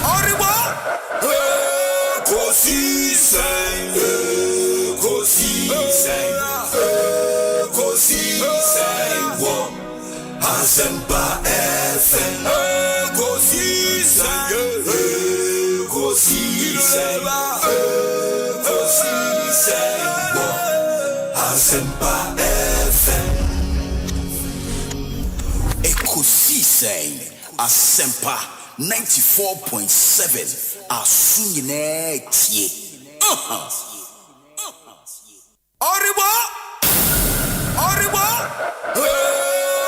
Oriba, Ekosiisen, On Asempa FM. Ekosiisen, On Asempa FM. Ekosiisen Asempa 94.7 Asunyine. Oriba,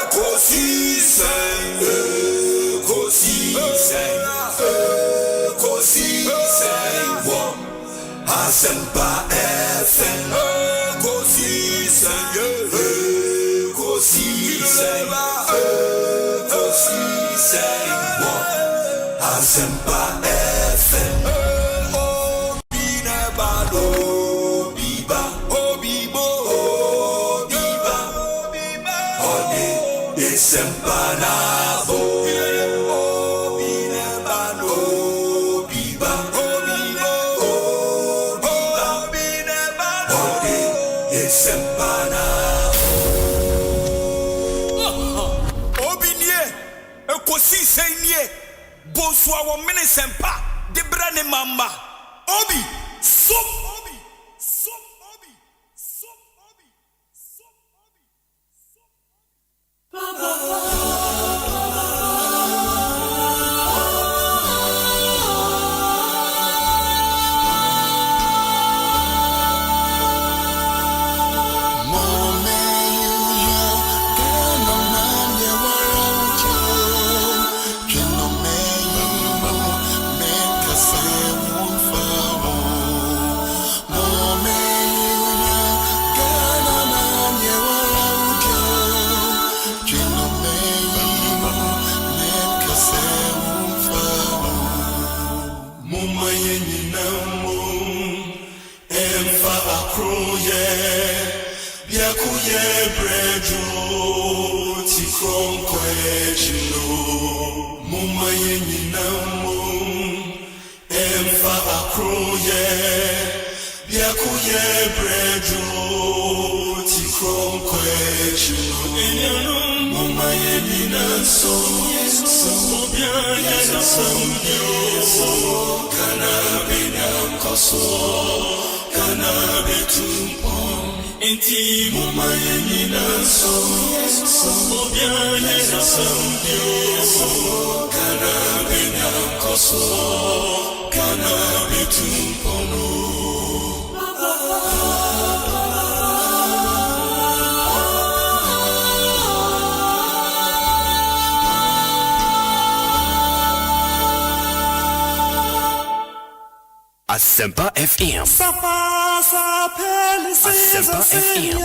Ekosiisen, On Asempa FM. Ekosiisen, On Asempa FM. Sempanabo, binebano, biba, ode, sempanabo. Obinie, Ekosiisen ye, boswa wo mene sempa, de brane mama. Obi, som. Asempa FM. Asempa FM.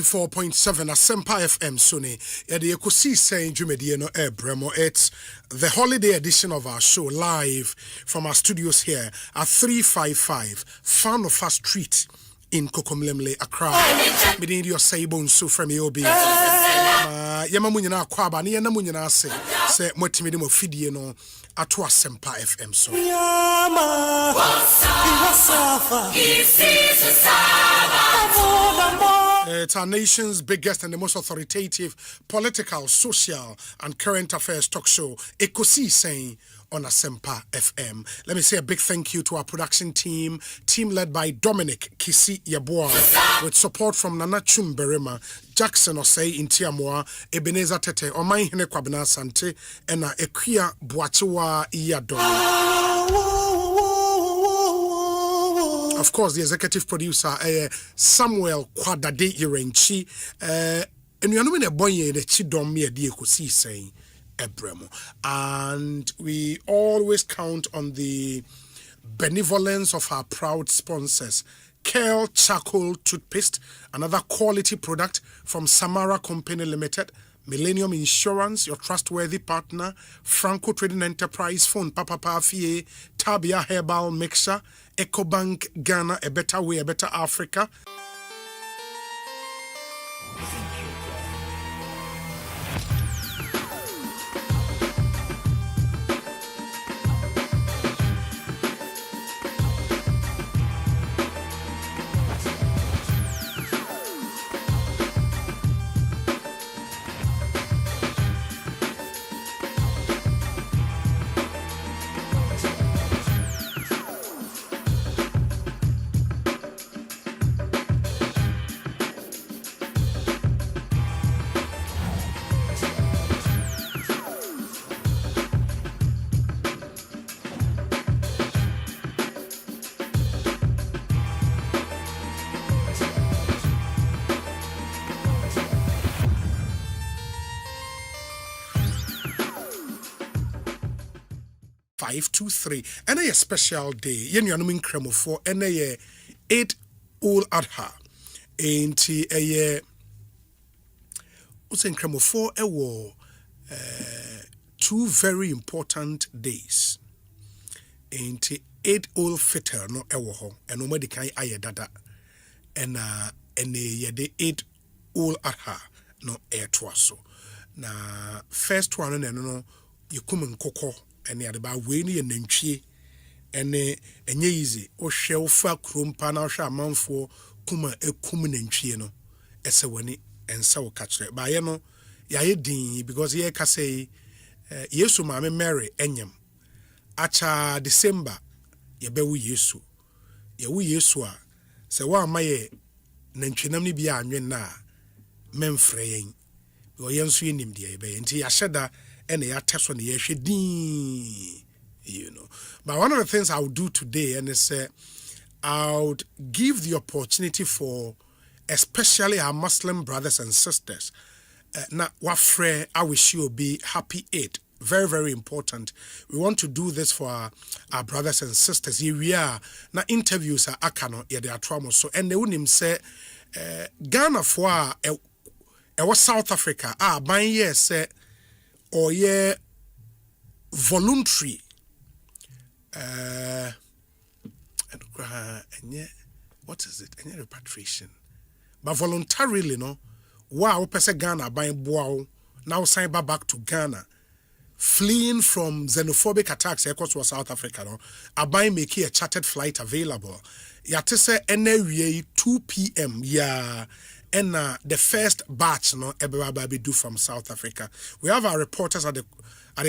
4.7 Asempa FM Sony. The Ekosiisen Jumedie no Bremo. It's the holiday edition of our show live from our studios here at 355 Fan of Us Street in Kokomlemle, Accra. Midin your Saibon so from Yobi. Yamamunyana Kwaba, Nianamunyana say Motimidimo Fidie no Atwa Asempa FM so. It's our nation's biggest and the most authoritative political, social, and current affairs talk show, Ekosiisen On Asempa FM. Let me say a big thank you to our production team led by Dominic Kisi Yeboah, with support from Nana Chumberema, Jackson Osei Intiamwa, Ebenezer Tete, Omai Hine Kwabena Sante, and Ekuya Boachiwa Iyadon. Of course, the executive producer, Samuel Kwadade Irenchi, and you know when a boy the Chidom me the Ekosiisen Ebremo. And we always count on the benevolence of our proud sponsors. Curl Charcoal Toothpaste, another quality product from Samara Company Limited. Millennium Insurance, your trustworthy partner. Franco Trading Enterprise, Phone Papa Fie, Tabia Herbal Mixture, EcoBank Ghana, a better way, a better Africa. And a special day, yen yanumin cremo for and a 8 Ul Adha. Ain't a Usen cremo for a war 2 very important days. Ain't 8 Ul Fitter no ewo and nobody can aye dada and a 8 Ul Adha no air twaso. Na first one no you come and cocoa. And the other way ni nantwie ene enye easy o hwe wo fa krompa na hwe amanfo kuma ekum nantwie no ese wani ensa wo kachre ba ye no ya ye din because ye ka say Yesu maame Mary enyem acha December ye be wu Yesu a se wa amaye nantwie nam ni bia anwen na memfre yen o yenso yenim de ye be nti ya hyeda and they are test on the you know. But one of the things I'll do today, and is I'll give the opportunity for especially our Muslim brothers and sisters. Now, wafre, I wish you be happy Eid. Very, very important. We want to do this for our brothers and sisters. Here we are. Now, interviews are akano, yeah, they are trauma. So, and they wouldn't say, Ghana for was South Africa. By year say, or yeah, voluntary. And yeah, what is it? And yeah, repatriation. But voluntarily, no. Wow, person Ghana buying wow. Now sign back to Ghana, fleeing from xenophobic attacks across South Africa. No, Abai making a chartered flight available. Yatese NWA 2 p.m. Yeah. And the first batch, no, everybody do from South Africa. We have our reporters at the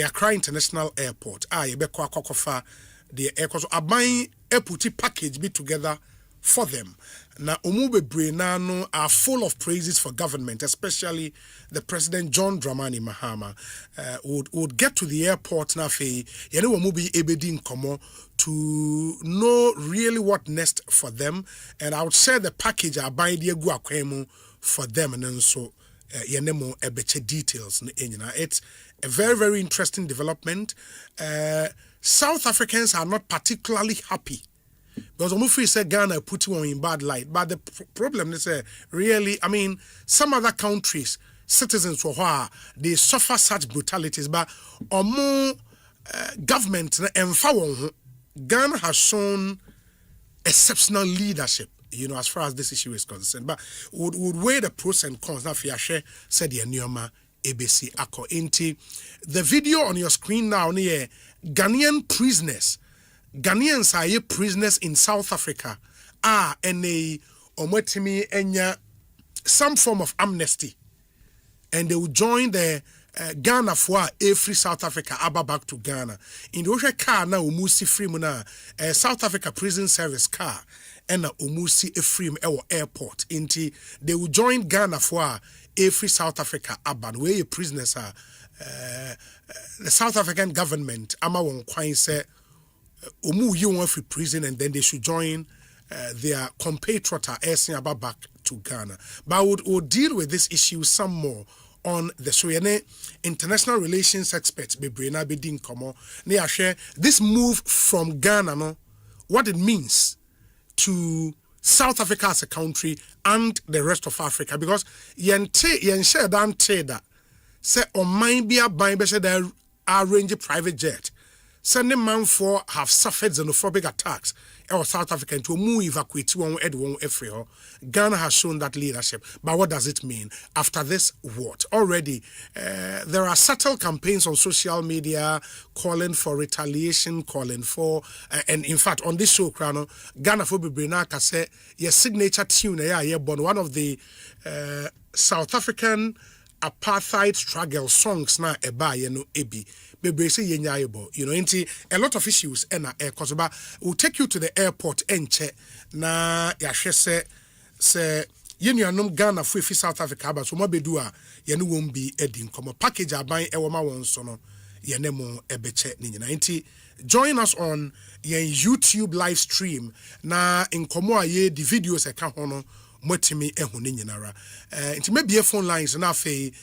Accra International Airport. The airport are buying a putty package be together for them. Now, Umube Brenano are full of praises for government, especially the President John Dramani Mahama. Would get to the airport now, Umube Ebedin Komo to know really what next for them. And I would share the package I buy the Guaquemo for them, and then so Yenemo Ebeche details. It's a very, very interesting development. South Africans are not particularly happy Because Omufi said Ghana put you on in bad light. But the problem is, really, I mean, some other countries, citizens for they suffer such brutalities. But government, Ghana has shown exceptional leadership, as far as this issue is concerned. But would weigh the pros and cons. Now, Fiashe said the Nyoma ABC Ako Inti. The video on your screen now near Ghanaian prisoners. Ghanaians are prisoners in South Africa. And they omwetimi enya some form of amnesty. And they will join the Ghana for a free South Africa aba back to Ghana. In the Osha car na umusi free muna South Africa prison service car and umusi a free airport. Inti they will join Ghana for a free South Africa aba. Where your prisoners are the South African government ama won kwan say umu you want free prison and then they should join their compatriot aba back to Ghana. But we'll deal with this issue some more on the show. International relations experts Bebrina Bedin Komo. They share this move from Ghana, no, what it means to South Africa as a country and the rest of Africa. Because yen share dan that say on mine be a buy there arrange a private jet. Sending man for have suffered xenophobic attacks or South Africa to move evacuate one Efreo. Ghana has shown that leadership. But what does it mean? After this, what? Already, there are subtle campaigns on social media calling for retaliation, calling for, and in fact, on this show, Ghana for Bibrinaka say your signature tune, one of the South African apartheid struggle songs na eba ebi bebre say yenyaibo a lot of issues na cause ba will take you to the airport enche na yahwe se yenuanom Ghana for South Africa ba so mabedu a yene won bi edi nkomo package aban ewoma won so no yene mo ebeche ni nyina nti join us on yen YouTube live stream na nkomo aye the videos e ka ho no motimi ehu ne nyinara nti mebie phone lines na afei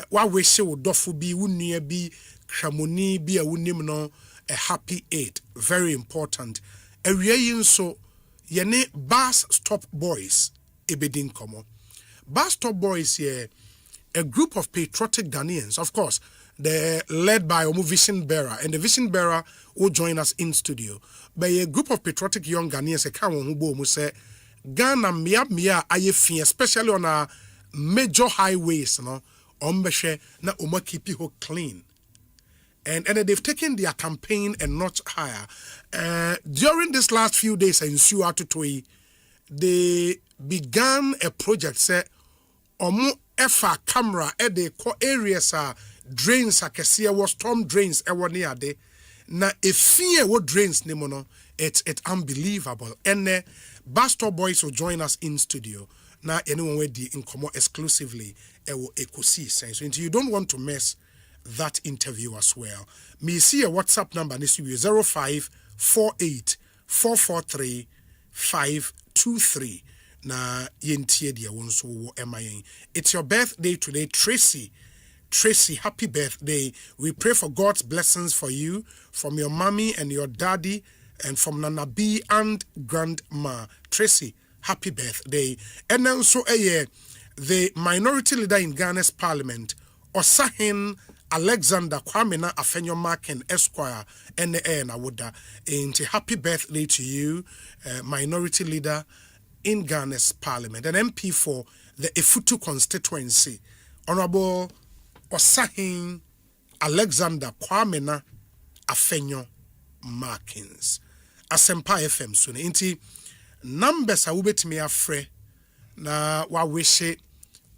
wa wehye wo dofo bi wunua bi hwamoni bi a wunim no a happy 8 very important awie yi nso yene bus stop boys ebedin komo bus stop boys here a group of patriotic Ghanaians, of course they're led by Omu Vision Bearer, and the Vision Bearer will join us in studio. By a group of patriotic young Ghanaians, a kawo hubo mu say Ghana mia aye especially on our major highways, ombeshe na uma keep you clean. And they've taken their campaign a notch higher. During this last few days in Suatutui, they began a project say omu efa camera at the areas drains akesia was storm drains ewo near de na efie wo drains ne mo no it's unbelievable. And bus stop boys will join us in studio. Now anyone with the incomo exclusively Ekosiisen. So you don't want to miss that interview as well. Me see a WhatsApp number this will be 0548 443 523. Na yentie dia wonso wo emayen. It's your birthday today, Tracy. Tracy, happy birthday. We pray for God's blessings for you, from your mommy and your daddy, and from Nana B and Grandma. Tracy, happy birthday. And then so the minority leader in Ghana's parliament, Osahin Alexander Kwamena Afenyo Marken Esquire, N.A. Woda. And happy birthday to you, minority leader in Ghana's parliament, an MP for the Efutu constituency, Honorable Osahin Alexander Kwamena Afenyo Markins. Asempa FM so nti numbers a wobetimi afre na wa wishe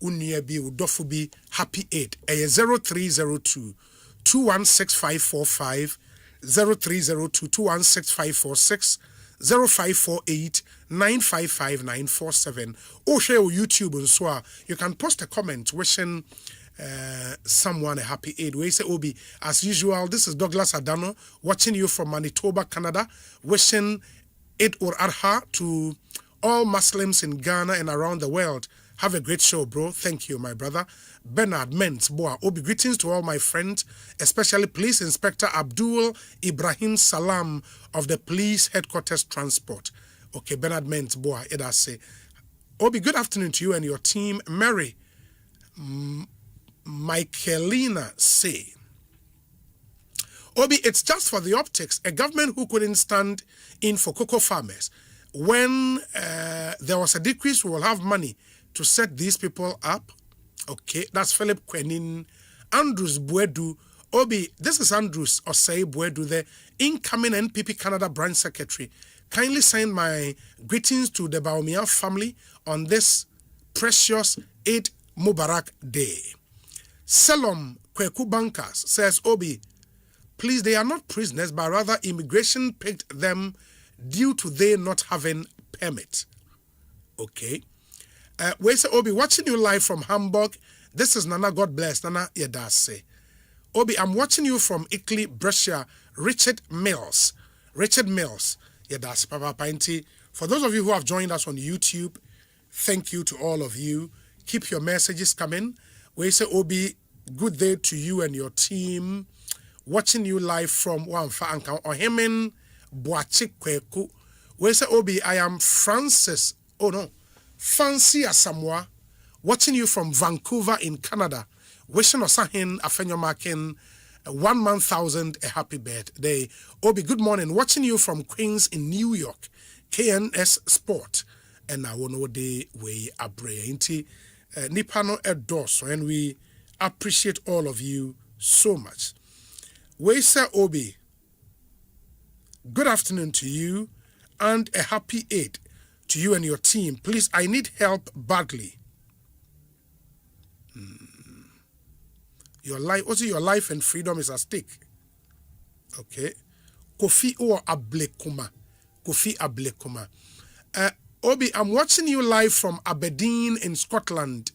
unua bi udofo bi happy 8 0302 216545 0302 216546 0548 955 947 or share on YouTube and so you can post a comment wishing someone a happy 8. We say Obi, as usual, this is Douglas Adano watching you from Manitoba, Canada, wishing Eid Adha to all Muslims in Ghana and around the world. Have a great show, bro. Thank you, my brother. Bernard Mentz, Boa. Obi, greetings to all my friends, especially Police Inspector Abdul Ibrahim Salam of the Police Headquarters Transport. Okay, Bernard Ment, boy, it I say. Obi, good afternoon to you and your team. Mary Michaelina say, Obi, it's just for the optics. A government who couldn't stand in for cocoa farmers. When there was a decrease, we will have money to set these people up. Okay, that's Philip Quenin. Andrews Buedu. Obi, this is Andrews Osei Buedu, the incoming NPP Canada branch secretary. Kindly send my greetings to the Baumia family on this precious Eid Mubarak Day. Selom Kweku Bankas says, Obi, please, they are not prisoners, but rather immigration picked them due to they not having permit. Okay. We say, Obi, watching you live from Hamburg. This is Nana, God bless. Nana Yedase. Obi, I'm watching you from Italy, Brescia, Richard Mills. Richard Mills. Yedase, Papa Painti. For those of you who have joined us on YouTube, thank you to all of you. Keep your messages coming. We say, Obi, good day to you and your team. Watching you live from Wamfa Anka Ohemen Boachik Kweku. We say, Obi, I am Francis. Oh no, Fancy Asamoah. Watching you from Vancouver in Canada. Wishing Osahin Afenyomakin 1,000 a happy birthday. Obi, good morning. Watching you from Queens in New York. KNS Sport. And I will know the way abre. Inti Nipano Edos. And we appreciate all of you so much. Weisa Obi, good afternoon to you and a happy Eid to you and your team. Please, I need help badly. Your life, also your life and freedom is at stake. Okay. Kofi or Ablekuma. Kofi Ablekuma. Obi, I'm watching you live from Aberdeen in Scotland.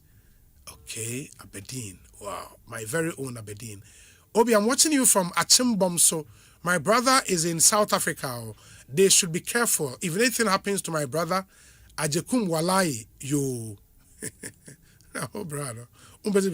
Okay, Aberdeen. Wow, my very own Aberdeen. Obi, I'm watching you from Achimbomso. My brother is in South Africa. They should be careful. If anything happens to my brother, Ajekum Walai, you. Oh, brother. Where's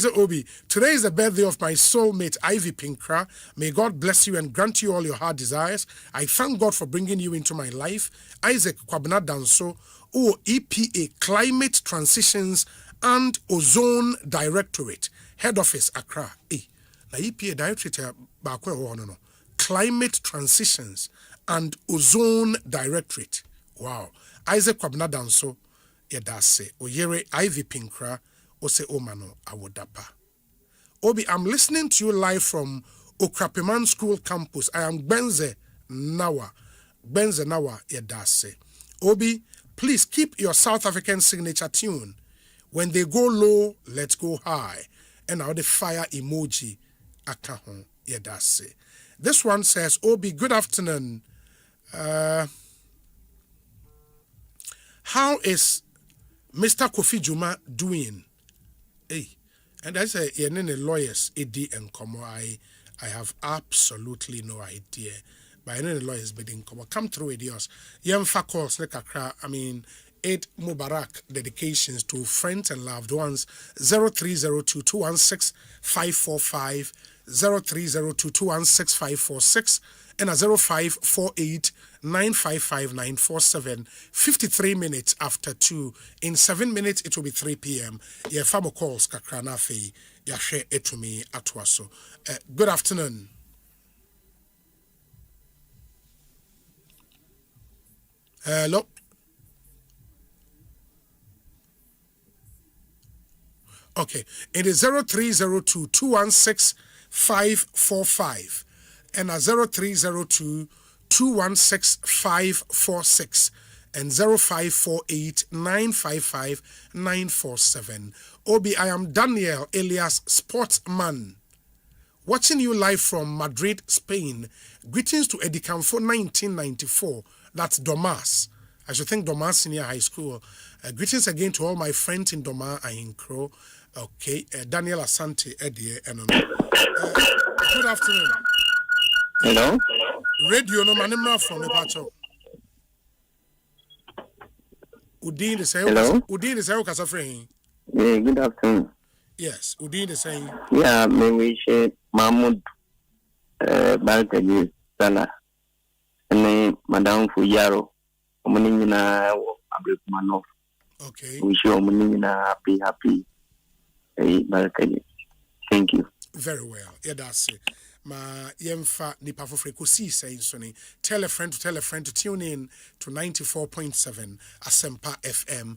Obi? Today is the birthday of my soulmate, Ivy Pinkra. May God bless you and grant you all your heart desires. I thank God for bringing you into my life. Isaac Kwabena Danso, EPA, Climate Transitions and Ozone Directorate, Head Office, Accra. Na EPA Directorate, no. Climate Transitions and Ozone Directorate. Wow. Isaac Kwabena Danso. Yedase Oyere Ivy Pinkra Ose Omano Awodapa. Obi, I'm listening to you live from Okrapiman School Campus. I am Benze Nawa. Benze Nawa Yedase. Obi, please keep your South African signature tune. When they go low, let's go high. And now the fire emoji akahon Yedase. This one says, Obi, good afternoon. How is Mr. Kofi Juma doing? Hey, and I say, you're not lawyers, AD and Como. I have absolutely no idea. But any lawyers bidding come through with yours. Yemfa calls nekakra. I mean, 8 Mubarak dedications to friends and loved ones. 0302-216-545, 0302-216-546, and a 0548-955-947. 53 minutes after 2. In 7 minutes, it will be 3 p.m. Yeah, famo calls kakrana fe. Ya share it to me atwaso. Good afternoon. Hello. Okay, it is 0302-216-545 and a 0302-216-546 and 0548-955-947. Obi, I am Daniel alias Sportsman, watching you live from Madrid, Spain. Greetings to Edicanfo 1994. That's Domas. I should think Domas Senior High School. Greetings again to all my friends in Doma and in Crow. Okay, Daniel Asante, Eddie, and good afternoon. Hello? Radio no manema from the pacho. Udin is saying, Hello? Udin is saying, Casafrain. Yeah, good afternoon. Yes, Udin is saying. Yeah, may we share Mahmoud Balkaji Salah. and Madame Fuyaro, Omanina, Abrimano. Okay. We show Omanina happy. Thank you. Very well. Yeah, that's it. Ma yemfa nipa fofre kosi saying soni. Tell a friend to tune in to 94.7 Asempa FM.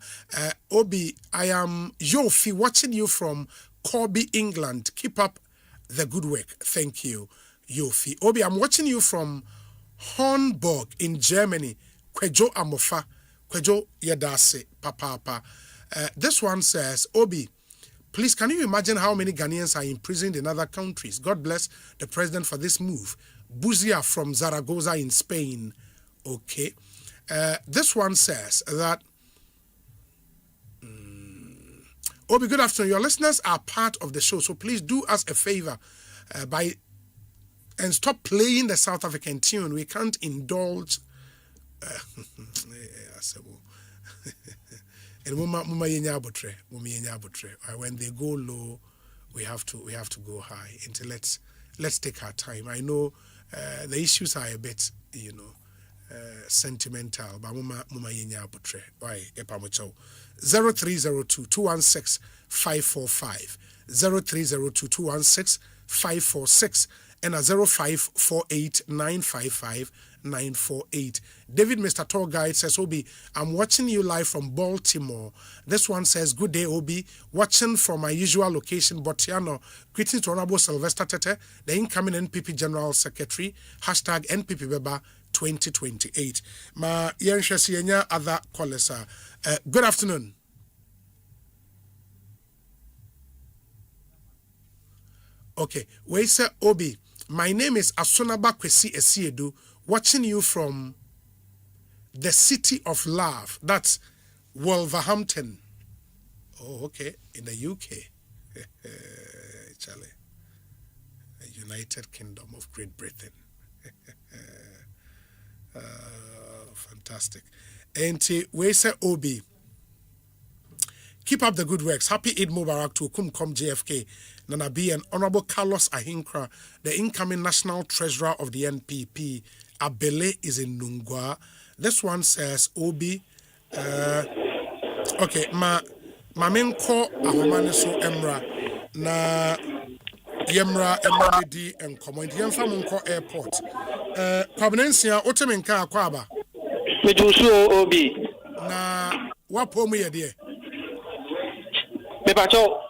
Obi, I am Yofi watching you from Corby, England. Keep up the good work. Thank you, Yofi. Obi, I'm watching you from Hornburg in Germany. Kwejo Amofa. Kwejo Yedase Papa. This one says, Obi, please, can you imagine how many Ghanaians are imprisoned in other countries? God bless the president for this move. Buzia from Zaragoza in Spain. Okay. This one says that, Obi, good afternoon. Your listeners are part of the show, so please do us a favor and stop playing the South African tune. We can't indulge. And when they go low, we have to go high. Until let's take our time. I know the issues are a bit, sentimental, but why 0302 216 545 0302 216 546 and a 0548 955 948. David, Mr. Tour Guide, says, Obi, I'm watching you live from Baltimore. This one says, good day, Obi. Watching from my usual location, Botiano. Greetings to Honorable Sylvester Tete, the incoming NPP General Secretary. Hashtag NPP Beba 2028. Ma Yenshasienya other callers. Good afternoon. Okay, we say, Obi, my name is Asonaba Kwesi Esiedu. Watching you from the city of love. That's Wolverhampton. Oh, okay. In the UK. Charlie. The United Kingdom of Great Britain. Fantastic. And we say, Obi, keep up the good works. Happy Eid Mubarak to Kumkom JFK, Nanabi, and Honorable Carlos Ahinkra, the incoming National Treasurer of the NPP. Abele is in Nungwa. This one says, Obi, okay, main ko ahomane so emra na yemra di and comment yemfa monko airport. Kwabnensia otemenka akwaba. Me do so Obi. Na wapo mu ye de. Me bacho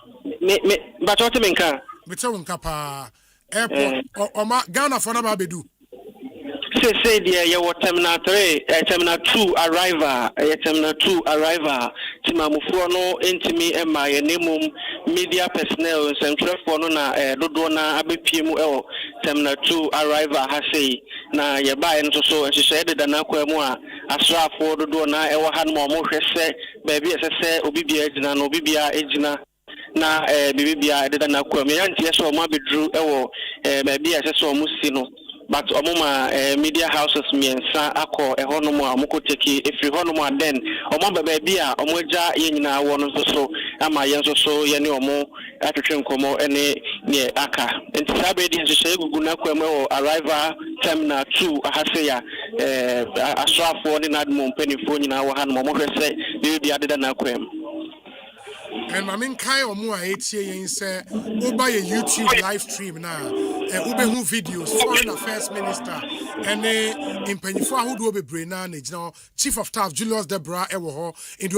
otemenka. Me tewo nka pa airport oma Ghana for na ba bedu. Say dear, you were terminal 3, terminal 2 arrival, terminal 2 arrival. Timamufuano, Intimi, and my name, media personnel, Central Fonona, Dodona, ABPML, terminal 2 arrival, Hase, na Yabai, and so, as she said, the Naquamoa, Asra for Dodona, Ewahan Momo, baby, as I say, Obibia, Ejina, Obibia, Ejina. Na Bibia, the Naquamian, yes, or Mabi drew, baby, as I saw Musino. But omoma media houses miensa akọ ehonomo amoko teki efiri honomo den omoma baby a omoja yenyina wono so ama yenso so ye ne omo atwetwe nkomo ene ne aka enti sabedi nhye gugu na kwam o arrival terminal 2 ahase ya asrafo ne nadmo mpanifo nyina wo hanom mo hwese baby adeda na kwam. And my main kai or more 8 years say over a YouTube live stream now. Ube videos, Foreign Affairs Minister, and in Penifua who do be brainage now, Chief of Staff Julius Debra Ewoho, in the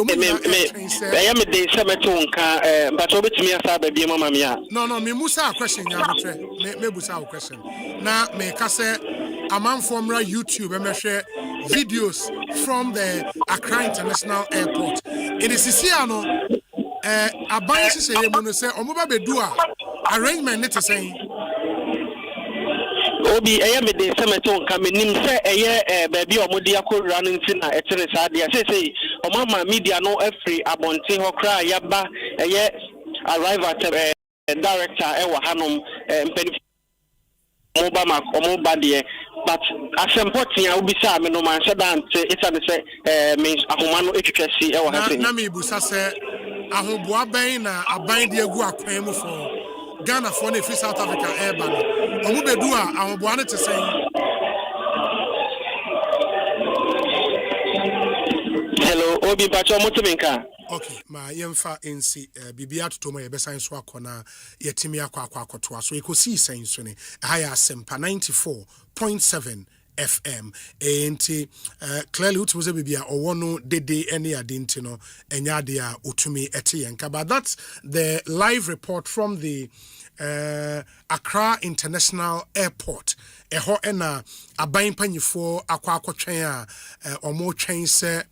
I am a day Sabatonka, but over to me as baby mamma. No, me Musa question, me Musa question. Now, me Kase, a man from YouTube, and share videos from the Accra International Airport. In the Siciano. Aban say you no say omoba bedua arrangement net say Obi eye me de semeton ka menim say eye baby omodi akora no ntina etene sa de say omama media no afri abonten ho kra yaba eye arrival director ewa hanom mpeni omoba mak omoba de but asempotin a obi say me no man say that it's say means ahoma no etwetwasi ewa ha say na me busa say ahoboa ban na aban de agu akwan mu for Ghana for na free South Africa airban omu bedu a ahoboa ne te sen Obi Pacho Motiminka. Okay, ma yemfa nsi bibia to ma yebesa nso akona yetimi akwa to so Ekosiisen so ne higher Asempa 94.7 FM enti clearly utuze bibia owo no dede ene ade nti no enya ade a utumi ete yenka. But that's the live report from the Accra International Airport. Eho ena aban panyifo akwa a omo twen se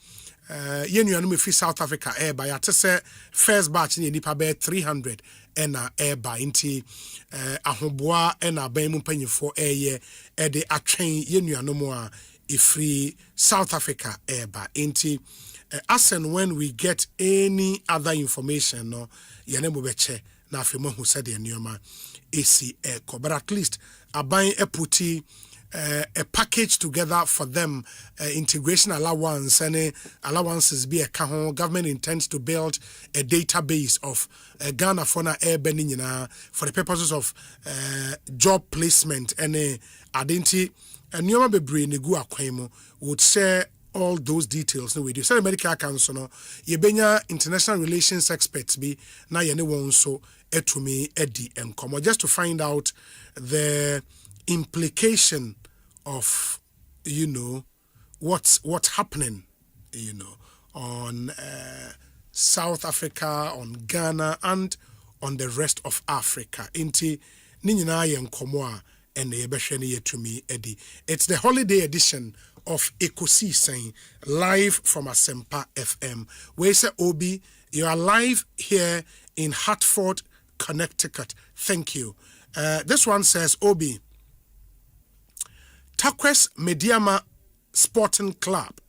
yenuanu mefi South Africa airby ate se first batch ni nipa be 300 ena airby nti ahoboa ena aban mu panyifo eye de atwen yenuanu mu a ifri South Africa airby nti as and when we get any other information no yene mo beche na afemo hu said enioma AC Eco, but at least aban eputi a package together for them, integration allowance and allowances be a kahon. Government intends to build a database of Ghana fauna air bending for the purposes of job placement and identity. And Nyoma Bebre Negu Akwemo would share all those details no with you. So medical council no yebenya international relations experts be na yene won so etumi edi enkomo just to find out the implication of what's happening on South Africa, on Ghana and on the rest of Africa. Inti ni nyina ye enkomo a ene yebehwe ne yetumi edi. It's the holiday edition of Ekosiisen live from Asempa FM. Where say Obi, you are live here in Hartford, Connecticut. Thank you. This one says Obi, Takwes Mediama Sporting Club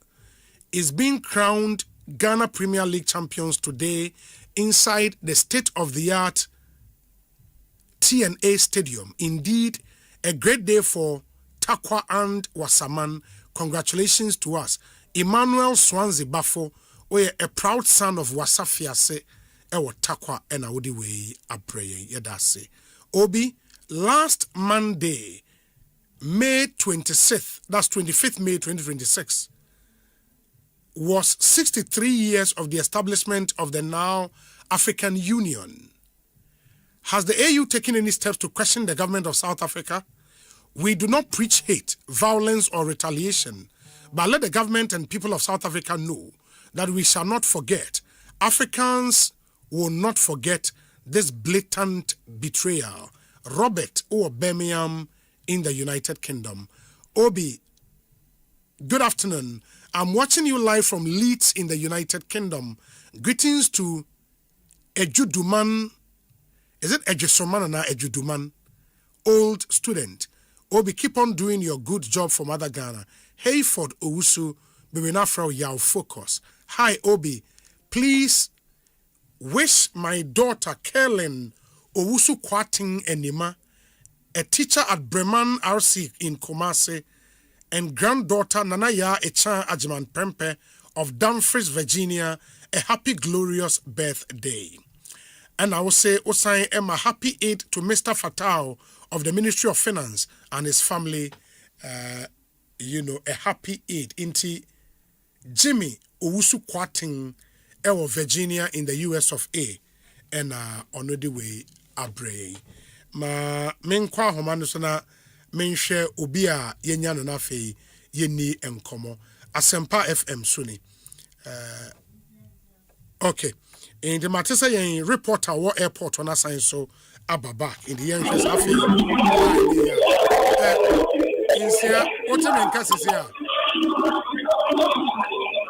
is being crowned Ghana Premier League champions today inside the state-of-the-art TNA Stadium. Indeed, a great day for Takwa and Wasaman. Congratulations to us. Emmanuel Swansea Bafo, a proud son of Wasafiase, ewo Takwa and Audi way abreye yedase. Obi, last Monday, May 26th, that's 25th May 2026, was 63 years of the establishment of the now African Union. Has the AU taken any steps to question the government of South Africa? We do not preach hate, violence, or retaliation, but let the government and people of South Africa know that we shall not forget. Africans will not forget this blatant betrayal. Robert O. Birmingham in the United Kingdom. Obi, good afternoon. I'm watching you live from Leeds in the United Kingdom. Greetings to Ejuduman. Is it Ejesomana or Ejuduman? Old student. Obi, keep on doing your good job for Mother Ghana. Hayford Owusu, Bibinafro Yao Focus. Hi, Obi. Please wish my daughter, Kellen Owusu Kwating Enima, a teacher at Breman RC in Kumasi, and granddaughter Nanaya Echan Ajiman Pempe of Dumfries, Virginia, a happy, glorious birthday. And I will say, Osai Emma, happy Eid to Mr. Fatao of the Ministry of Finance and his family, a happy Eid. Inti Jimmy Owusu Kwating, Ewo Virginia in the US of A, and on the way abre. Ma menkwa homano so na menhwe obi a yenya no na fe yeni enkomo Asempa FM suni. Okay. In the matesa yen reporter war airport on assign so ababa in the yen face afi. Insia what men case is here.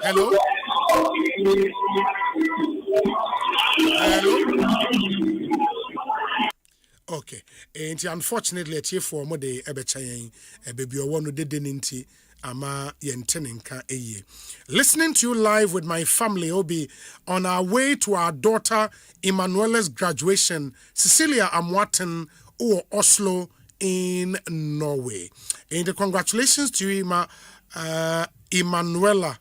Hello. Okay. And unfortunately, a tier for mode ebechayen a baby or one de deninti ama yentenenka eye. Listening to you live with my family, Obi, on our way to our daughter Emanuela's graduation, Cecilia Amwaten or Oslo in Norway. And congratulations to you, Emanuela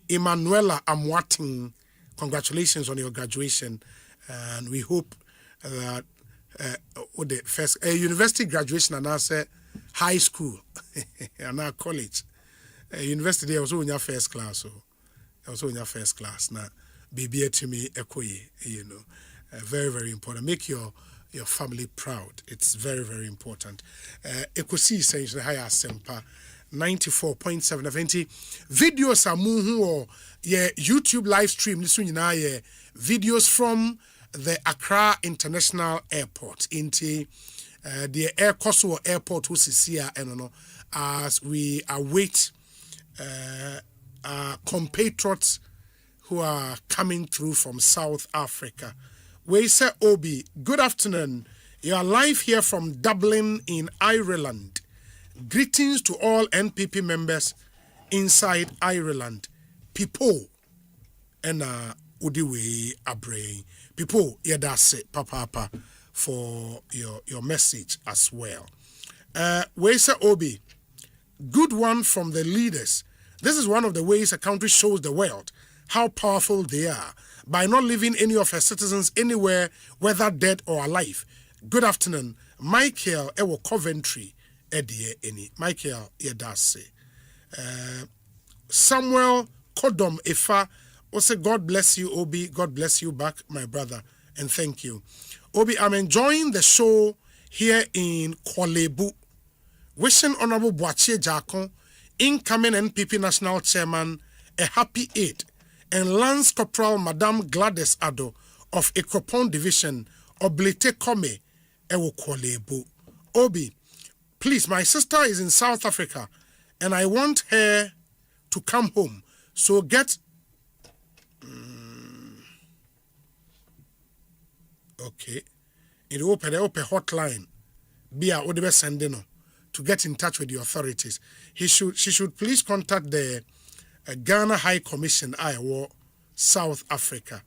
Amwaten. Congratulations on your graduation, and we hope that the first university graduation and also high school and now college university also in your first class, so Also in your first class now. Baby to me ekoye, you know. Very, very important. Make your family proud. It's very, very important. Ekosiisen On Asempa 94.7 eventi videos are moving or YouTube live stream. Listen, videos from the Accra International Airport into the Ekosiisen Airport, which is here, and as we await compatriots who are coming through from South Africa. We say Obi, good afternoon. You are live here from Dublin in Ireland. Greetings to all NPP members inside Ireland. People and Udiwe Abre. People, that's it, Papa, for your message as well. We say Obi, good one from the leaders. This is one of the ways a country shows the world how powerful they are by not leaving any of her citizens anywhere, whether dead or alive. Good afternoon. Michael Ewo Coventry. Michael Yedase. Samuel Kodom Efa. Also, God bless you, Obi. God bless you back, my brother. And thank you. Obi, I'm enjoying the show here in Kolebu. Wishing Honorable Boachie Jakon, incoming NPP National Chairman, a happy Eid. And Lance Corporal Madame Gladys Ado of Ekropon Division, Oblite Kome, Ewo Kolebu. Obi, please, my sister is in South Africa, and I want her to come home. So get... okay. In the open hotline, be a Odebe Sendeno to get in touch with the authorities. She should please contact the Ghana High Commission, Iowa, South Africa.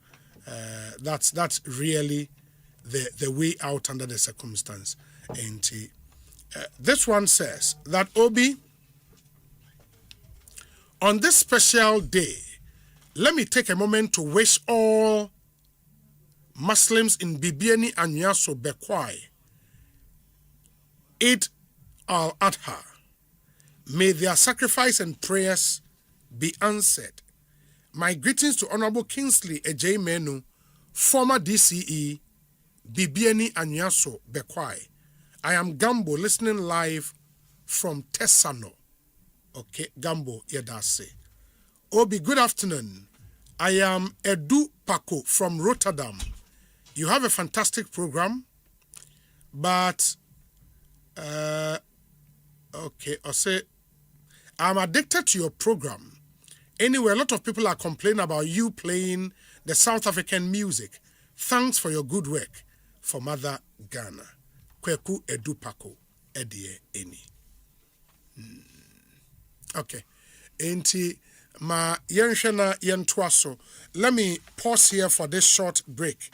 That's really the way out under the circumstance. And this one says that Obi, on this special day, let me take a moment to wish all Muslims in Bibiani and Nyaso Bekwai Eid al-Adha. May their sacrifice and prayers be answered. My greetings to Honorable Kingsley Ejay Menu, former DCE, Bibiani Anyaso Bekwai. I am Gambo, listening live from Tessano. Okay, Gambo Yedase. Obi, good afternoon. I am Edu Paco from Rotterdam. You have a fantastic program, but okay, I'll say I'm addicted to your program. Anyway, a lot of people are complaining about you playing the South African music. Thanks for your good work for Mother Ghana. Kweku Edu Paco Edie Eni. Okay. Enti ma yenshena yentwaso. Let me pause here for this short break.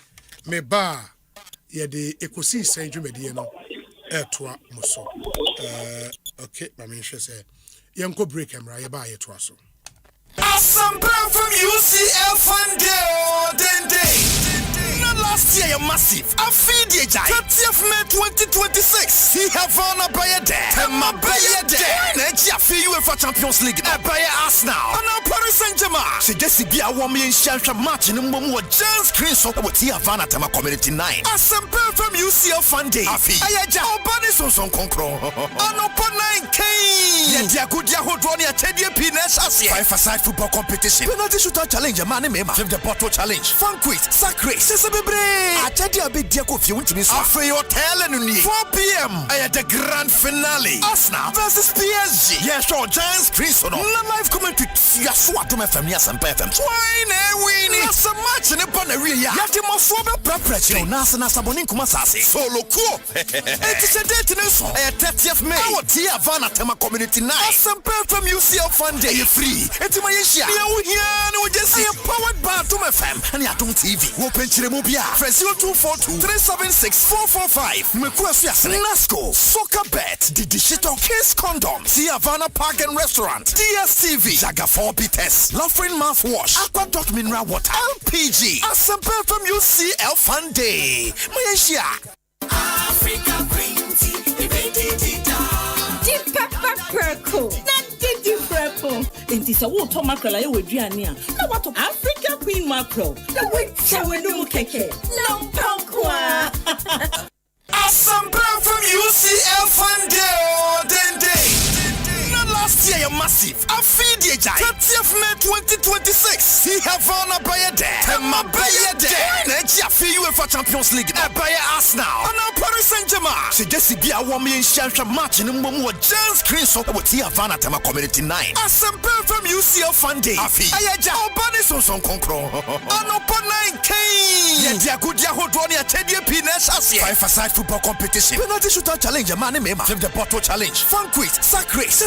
Me ba yede Ekosiisen dwumedie etwa muso. Okay, ma menhwe say yenko break emra ye ba yetwa so. Asempa from UCL Day. Not last year, you're massive. I feed you, Jai. 30th May 2026. See Havana Bayer Day. Tema Bayer Day. Negia for UEFA Champions League. Bayer Arsenal. And now Paris Saint-Germain. So just be a woman in Shantra match in Mumu James Green so with Havana Tema Community 9. Asempa from UCL Fan Day. Afi. Ayaja. Obani Sonson Konkro. Anopa 9K. Yendia Gudia Hodroni at Tedia Pines Asia. 5-a-side football competition. Penalty shootout challenge. Mane Mema. Flip the bottle challenge. Fun quiz. Sack race. I tell you a bit dear if you want to miss after your telling 4 p.m. I had the grand finale. Arsenal versus PSG. Yes, sure, Giants Chris on live commentary. Yaswa to my family and FM. Twine winning. That's a match in the Panaria. Yatimophobe preparation. Nasana Sabonin Kumasasi. Solo cool. It is a date in this 30th May. Our Tia Havana Tema Community 9. Some from UCL Fun Day free. It's my issue. We just see a powered bar to my fam and Yatum TV. Open Chiremubia. Press 0242-376-445. Mekuasias Nasco. Soccer Bet. The Digital Case Condom. Tia Havana Park and Restaurant. DSTV. Jaga 4B Laughing Mouthwash. Aqua Dot Mineral Water. LPG. Asempa from UCL Fun Day. Malaysia. Africa Green Tea. Deep pepper purple. Not deep purple. nti se wo to mackerel aye waduane a na wato Africa Queen mackerel na wecha wenum keke na mpankwa Asempa from UCL Fundeo Dende. Last year, massive. A feed ye jai. 30th May 2026. He have on a buyer there. Tema buyer there. Negia for UEFA Champions League. A buyer Arsenal. And now Paris Saint-Germain. She just be a woman in Shamsha match in Mumu John Screen so with Havana Tema Community 9. Asempa from UCL Funding. Afi. Ayaja. Obani so son concro. And upon 9K. Yendia good yaho droni a Tedia Pines Asia. 5-a-side football competition. Penalty shooter challenge. A man mema. Flip the bottle challenge. Fun quiz. Sack race.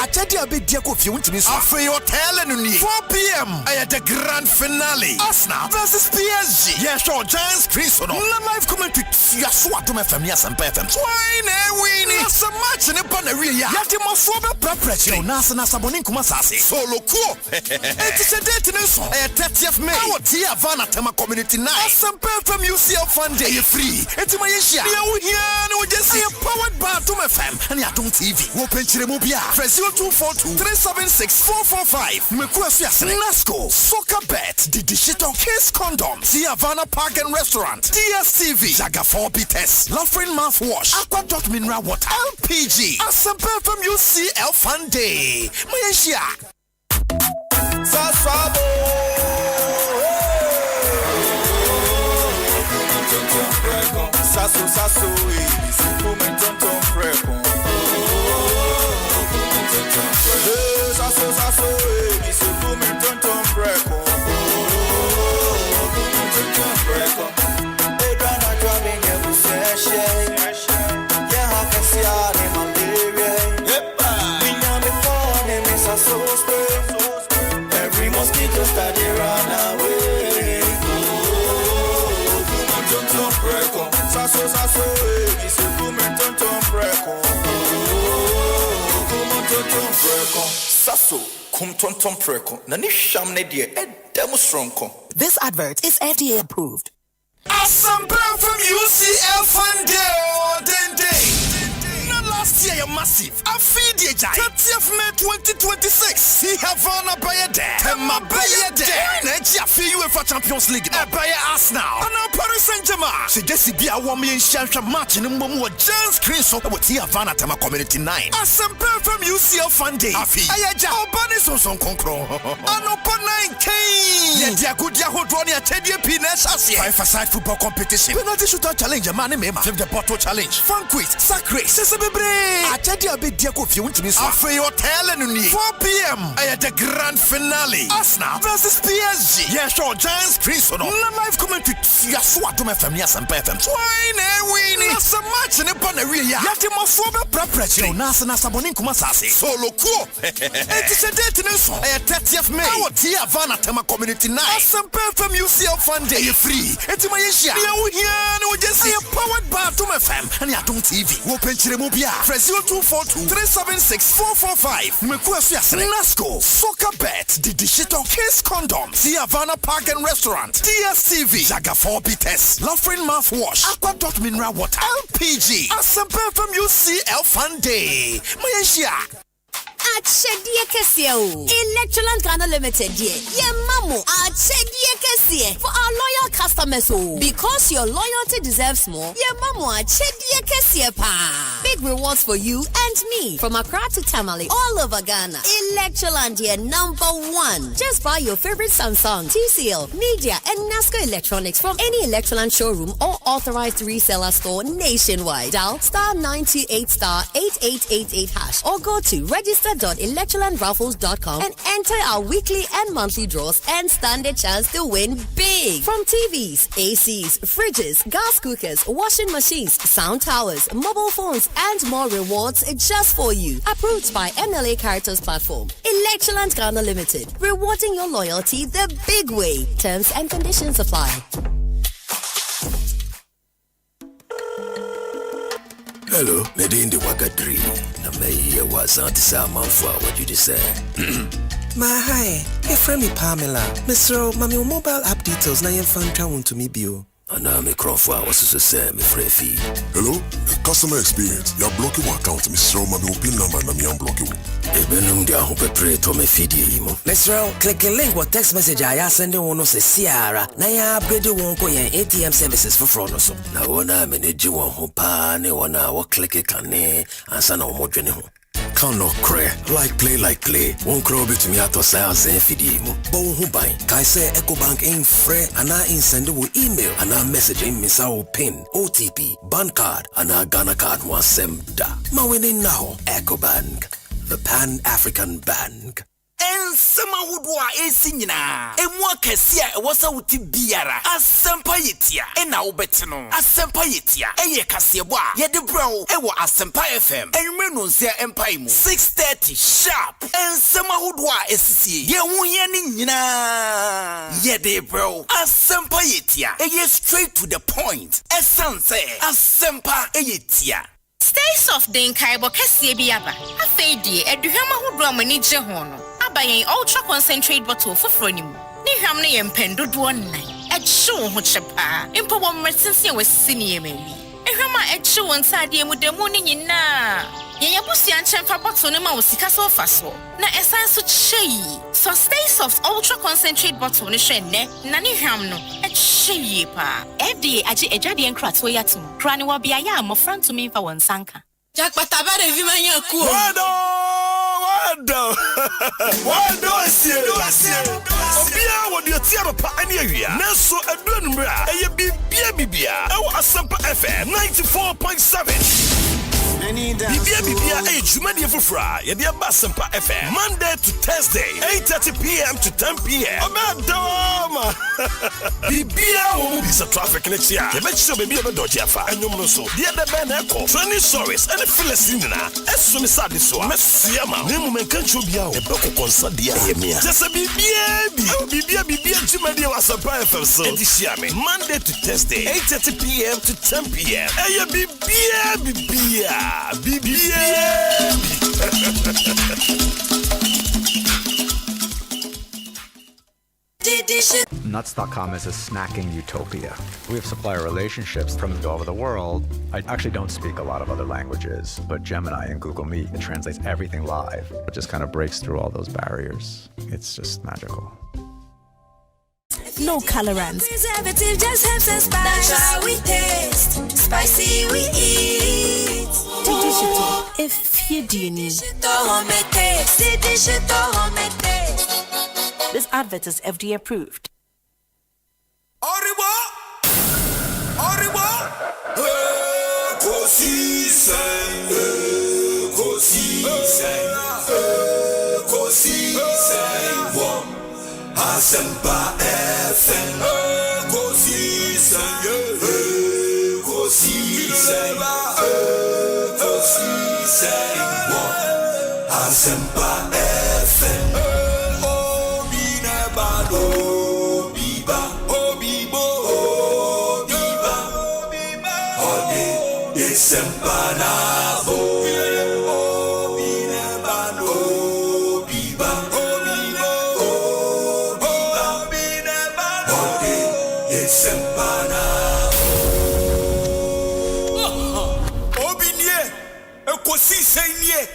Achadi abedi akofi wuntimi so afei hotel enuni 4 p.m. at the grand finale Arsenal versus PSG. Yes, sure, Giants Chris no live commentary yaso adom FM ya Asempa FM twine win as a match in Panari ya yati mafo be preparation na saboni kuma sase solo ko it is a date in so 30th May our Havana Tema Community 9 Asempa FM UCL Fund day free it my year no just powered by Adom FM and Adom TV open chiremobia Press 0242-376-445. Mekuasias Nasco Soccer Bet the digital case condom Havana Park and Restaurant DSTV Jaga 4B Test Laughing Mouthwash Aqua Dot Mineral Water LPG Asempa from UCL Fun Day Malaysia Sasabo Sasso Sasso, it's a woman, don't break on. They gonna drop in your session. Yeah, I can see how they malaria. We know the phone, and it's a so spray. Every mosquito start to run away. Don't break on. Sasso, it's a woman, don't break on. Don't break on. Sasso, kum tonton preko, nani sham ne die, demo stronko. This advert is FDA approved. Asempa from UCL Fundeo Dende. Last year, massive. A feed ye jai. 30th May 2026. He have on a buyer there. Tema buyer there. Negia for UEFA Champions League. A buyer Arsenal. And now Paris Saint-Germain. She just be a woman in Shamsha match in Mumu John Screen so with Havana Tema Community 9. Asempa from UCL Funding. Afi. Ayaja. Obani so son concro. And upon 9K. Yendia good yaho droni a Tedia Pines Asia. 5-a-side football competition. Penalty shooter challenge. A man mema. Flip the bottle challenge. Fun quiz. Sack race. Achadi abedi akofi wuntimi so afei hotel enuni 4 p.m. at the grand finale Arsenal versus PSG. Yes, sure, Giants Chris no live commentary yaso adom FM ya Asempa FM twine win as a match in Panari ya yati mafo be preparation na saboni kuma sase solo ko it is a date in so 30th May our Havana Tema Community 9 Asempa FM UCL Fund day free it my year no just powered by Adom FM and Adom TV open chiremobia Press 0242-376-445. Mekuasias Nasco Soccer Bet the digital case condom Havana Park and Restaurant DSTV Jaga 4B Test Laughing Mouthwash Aqua Dot Mineral Water LPG Asempa from UCL Fun Day Malaysia Achedie kesie o. Electroland Ghana Limited die. Ye mamo achedie kesie for our loyal customers o. Because your loyalty deserves more. Ye mamo achedie kesie pa. Big rewards for you and me from Accra to Tamale all over Ghana. Electroland die #1. Just buy your favorite Samsung, TCL, Media and Nasco Electronics from any Electroland showroom or authorized reseller store nationwide. Dial *928*8888# or go to register.electrolandraffles.com and enter our weekly and monthly draws and stand a chance to win big. From TVs, ACs, fridges, gas cookers, washing machines, sound towers, mobile phones, and more rewards just for you. Approved by MLA Caritas Platform. Electroland Ghana Limited. Rewarding your loyalty the big way. Terms and conditions apply. Hello, Lady in the Wagadri. Namay was not Sama for what you just said. My hi, a friend me Pamela. Mr. Mami mobile app details na yen fan town to me bio. ana me krofo a wososo se me frɛ fi. Hello, customer experience. You're blocking my account. Mr. Roma, my pin number, na me unblocking. Ebenum dia ho pepre to me fidie yi mo. Mr. Click the link with text message I send you no se siara. Na ya upgrade won ko yen ATM services for fraud no so. Na wona me ne ji won ho pa ne wona wo click kane ansa na wo modwene ho. Can no cray like play won't crow bit me at ourselves and fidie mu bo hu ban kai say Ecobank in free and I send you email and I message in misa pin OTP bank card and I Ghana card one sem da ma winning now Ecobank, the Pan-African Bank. Ensema hudwa esi nyina emu akese a ewosa wuti biara asempa yetia na wobeti no asempa yetia eye kasebo a yede brawo ewo asempa FM enwme no nsia empai mu 6:30 sharp ensema hudwa esisi ye hunye ni nyina yede brawo asempa yetia eye straight to the point essence asempa yetia. Stay soft den kaibo kese bi aba afeedie eduhwama hodo amani je ho no abayen ultra concentrate bottle foforo ni mu ni hwam ne yempendodo nnan ehwe ho chepa impo bo mresense wasisi ni yemali ehwama ehwe won sade mu demu ni nyina yeyabusia nchemfa bottle ne ma wosika so faso na esan so chei so stay soft ultra concentrate bottle ne hwe ne na ni hwam no ehwe pa FDA agi ejade enkrato yatum krani wa bia ya mo front me fa won sanka Jack Patabare vi manya ku Wado asie obia wodi otiaro pa ani awia nanso aduanu mra eye bibia ewo Asempa FM 94.7 Bibia jumadi fufra yedi aba Asempa FM Monday to Thursday 8:30 p.m. to 10 p.m. Omadoma Bibia wo bisa traffic next year yebecho bibia be doji afa anyum no so de be na eko training stories and Philistine na eso me sade so mesia ma nemu menkancho bia o ebe kokonsa dia yemia just bibia jumadi wa Asempa FM so edishia me Monday to Thursday 8:30 p.m. to 10 p.m. Eye bibia Nuts.com is a snacking utopia. We have supplier relationships from all over the world. I actually don't speak a lot of other languages, but Gemini and Google Meet, it translates everything live. It just kind of breaks through all those barriers. It's just magical. No colorants. Preservative just helps us spice. That's how we taste. Spicy we eat. Digital. If you do need. This advert is FDA approved. Asempa FM Ekosiisen Asempa FM Obinebado Biba Obibo Biba Ode Isempanabo Ekosiisen ye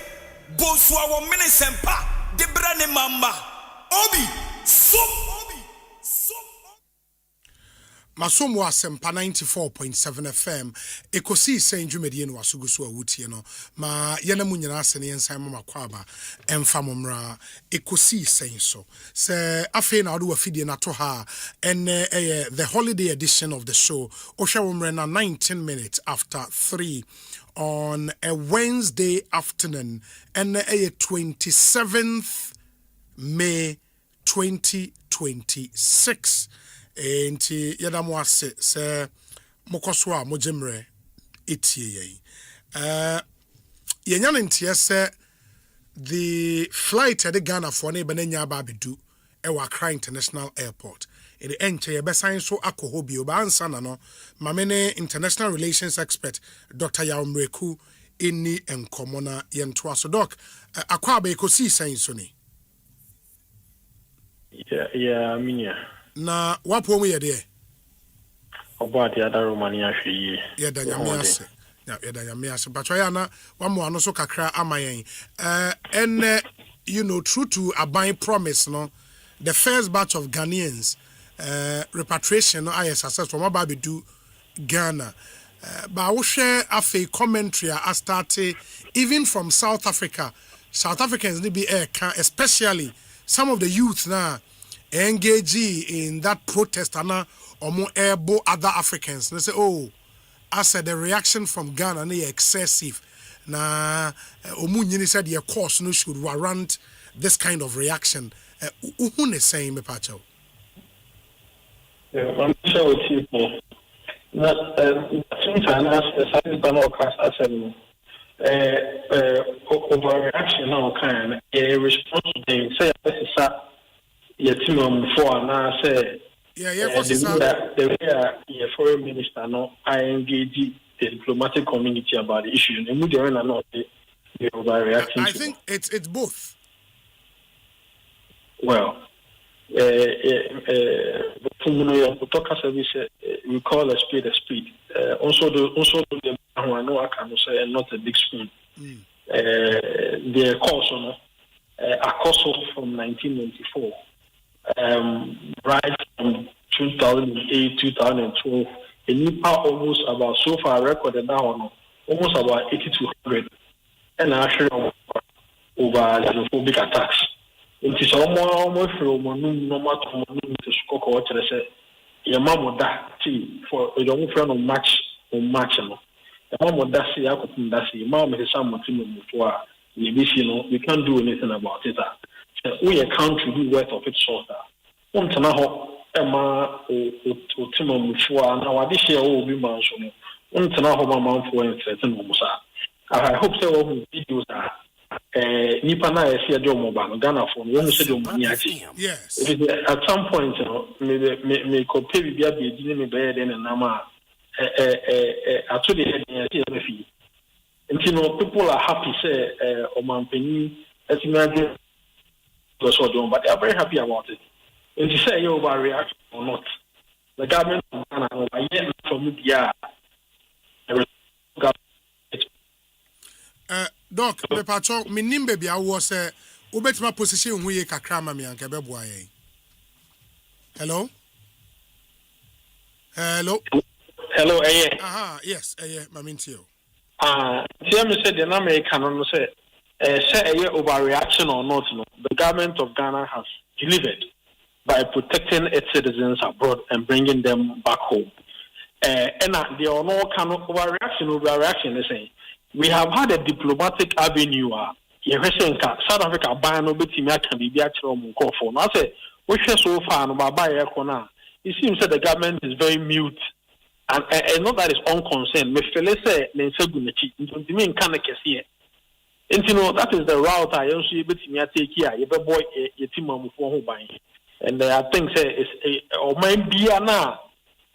Boswa wo mene sempa de brane mamba Obi so Masomo Asempa 94.7 FM Ekosiisen dwumedie no wasuguso awutie no ma yena munyina ase ne yensan mama kwaba emfa momra Ekosiisen so se afi na odo afidie na to ha ene the holiday edition of the show ohwe womre na 19 minutes after 3 on a Wednesday afternoon and a 27th May 2026 enti yadamu ase se mokoso a mojemre etie yi yenya ntie se the flight at the Ghana for ne benenya ba bedu e wa Accra International Airport it enche ye besan so akoho bi oba ansa na no mamene international relations expert Dr. Yaumreku eni enkomo na yento aso doc akwa ba Ekosiisen so ni yeah minya na wapo mu ye de about the other Romania. Yeah, Danyamias. Yeah, Danyamias. But Chayana, one more no so kakra amayen. And you know, true to a buying promise, no, the first batch of Ghanaians, repatriation, no, I success from what do Ghana. But I will share a commentary I started even from South Africa. South Africans need be especially some of the youth now engage in that protest and or more able other Africans. They say, oh, I said the reaction from Ghana is excessive. Na Omunyini said your course no should warrant this kind of reaction. Who is saying me pacho? I'm sure people. Not sometimes as banal class as overreaction now kind a response to things. Say this is Yetimum for now say the foreign minister no I engage the diplomatic community about the issue. And we are not the overreaction. I think it's both. Well, we call a speed. Also the no I can say not a big spoon. The course a course from 1994. Right from 2008, 2012, a NIPA almost about so far recorded now almost about 8,200 and actually over xenophobic attacks. It is almost from normal to score what I say. Your mom would that for a young friend of match or match. The mom would that see I could that see. Mom is some for we can't do anything about it. We a country who worth of its sort. Emma or Timon for now. I this year will be mentioned. Man for certain I hope so. Videos are Nipana is here, Jomo Ghana phone. Yes. At some point, may compare with the beginning bed and Nama. Actually, and people are happy, say, Oman Penny, as you but they are very happy about it. And to say you overreact or not, the government of Ghana, yet from media. Doc, me pacho, me nimbe bia wo se obetima position hu ye kakra ma me anka beboa yen. Hello? Hello? Hello, aha, yes, mamintio. Tell me say the American no say say overreaction or not, no. The government of Ghana has delivered by protecting its citizens abroad and bringing them back home. And there are no kind of overreaction is saying. We have had a diplomatic avenue. South Africa ban no betimi aka bibi akere omunko for. Now say we share so far no baba ye kona. It seems that the government is very mute and not that it's unconcerned. Me feel say ne nsegu nachi. Ntimi nka na kese. That is the route I also betimi take here. Ye be boy yetimam for ho ban. And I think say it's or mind be na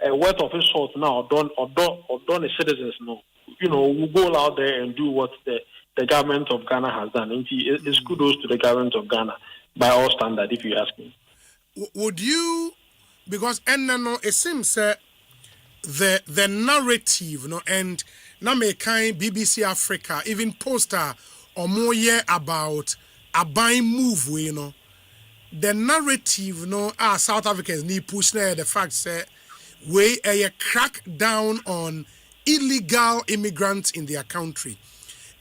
a worth of his sort now done the citizens know. We'll go out there and do what the government of Ghana has done. And it's kudos to the government of Ghana by all standards, if you ask me. Would you, because it seems the narrative, and now me kind BBC Africa even poster or more about a buying move, the narrative, South Africans need push there the fact say we a crack down on illegal immigrants in their country.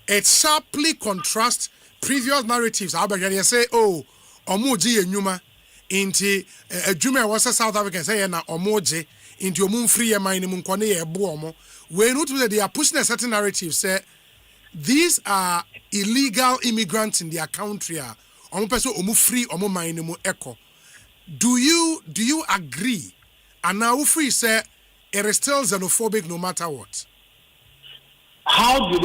It sharply contrasts previous narratives. I say, oh, Omoji Enyuma into a Juma was a South African say na Omoji into Omun free mine Munkwane Ebuomo. We know that they are pushing a certain narrative. Say these are illegal immigrants in their country. Omo person Omu free Omo mine mu echo. Do you agree? And now free say it is still xenophobic no matter what. How do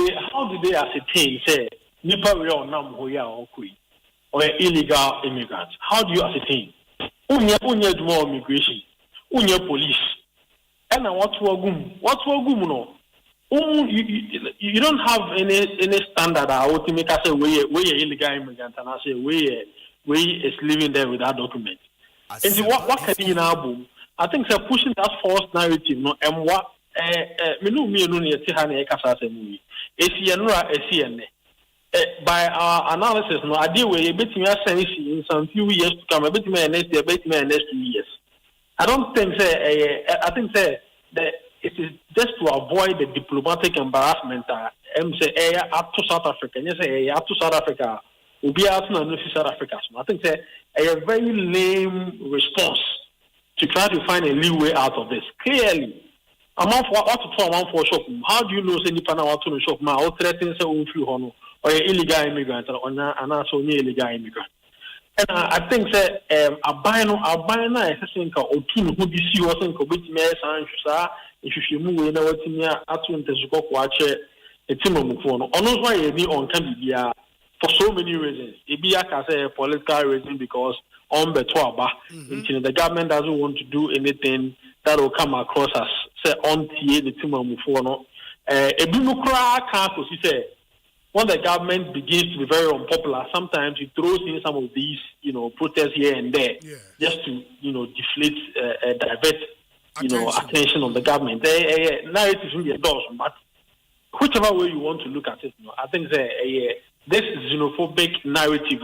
they ascertain say nipa we on nam hoya or kui or illegal immigrants? How do you ascertain? Unya immigration, unya police. And what wagum no? You don't have any standard to make us say we illegal immigrant and I say we is living there without document. And what can you now boom? I think they're pushing that false narrative, no, and what, me no, Tihani Casasa movie. By our analysis, no, I deal with a bit me in some few years to come, a bit me next year, a bit me next 2 years. I don't think, I think that it is just to avoid the diplomatic embarrassment. Say, up to South Africa, yes, up to South Africa, will be out to South Africa. I think that a very lame response to try to find a leeway out of this. Clearly, I'm out for shop. How do you know any panel out to shop? My threatens a few honor or illegal immigrant or an also illegal immigrant. And I think that a bino, I think, or two who be see was in Kobit Mess and Shusa, if you move in our team, Atun Tezuko watch a team of phone. On why you be on Cambia for so many reasons. It be a political reason because on Betuaba, the government doesn't want to do anything that will come across as say on the team of phone. A Bimukra can't say. When the government begins to be very unpopular, sometimes it throws in some of these, protests here and there, just to, deflate, divert, attention on the government. Narrative in the endorsement, but whichever way you want to look at it, I think this xenophobic narrative,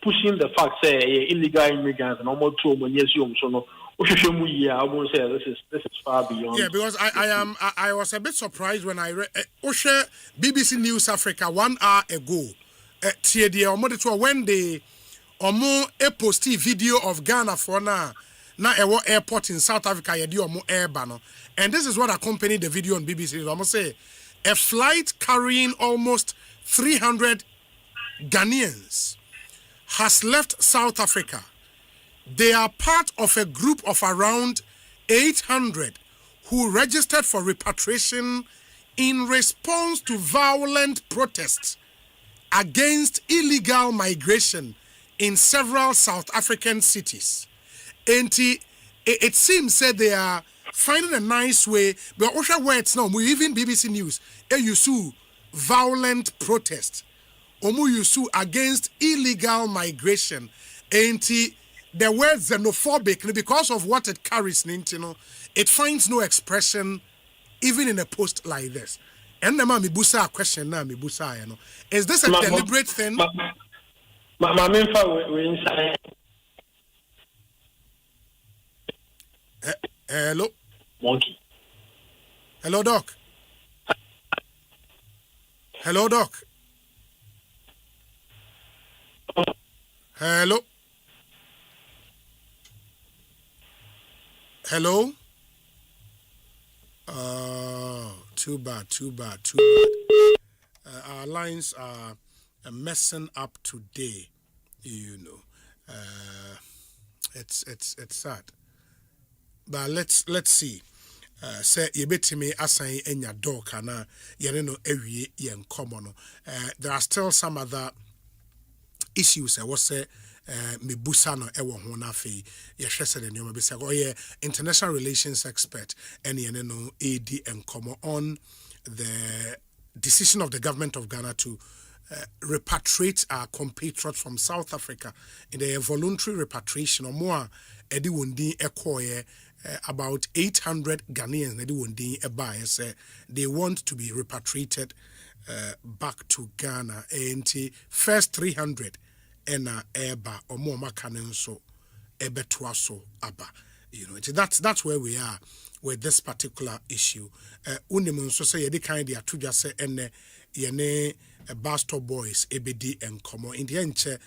pushing the fact say illegal immigrants and almost 2 million so I won't say this is far beyond. Yeah, because I was a bit surprised when I read BBC News Africa 1 hour ago. When they posted video of Ghana for now a airport in South Africa airban, and this is what accompanied the video on BBC. I must say a flight carrying almost 300 Ghanaians has left South Africa. They are part of a group of around 800 who registered for repatriation in response to violent protests against illegal migration in several South African cities. And it seems that they are finding a nice way, but also words now, even BBC News, you sue violent protest, you sue against illegal migration, and the word xenophobic, because of what it carries, it finds no expression even in a post like this. And the mami busa question now, mi busa, is this a deliberate thing? Hello. Monkey. Hello, Doc. Hello, Doc. Hello. Hello? Too bad. Our lines are messing up today, It's sad. But let's see. Say yebetimi asan enya dog ana yene no ewie yen common. There are still some other issues I was say mebusa no ewo ho na fe ye hwese de nyoma be say international relations expert and yene no AD enkomo on the decision of the government of Ghana to repatriate our compatriots from South Africa in a voluntary repatriation or more edi wondi ekoye about 800 Ghanaians edi wondi eba say they want to be repatriated back to Ghana and first 300 ena eba or more makanen so ebetwa so aba that's where we are with this particular issue. Unimun so say yedi kind dia to just say ene yene Bastor Boys ebedi enkomo in the enche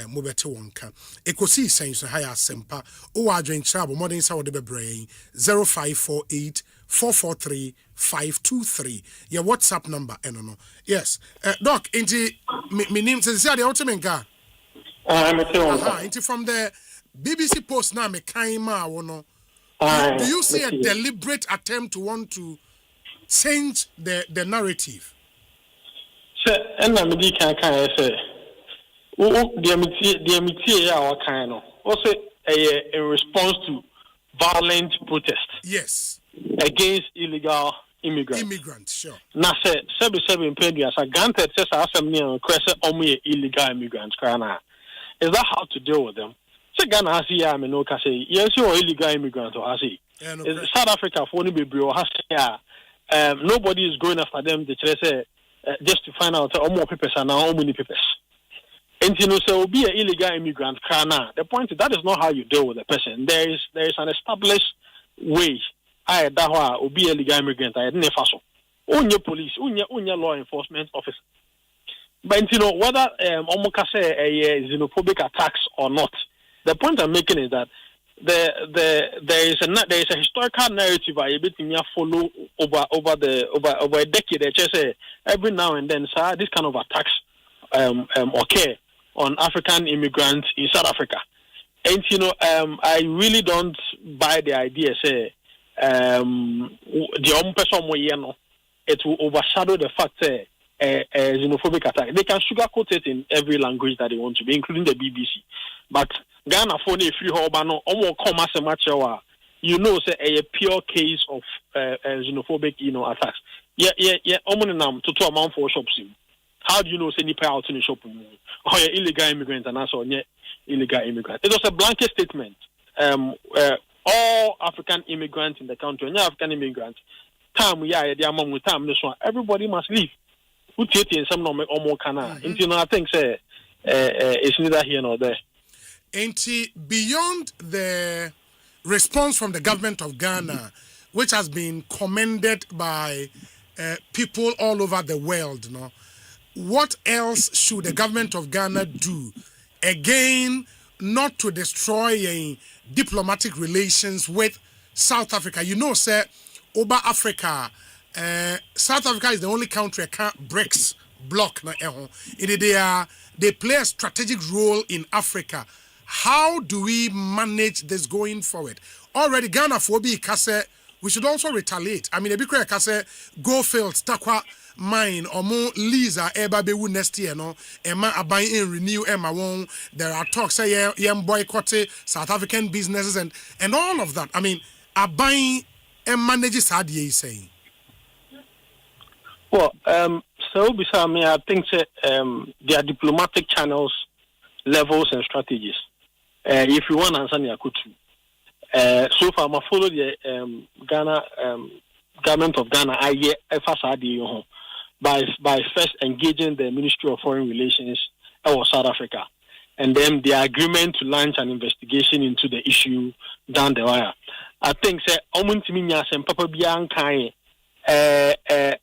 mobete wonka Ekosiisen so high asempa o adwen chabo modern sa wo de bebrain 0548 443 523 your WhatsApp number no yes doc inti me name say the ultimate inti from the BBC Post now me kaima wono do you see a deliberate attempt to want to change the narrative? And I'm the kind say, the our kind of also a response to violent protest. Yes. Against illegal immigrants. Sure. Now, 77 period as granted says assembly and question only illegal immigrants. Is that how to deal with them? So Ghana has here, I mean, no, say yes, you're illegal immigrant or has he? South Africa for only baby or has here. Nobody is going after them. They say just to find out how more papers are now, how many papers. And you know, so be an illegal immigrant. The point is that is not how you deal with a person. There is an established way. I that will be a legal immigrant. I never so. Only police, only law enforcement officer. But you know whether say a xenophobic attacks or not. The point I'm making is that there is a historical narrative I bit follow over a decade. They just say every now and then, sir, this kind of attacks occur on African immigrants in South Africa. And you know, I really don't buy the idea. Say the person it will overshadow the fact that a xenophobic attack. They can sugarcoat it in every language that they want to be, including the BBC. But Ghana for the free Hobano, almost come as a match. You know, say a pure case of xenophobic, attacks. Yeah. To amount for shops. How do you know say nipa out in the shop? Or illegal immigrant and also illegal immigrant. It was a blanket statement. All African immigrants in the country, and African immigrants, everybody must leave. Who take in some normal or more canal? I think say it's neither here nor there. Beyond the response from the government of Ghana, which has been commended by people all over the world, what else should the government of Ghana do? Again, not to destroy diplomatic relations with South Africa. You know, sir, over Africa, South Africa is the only country BRICS bloc. They play a strategic role in Africa. How do we manage this going forward? Already Ghana phobia kase, we should also retaliate. I mean, a big kase go field stakwa mine or more Lisa eba be next year Emma abai in renew Emma won. There are talks say boycott South African businesses and all of that. I mean, abai and manages how do you saying? Well, so beside me, I think there are diplomatic channels, levels, and strategies. If you want to answer, I could. So far, I follow the Ghana government of Ghana. By first engaging the Ministry of Foreign Relations of South Africa, and then the agreement to launch an investigation into the issue down the wire. I think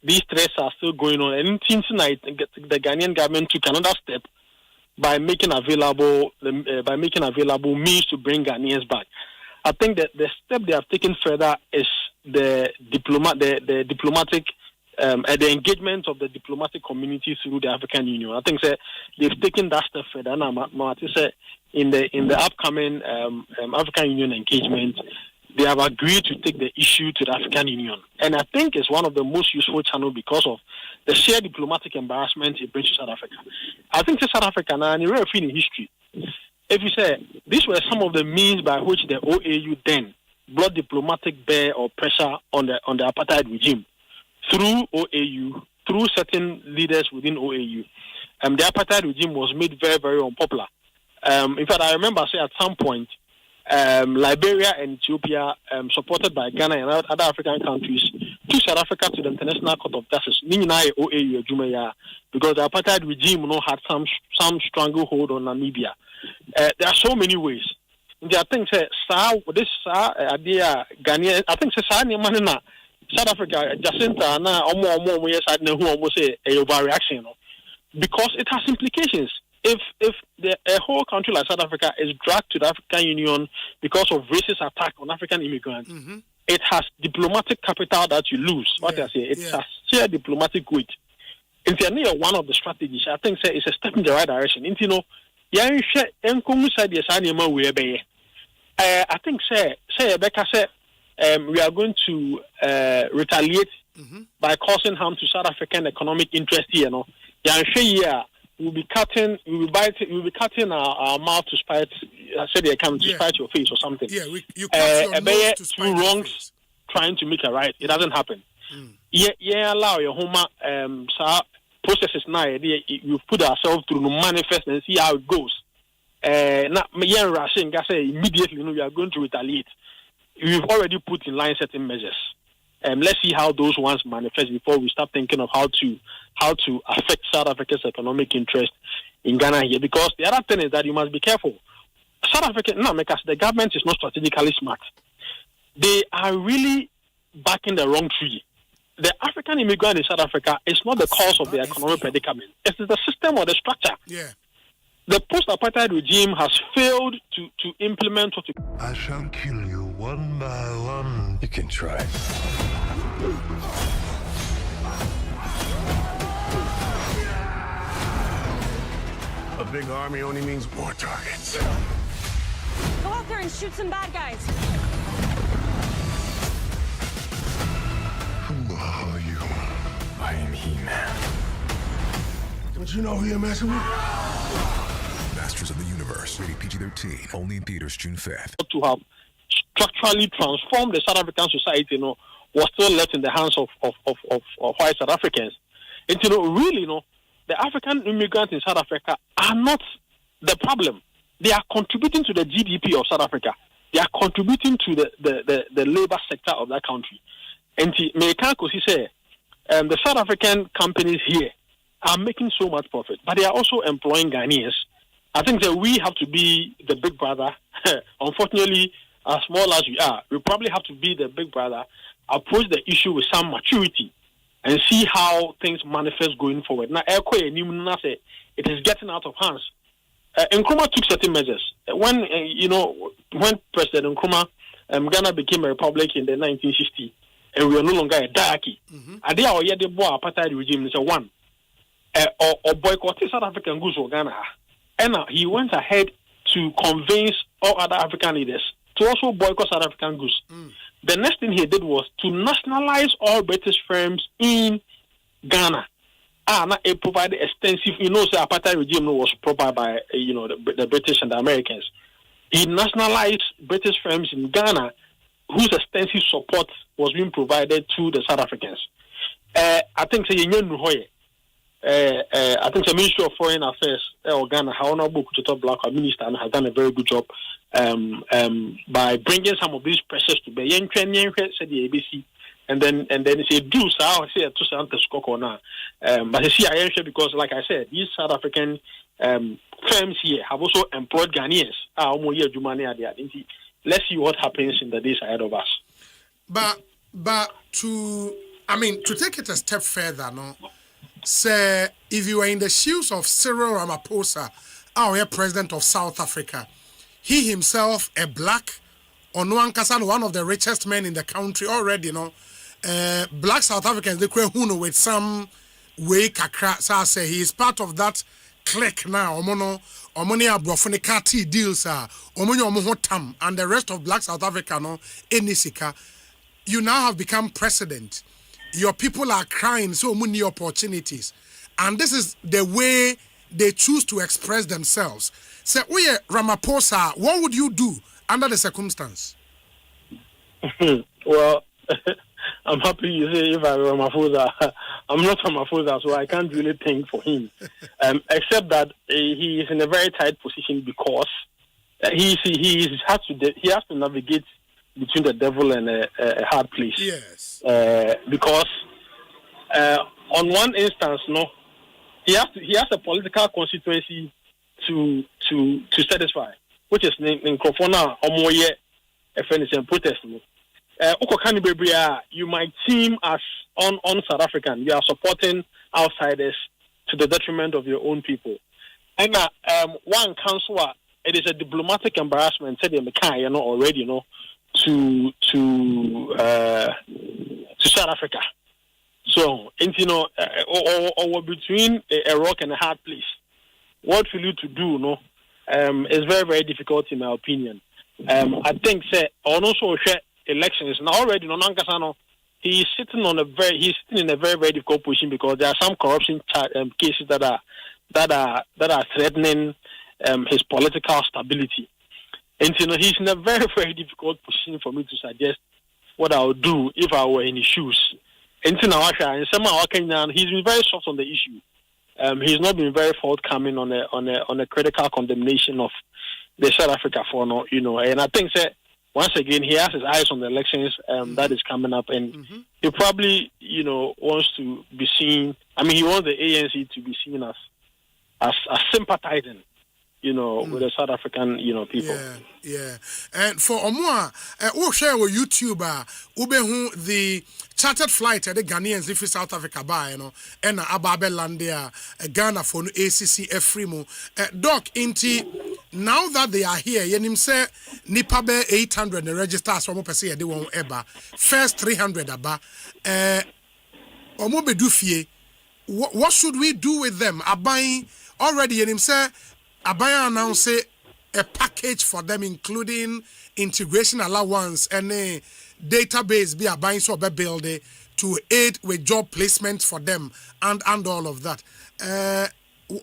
these threats are still going on, and tonight the Ghanaian government took another step by making available means to bring Ghanaians back. I think that the step they have taken further is the diplomatic the engagement of the diplomatic community through the African Union. I think they've taken that step further. Now, in the upcoming African Union engagement, they have agreed to take the issue to the African Union. And I think it's one of the most useful channels because of the shared diplomatic embarrassment it brings to South Africa. I think South Africa now, and you're in history, if you say these were some of the means by which the OAU then brought diplomatic bear or pressure on the apartheid regime through OAU, through certain leaders within OAU. The apartheid regime was made very, very unpopular. In fact, I remember at some point, Liberia and Ethiopia, supported by Ghana and other African countries, took South Africa to the International Court of Justice. Because the apartheid regime had some stranglehold on Namibia. There are so many ways. I think Ghanaian. I think South Africa, Jacinta, almost say a overreaction, because it has implications. If a whole country like South Africa is dragged to the African Union because of racist attack on African immigrants, it has diplomatic capital that you lose. It has sheer diplomatic weight. It's one of the strategies. I think it's a step in the right direction. I think we are going to retaliate by causing harm to South African economic interest here. We'll be cutting our mouth to spite. I said they come to spite your face or something. Yeah, you cut your nose to spite two wrongs trying to make a right. It doesn't happen. Allow your home processes now. You put ourselves through the manifest and see how it goes. immediately, we are going to retaliate. We've already put in line certain measures. Let's see how those ones manifest before we start thinking of how to affect South Africa's economic interest in Ghana here. Because the other thing is that you must be careful. South Africa, because the government is not strategically smart. They are really backing the wrong tree. The African immigrant in South Africa is not the cause of the economic predicament. It's the system or the structure. Yeah. The post-apartheid regime has failed to implement what I shall kill you one by one. You can try. A big army only means more targets. Go out there and shoot some bad guys. Who are you? I am He-Man. Don't you know who you're messing with? Masters of the Universe, rated PG-13, only in theaters June 5th. To have structurally transformed the South African society, was still left in the hands of white South Africans. And really, the African immigrants in South Africa are not the problem. They are contributing to the GDP of South Africa. They are contributing to the labor sector of that country. And the South African companies here are making so much profit, but they are also employing Ghanaians. I think that we have to be the big brother. Unfortunately, as small as we are, we probably have to be the big brother, approach the issue with some maturity, and see how things manifest going forward. Now, it is getting out of hands. Nkrumah took certain measures. When President Nkrumah, Ghana became a republic in the 1960s, and we are no longer a diarchy. And they are the apartheid regime. Is one or boycotting South African goods for Ghana. And he went ahead to convince all other African leaders to also boycott South African goods. The next thing he did was to nationalize all British firms in Ghana. It provided extensive, the apartheid regime was provided by, the British and the Americans. He nationalized British firms in Ghana whose extensive support was being provided to the South Africans. I think the Ministry of Foreign Affairs Ghana, Honorable Kuchota Black Minister, has done a very good job by bringing some of these pressures to bear. Said the ABC, and then say do so. I say to Santa Skoko now, but I see because, like I said, these South African firms here have also employed Ghanaians. Let's see what happens in the days ahead of us. But to take it a step further, say if you were in the shoes of Cyril Ramaphosa, our president of South Africa, he himself a black, one of the richest men in the country already, black South Africans, they create with some way kakra. So say he is part of that clique now. Omoni Abrofunikati deals Omoni and the rest of black South Africa Enisika. You now have become president. Your people are crying so many opportunities. And this is the way they choose to express themselves. Say, Ramaphosa, what would you do under the circumstance? Well, I'm happy you say if I were Ramaphosa. I'm not Ramaphosa, so I can't really think for him. Except that he is in a very tight position because he has to navigate between the devil and a hard place. Yes. Because on one instance, he has a political constituency to satisfy, which is in Krofona Omoye FNSM protest. You might seem as on South African. You are supporting outsiders to the detriment of your own people. And one councillor, it is a diplomatic embarrassment. Said already, to South Africa. So, or between a rock and a hard place. What for you to do, is very, very difficult in my opinion. I think, also elections now already, he's sitting in a very, very difficult position because there are some corruption cases that are threatening his political stability. And he's in a very, very difficult position for me to suggest what I would do if I were in his shoes. And he's been very soft on the issue. he's not been very forthcoming on a critical condemnation of the South Africa for no, and I think that once again he has his eyes on the elections that is coming up, and he probably wants to be seen. I mean, he wants the ANC to be seen as sympathizing, with the South African, people. Yeah. And for Omwa, we'll share with YouTube, Ubehu the chartered flight the Ghanaians if South Africa by, and Ababe Landia, Ghana for ACC Efrimu. Doc, inti, now that they are here, Yenim say, Nipabe 800 register, so per se, they won't ever. First 300 aba. Omobe Dufie, what should we do with them? Abai already, Yenim say, Abaya announced a package for them, including integration allowance and a database be buying so be build to aid with job placement for them and all of that.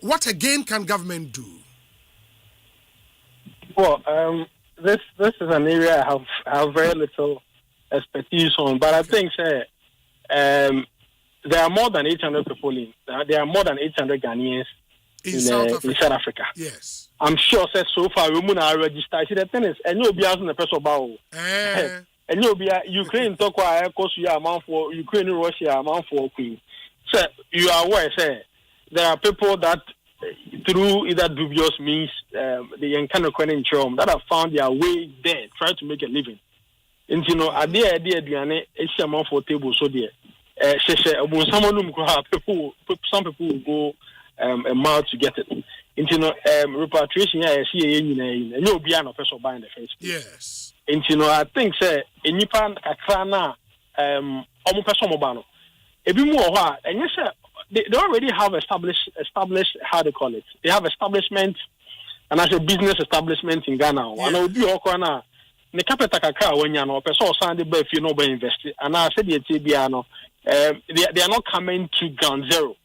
What again can government do? Well, this is an area I have very little expertise on, but I think there are more than 800 people in. There are more than 800 Ghanaians. In South Africa. Yes. I'm sure that so far we are registered. See, the thing is, and you'll be asking the person about and you'll be Ukraine talk because you are amount for Ukraine, Russia amount for Queen. So you are aware, say there are people that through either dubious means the encounter that have found their way there, trying to make a living. And at the idea it's amount for table so there. Some people will go a mile to get it. Repatriation here, and you'll be an official buying the face. Yes. And I think say in Japan, Akrana, almost mobile. A bit more, and yes, they already have established. How they call it? They have establishment, and as a business establishment in Ghana. And I will be all corner. The capital kakra when you know, person Sunday, but if you know, invest. And I said the TBA, they are not coming to ground zero.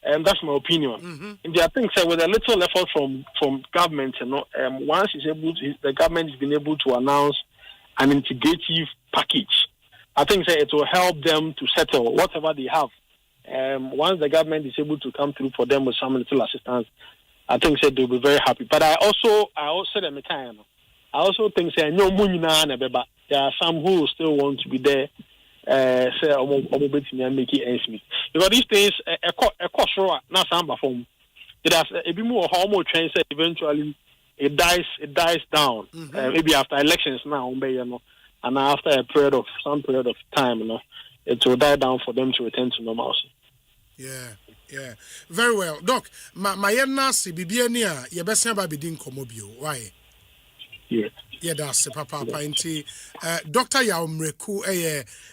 And that's my opinion. And I think with a little effort from government, once the government has been able to announce an integrative package, I think it will help them to settle whatever they have. Once the government is able to come through for them with some little assistance, I think they'll be very happy. But I also think there are some who still want to be there. Say make it ends meet because these things a cost not some form. It has a bit more hormone train said eventually it dies down. Maybe after elections now, and after some period of time, it will die down for them to return to normalcy. Yeah. Very well. Doc, my nasi bibiania ye best never be din komobio. Why? Yeah, that's Papa Painti. Dr. Yaumreku,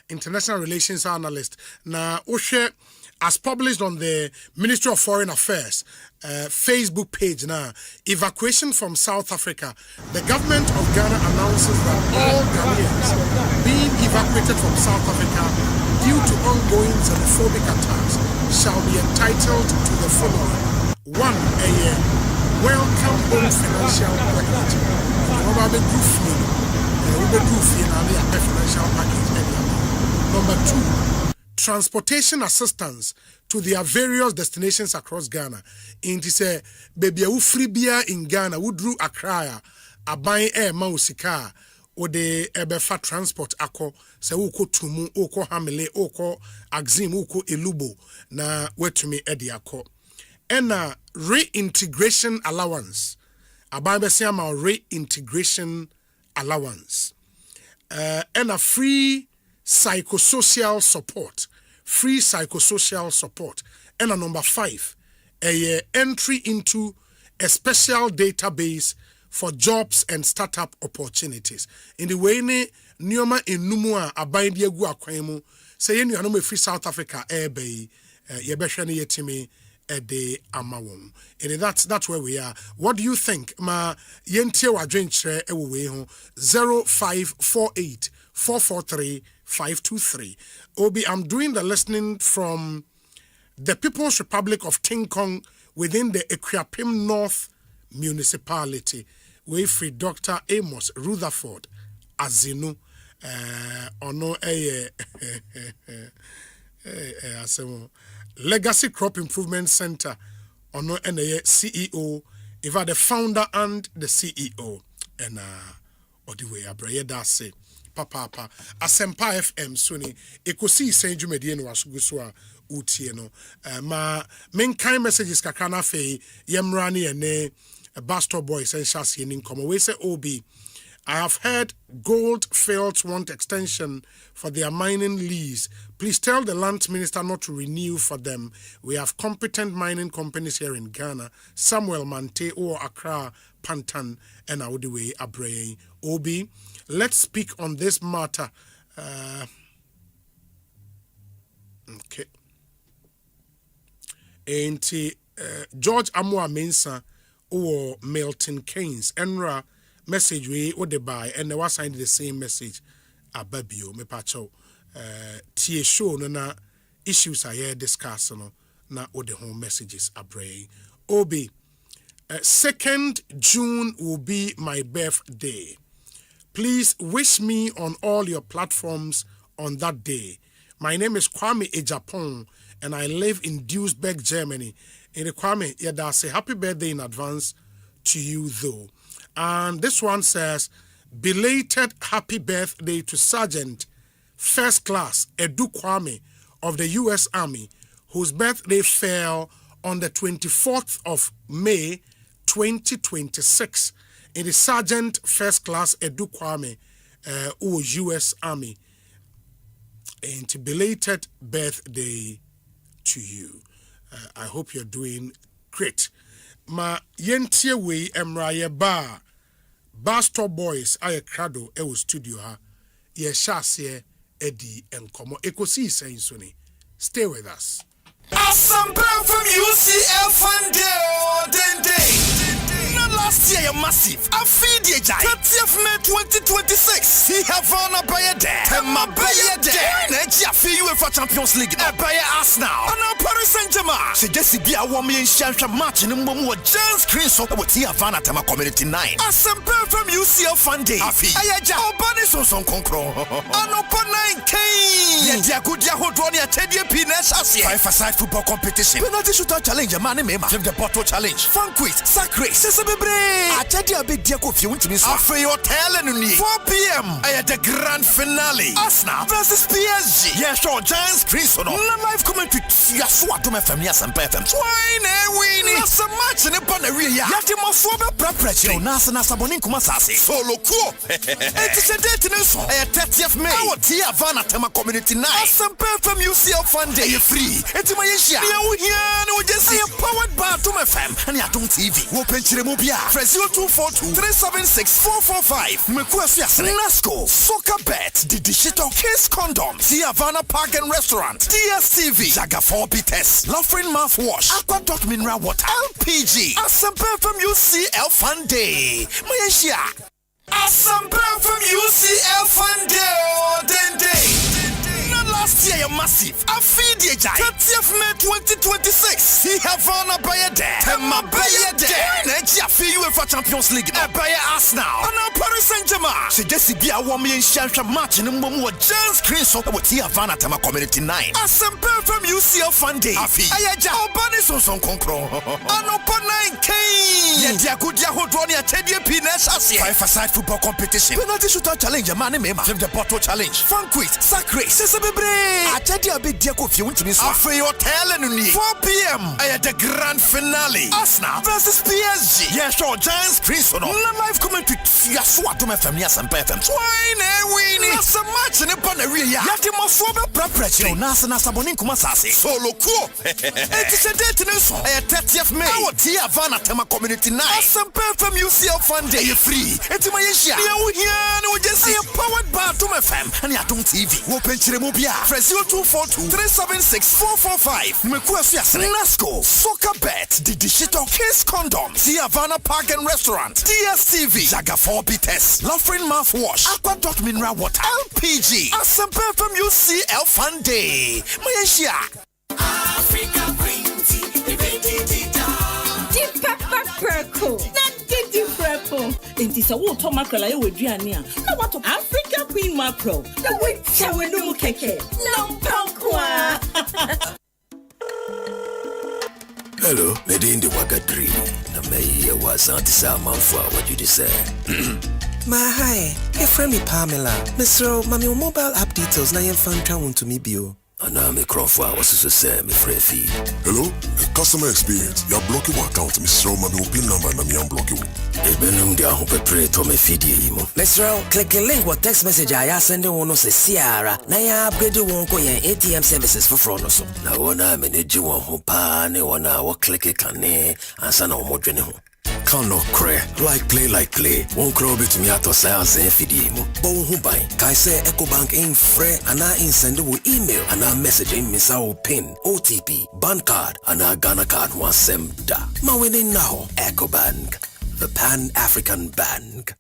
international relations analyst. Now, Oshe, as published on the Ministry of Foreign Affairs Facebook page now, evacuation from South Africa. The government of Ghana announces that all Ghanaians being evacuated from South Africa due to ongoing xenophobic attacks shall be entitled to the following. 1, a welcome home financial package. Number 2, transportation assistance to their various destinations across Ghana. In say, baby, freebia in Ghana, who drew Accra, a buying air mausika, or the ebefa transport ako, se uko tumu, uko hamile, uko axim, uko elubo, na wetumi ediako. And reintegration allowance. Ababe sema reintegration allowance. And a free psychosocial support. And a number 5, a entry into a special database for jobs and startup opportunities. In the way ne nioma enumua abandi egu akwemu say you no me free South Africa airby ye behwe ne yetimi ede amawom. And that's where we are. What do you think? Ma yentie wadwenkyere ewo we ho 0548 443 523. Obi, I'm doing the listening from the People's Republic of King Kong within the Ekriapim North Municipality. We free Dr. Amos Rutherford Azinu ono Legacy Crop Improvement Center ono ene CEO, in fact the founder and the CEO, and odiwe abreye da se papa Asempa FM suni Ekosiisen dwumedie no wasuguswa utie no ma menkan messages kakra na fe yemra ne ene Bastor Boys and Shasi in Nkomo. We say OB, I have heard gold fields want extension for their mining lease. Please tell the land minister not to renew for them. We have competent mining companies here in Ghana. Samuel Mante or Accra, Pantan, and Audiwe Abrey. OB, let's speak on this matter. Okay. And George Amwa Mensa or Milton Keynes Enra message we or the buy and they was signed the same message ababio me pacho tie show no na issues are here discuss no na or the home messages abrey OB 2nd June will be my birthday. Please wish me on all your platforms on that day. My name is Kwame Ejapon and I live in Duisburg, Germany. In the Kwame, yeah, say happy birthday in advance to you though. And this one says, belated happy birthday to Sergeant First Class Edu Kwame of the U.S. Army, whose birthday fell on the 24th of May, 2026. It is Sergeant First Class Edu Kwame, U.S. Army. And belated birthday to you. I hope you're doing great. Ma yentie we emra ba Bastor Boys aye krado e studio ha ye shase edi enkomo Ekosiisen suni. Stay with us. Asempa from UCL Fund day. Last year, massive. I feed you, 30th May 2026. He have on a buyer there. Tema buyer there. Next year, UEFA Champions League. A buyer Arsenal. And now Paris Saint-Germain. So just be a woman in Shantra match in the Momo Giants screen so what he have on at Tema Community 9. Asempa from UCL Fund Day. Afi. Ayaja. Obani so son concro. And open 9K. Yeah, good ya hold on your Teddy Pines Asia. 5-a-side football competition. Penalty shootout challenge. Man, flip the bottle challenge. Fun quiz. Sack race. I tell you a big deal if you want to miss. After your tell 4 p.m. I had the grand finale. Arsenal versus PSG. Yes, sure, Giants screen so no. Live commentary. Yes, what do my family and FM. Twine winning. That's a match in the Bonaria. Yati Mofoba preparation. Nasa Sabonin Kumasasi. Solo cool. It is a date in this 30th May. Our Tia Vana Tema Community 9. Some from UCL Fund Day free. It's my Asia. We just see a powered bar to my fam. And Yatung TV. Open Chiremobia. Press 0242-376-445. Mekwafia Nasco. Soccer Bet. The Digital Kiss Condom. Tiavana Park and Restaurant. DSTV. Jaga 4 Bites. Laughing Mouthwash. Aqua Dot Mineral Water. LPG. Asempa from UCL Fund Day. Malaysia. Asempa from UCL Fund Day. Last year, massive. I feed you, 30th May 2026. He have on a buyer there. Tema buyer there. Next year, UEFA Champions League. A buyer Arsenal. And now Paris Saint-Germain. So just be a woman in Shantra match in the Momo Giants screen so what he have on at Tema Community 9. Asempa from UCL Fund Day. Afi. Ayaja. Obani so son concro. And open 9K. Yeah, good ya hold on your Teddy Pines Asia. 5-a-side football competition. Penalty shootout challenge. Man, flip the bottle challenge. Fun quiz. Sack race. I tell you a big deal if you want to miss. After your tell 4 p.m. I had the grand finale. Arsenal versus PSG. Yes, sure, Giants screen so no. Live commentary. Yes, what do my family and FM. Twine winning. That's a match in the Bonaria. Yati Mofoba preparation. Nasa Sabonin Kumasasi. Solo cool. It is a date in this 30th May. Our Tia Vana Tema Community 9. Some from UCL Fund Day free. It's my Asia. We just see a powered bar to my fam. And Yatung TV. Open Chiremobia. Press 0242-376-445. Mekwafia Nasco. Soccer Bet. The Digital Kiss Condom. Tiavana Park and Restaurant. DSTV. Jaga 4 Bites. Laughing Mouthwash. Aqua Dot Mineral Water. LPG. Asempa from UCL Fund Day. Malaysia. Africa Green Tea. Deep pepper perco. Didi prepo. Inti sa wo to mackerel aye weduane a. Na what Africa Queen mackerel. The way chawe no mu keke. No pankwa. Hello, Medindi Wagadri. Na me was Antisa Manfua, what you say? Hi, a friend me Pamela. Mr. Mami mobile app details na yen fan town to me bio. Ana me Crawford was to say me free fee. Hello, customer experience. You're blocking my account, Mr. Mami pin number na me unblock you. Ebenum dia ho pepre to me feed imo. Mr. Click the link what text message I send one se Ciara. Na ya upgrade one ko yen ATM services for front so. Na wona manage one ho pa ne wona wo click kane ansa na wo dwene ho. Kano kre like play won kro betumi ato sales en fidie mu bo hu ban kai say Ecobank in free ana in send wo email ana message in misa wo pin OTP bank card ana Ghana card one sem da ma winning now Ecobank, the Pan-African Bank.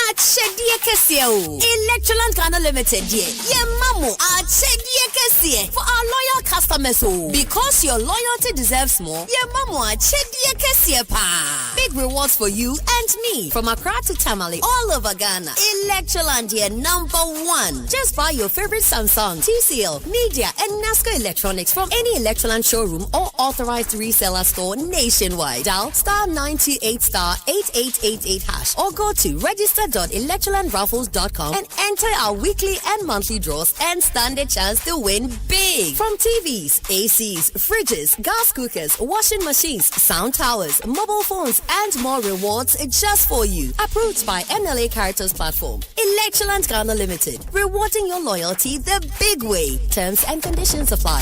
Achedie kesie o. Electroland Ghana Limited ye. Ye mamo achedie kesie for our loyal customers o. Because your loyalty deserves more. Ye mamo achedie kesie pa. Big rewards for you and me from Accra to Tamale all over Ghana. Electroland ye #1. Just buy your favorite Samsung, TCL, Media and Nasco electronics from any Electroland showroom or authorized reseller store nationwide. Dial *98*8888# or go to register.electrolandraffles.com and enter our weekly and monthly draws and stand a chance to win big. From TVs, ACs, fridges, gas cookers, washing machines, sound towers, mobile phones, and more rewards just for you. Approved by NLA Caritas Platform. Electroland Ghana Limited. Rewarding your loyalty the big way. Terms and conditions apply.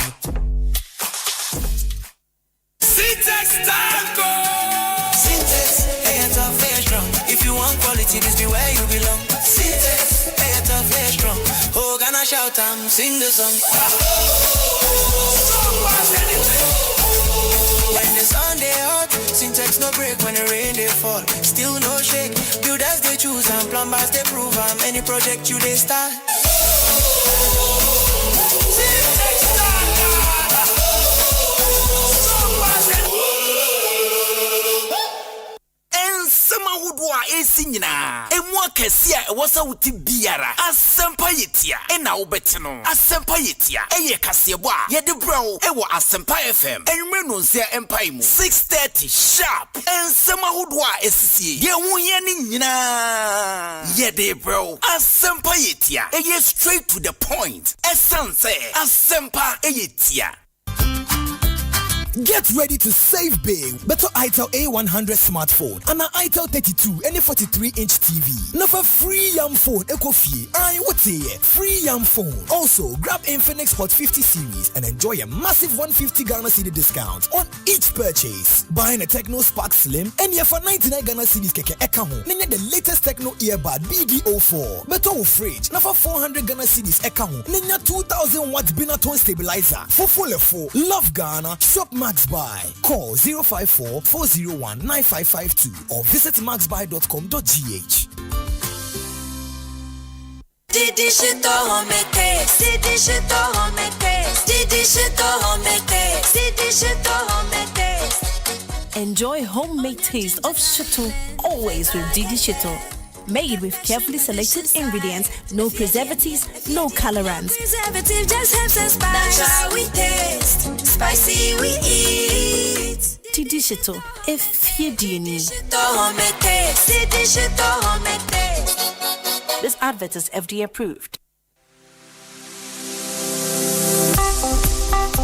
Syntax Tango! Syntax, strong. If you want quality, this be where you belong. Syntax, strong. Oh, Ghana shout and sing the song. When the sun they hot, Syntax no break. When the rain they fall, still no shake. Builders they choose and plumbers they prove. And any project you they start. Syntax Udwa esinyina emwa kesia wasa wuti biara asempa yetia ena wobetino asempa yetia eye kasebo a yede brow ewo asempa FM enwe no nsia empai mu 6:30 sharp ensema udwa esisie ye hunye ni nyina yede brow asempa yetia eye straight to the point essence asempa yetia. Get ready to save big. Better itel A100 smartphone and an itel 32 and a 43-inch TV. Now for free yam phone, Ekofie. What's here? Free yam phone. Also, grab Infinix Hot 50 series and enjoy a massive 150 Ghana cedi discount on each purchase. Buying a Techno Spark Slim and you for 99 Ghana cedis keke ekaho. Nenya the latest Techno earbud BD04. Better fridge. Now for 400 Ghana cedis ekaho. Nenya 2000 watt Binatone stabilizer. For full love Ghana. Shop Max Buy. Call 054-401-9552 or visit maxbuy.com.gh. Enjoy homemade taste of Shito always with Didi Shito. Made with carefully selected ingredients, no preservatives, no colorants. Preservative just helps us spice. That's how we taste. Spicy we eat. Didi Shito, if you do need. This advert is FDA approved.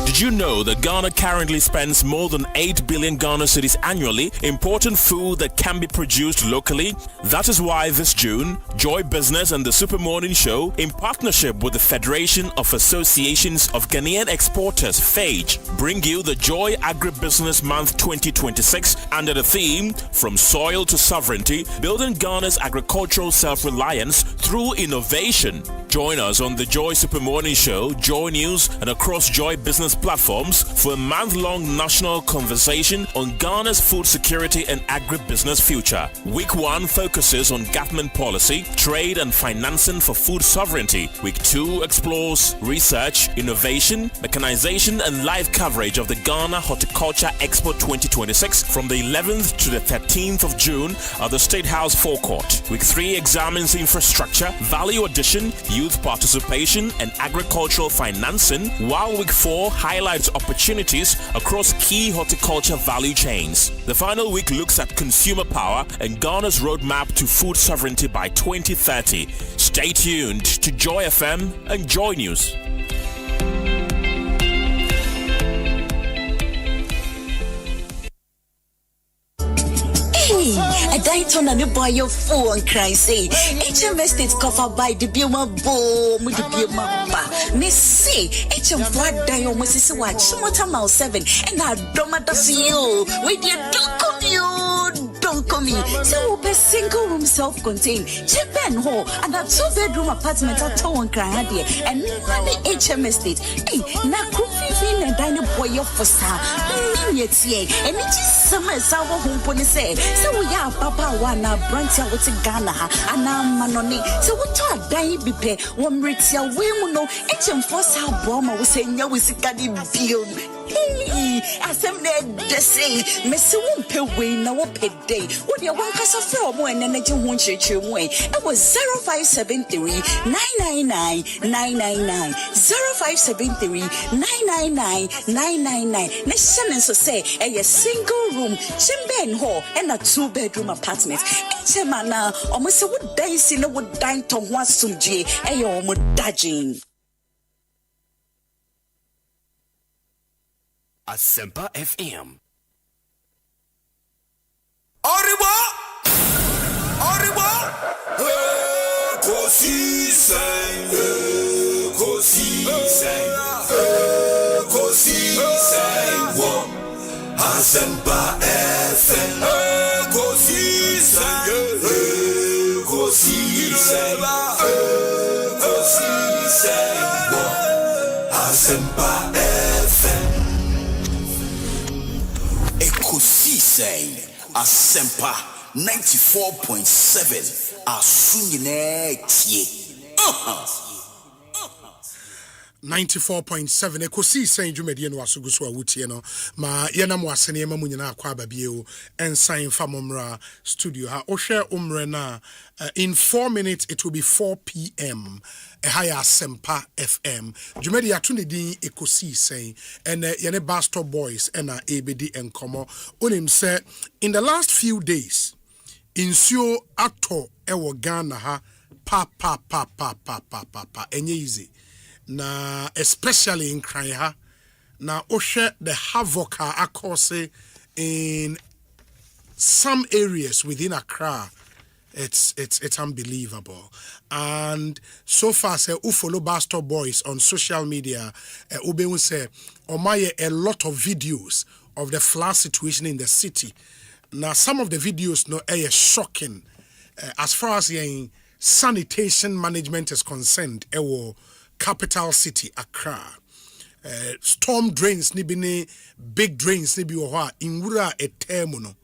Did you know that Ghana currently spends more than 8 billion Ghana cedis annually importing food that can be produced locally? That is why this June, Joy Business and the Super Morning Show, in partnership with the Federation of Associations of Ghanaian Exporters, FAGE, bring you the Joy Agribusiness Month 2026 under the theme, From Soil to Sovereignty, Building Ghana's Agricultural Self-Reliance Through Innovation. Join us on the Joy Super Morning Show, Joy News, and across Joy Business platforms for a month-long national conversation on Ghana's food security and agribusiness future. Week 1 focuses on government policy, trade and financing for food sovereignty. Week 2 explores research, innovation, mechanization and live coverage of the Ghana Horticulture Expo 2026 from the 11th to the 13th of June at the State House forecourt. Week 3 examines infrastructure, value addition, youth participation and agricultural financing, while Week 4 highlights highlights opportunities across key horticulture value chains. The final week looks at consumer power and Ghana's roadmap to food sovereignty by 2030. Stay tuned to Joy FM and Joy News. I died on a boy your phone cry say HMS State covered by the Bioma Boom with the Bioma Ba. Miss say HM Flat die almost is watch Motamal 7 and I don't see you with your don't come in. So a single room self-contained Japan hall and a 2-bedroom apartment at Town Cradia and the HMS State. Hey, now coffee and dine boy your for star. And it is summer sour home pony say. So we are Papa Wana branch out with Ghana and I'm Manoni. So what to a die be pay one rich ya women HM Force how bomber was saying you was a gaddy bill. Hey, as I'm there to say, Miss won't pay way now pay day. What you want us to throw more and energy won't you way? It was 0573 999 999 0573 999 999. Next sentence will say a single room, Chimben hall, and a 2-bedroom apartment. Chemana, almost a wood dice in a wood dine to one sumji, a your dodging. Asempa FM. Arriba! Ekosiisen, wo Asempa FM. Ekosiisen, wo Asempa FM. Ekosiisen Asempa 94.7 Asunyine tie. 94.7 Ekosiisen dwumadi no asuguso awutie no ma yenam wasene ma munyina akwa babie ensign famomra studio ha ohwe umre na in 4 minutes it will be 4 p.m. Higher Asempa FM. Jumedi atune din Ekosiisen and yene Bastor Boys and ABD and Komo. Unim say in the last few days insio ato ewo Ghana ha pa enye easy. Na especially in Kraya na oshe the havoc akose in some areas within Accra. It's unbelievable. And so far say who follow Bastor Boys on social media ube say omaye a lot of videos of the flood situation in the city. Now some of the videos no shocking as far as sanitation management is concerned capital city Accra. Storm drains ni bini big drains ni bi wo inwura etemu no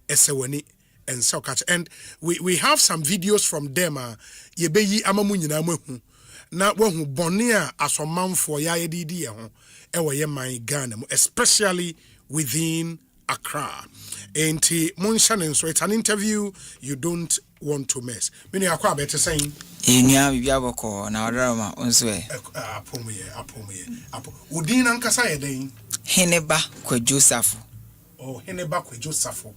esewani and so catch. And we have some videos from them yebeyi amamu nyina mahu na wahu bonia asomanfo ya yedidi ho ewo ye man Ghana especially within Accra. Enti munshanen so it's an interview you don't want to miss. Mini akwa better saying Inya bibia boko na odrama onso e apomuye udin ankasa yeden Heneba Kwejosafo. Oh, Heneba Kwejosafo.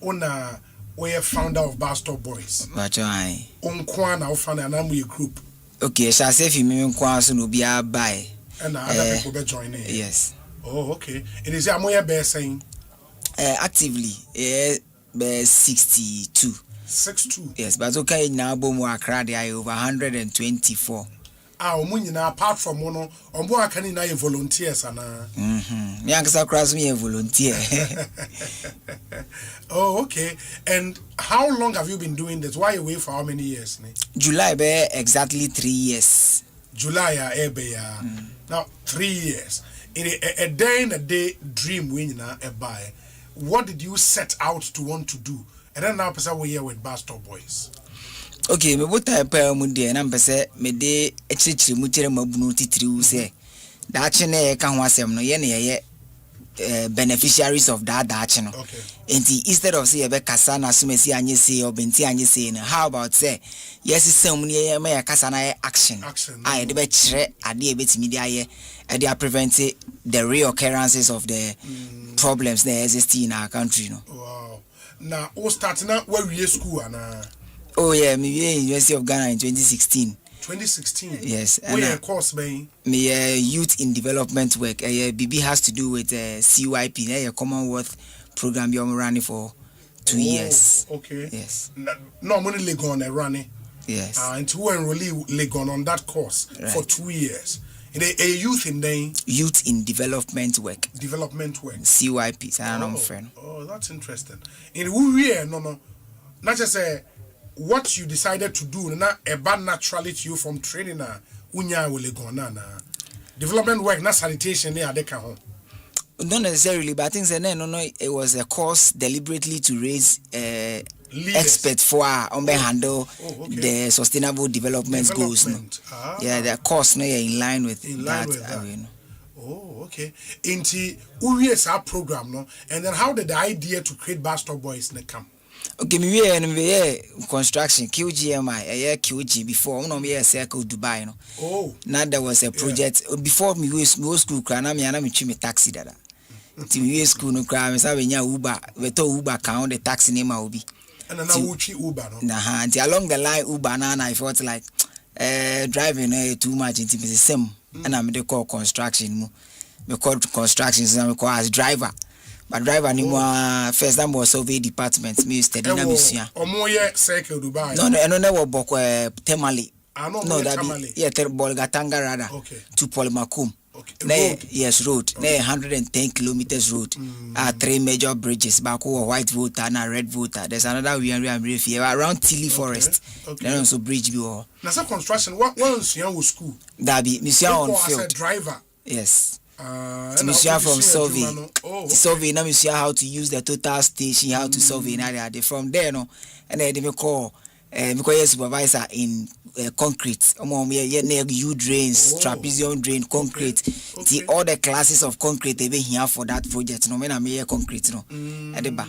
Ona we founder of Bastor Boys. Bachai. Onkwa na ofana na mu group. Okay, so say me nkwa so no bia buy. And other people be join in. Yes. Oh, okay. It is amoya be saying actively be 62. 62. Yes, but okay now bomu Accra they are over 124. Omunyina apart from one ombo akani na volunteers ana. Me ankasa cross me a volunteer. Oh, okay. And how long have you been doing this? Why away for how many years? July be exactly 3 years. July now 3 years. In a day in a day dream when a buy. What did you set out to want to do? And then now we're here with Bastor Boys. Okay, me what type mude na mpese me de echichiri mu kire mabunu titiri u se da che na ye ka ho asem no ye na ye beneficiaries of that, you know. Okay. And instead of say ebe kasa na sumesi anye say or benti anye say, how about say yes is some near me kasa na action. I the be chere ade ebetimi dia ye e dey prevent the reoccurrences of the problems that exist in our country, you know. Wow. Now, o start na where we school and oh yeah, me University of Ghana in 2016. 2016. Yes. Where course be? Me youth in development work. BB has to do with CYP, a Commonwealth program you're running for 2 years. Okay. Yes. No money Legon running. Yes. And to enroll Legon on that course for 2 years. A youth in the youth in development work. Development work. CYP. I don't know, friend. Oh, that's interesting. In who year? No. Not just what you decided to do. Not a bad naturally to you from training. Unya will go na. Development work, not sanitation. Near the home. Not necessarily, but I think it was a course deliberately to raise experts for handle the sustainable development goals. No? Yeah, the course no in line with that. Oh, okay. Into who our program, no? And then how did the idea to create Bus Stop Boys come? Okay, me construction QGMI, QG before me circle Dubai, no. Oh. Now there was a project before me go school. Krana me ana me chimi taxi dada. Ti school no kra me say we Uber, we to Uber count the taxi name obi. And now Uchi Uber, no. Nah, along the line Uber na I felt like driving too much into the same. And I'm the call construction. Me call construction, so me call as driver. But driver ni mo first time was survey department me study na busia. Omo ye circle Dubai. No wo boko temali. No that yeah Bolgatanga rather. Okay. To Polimakum. Okay. Yes, road. 110 kilometers road. 3 major bridges. Bako white voter and red voter. There's another we around Tilly Forest. Okay. Then also bridge view. Now some construction. What once you school? That be Monsieur on field. As a driver. Yes. Monsieur from survey. Survey now Monsieur how to use the total station, how to survey now. From there no, and then they call supervisor in concrete. U drains, trapezium drain, concrete. The all the classes of concrete they be here for that project. No, me concrete no. At the back.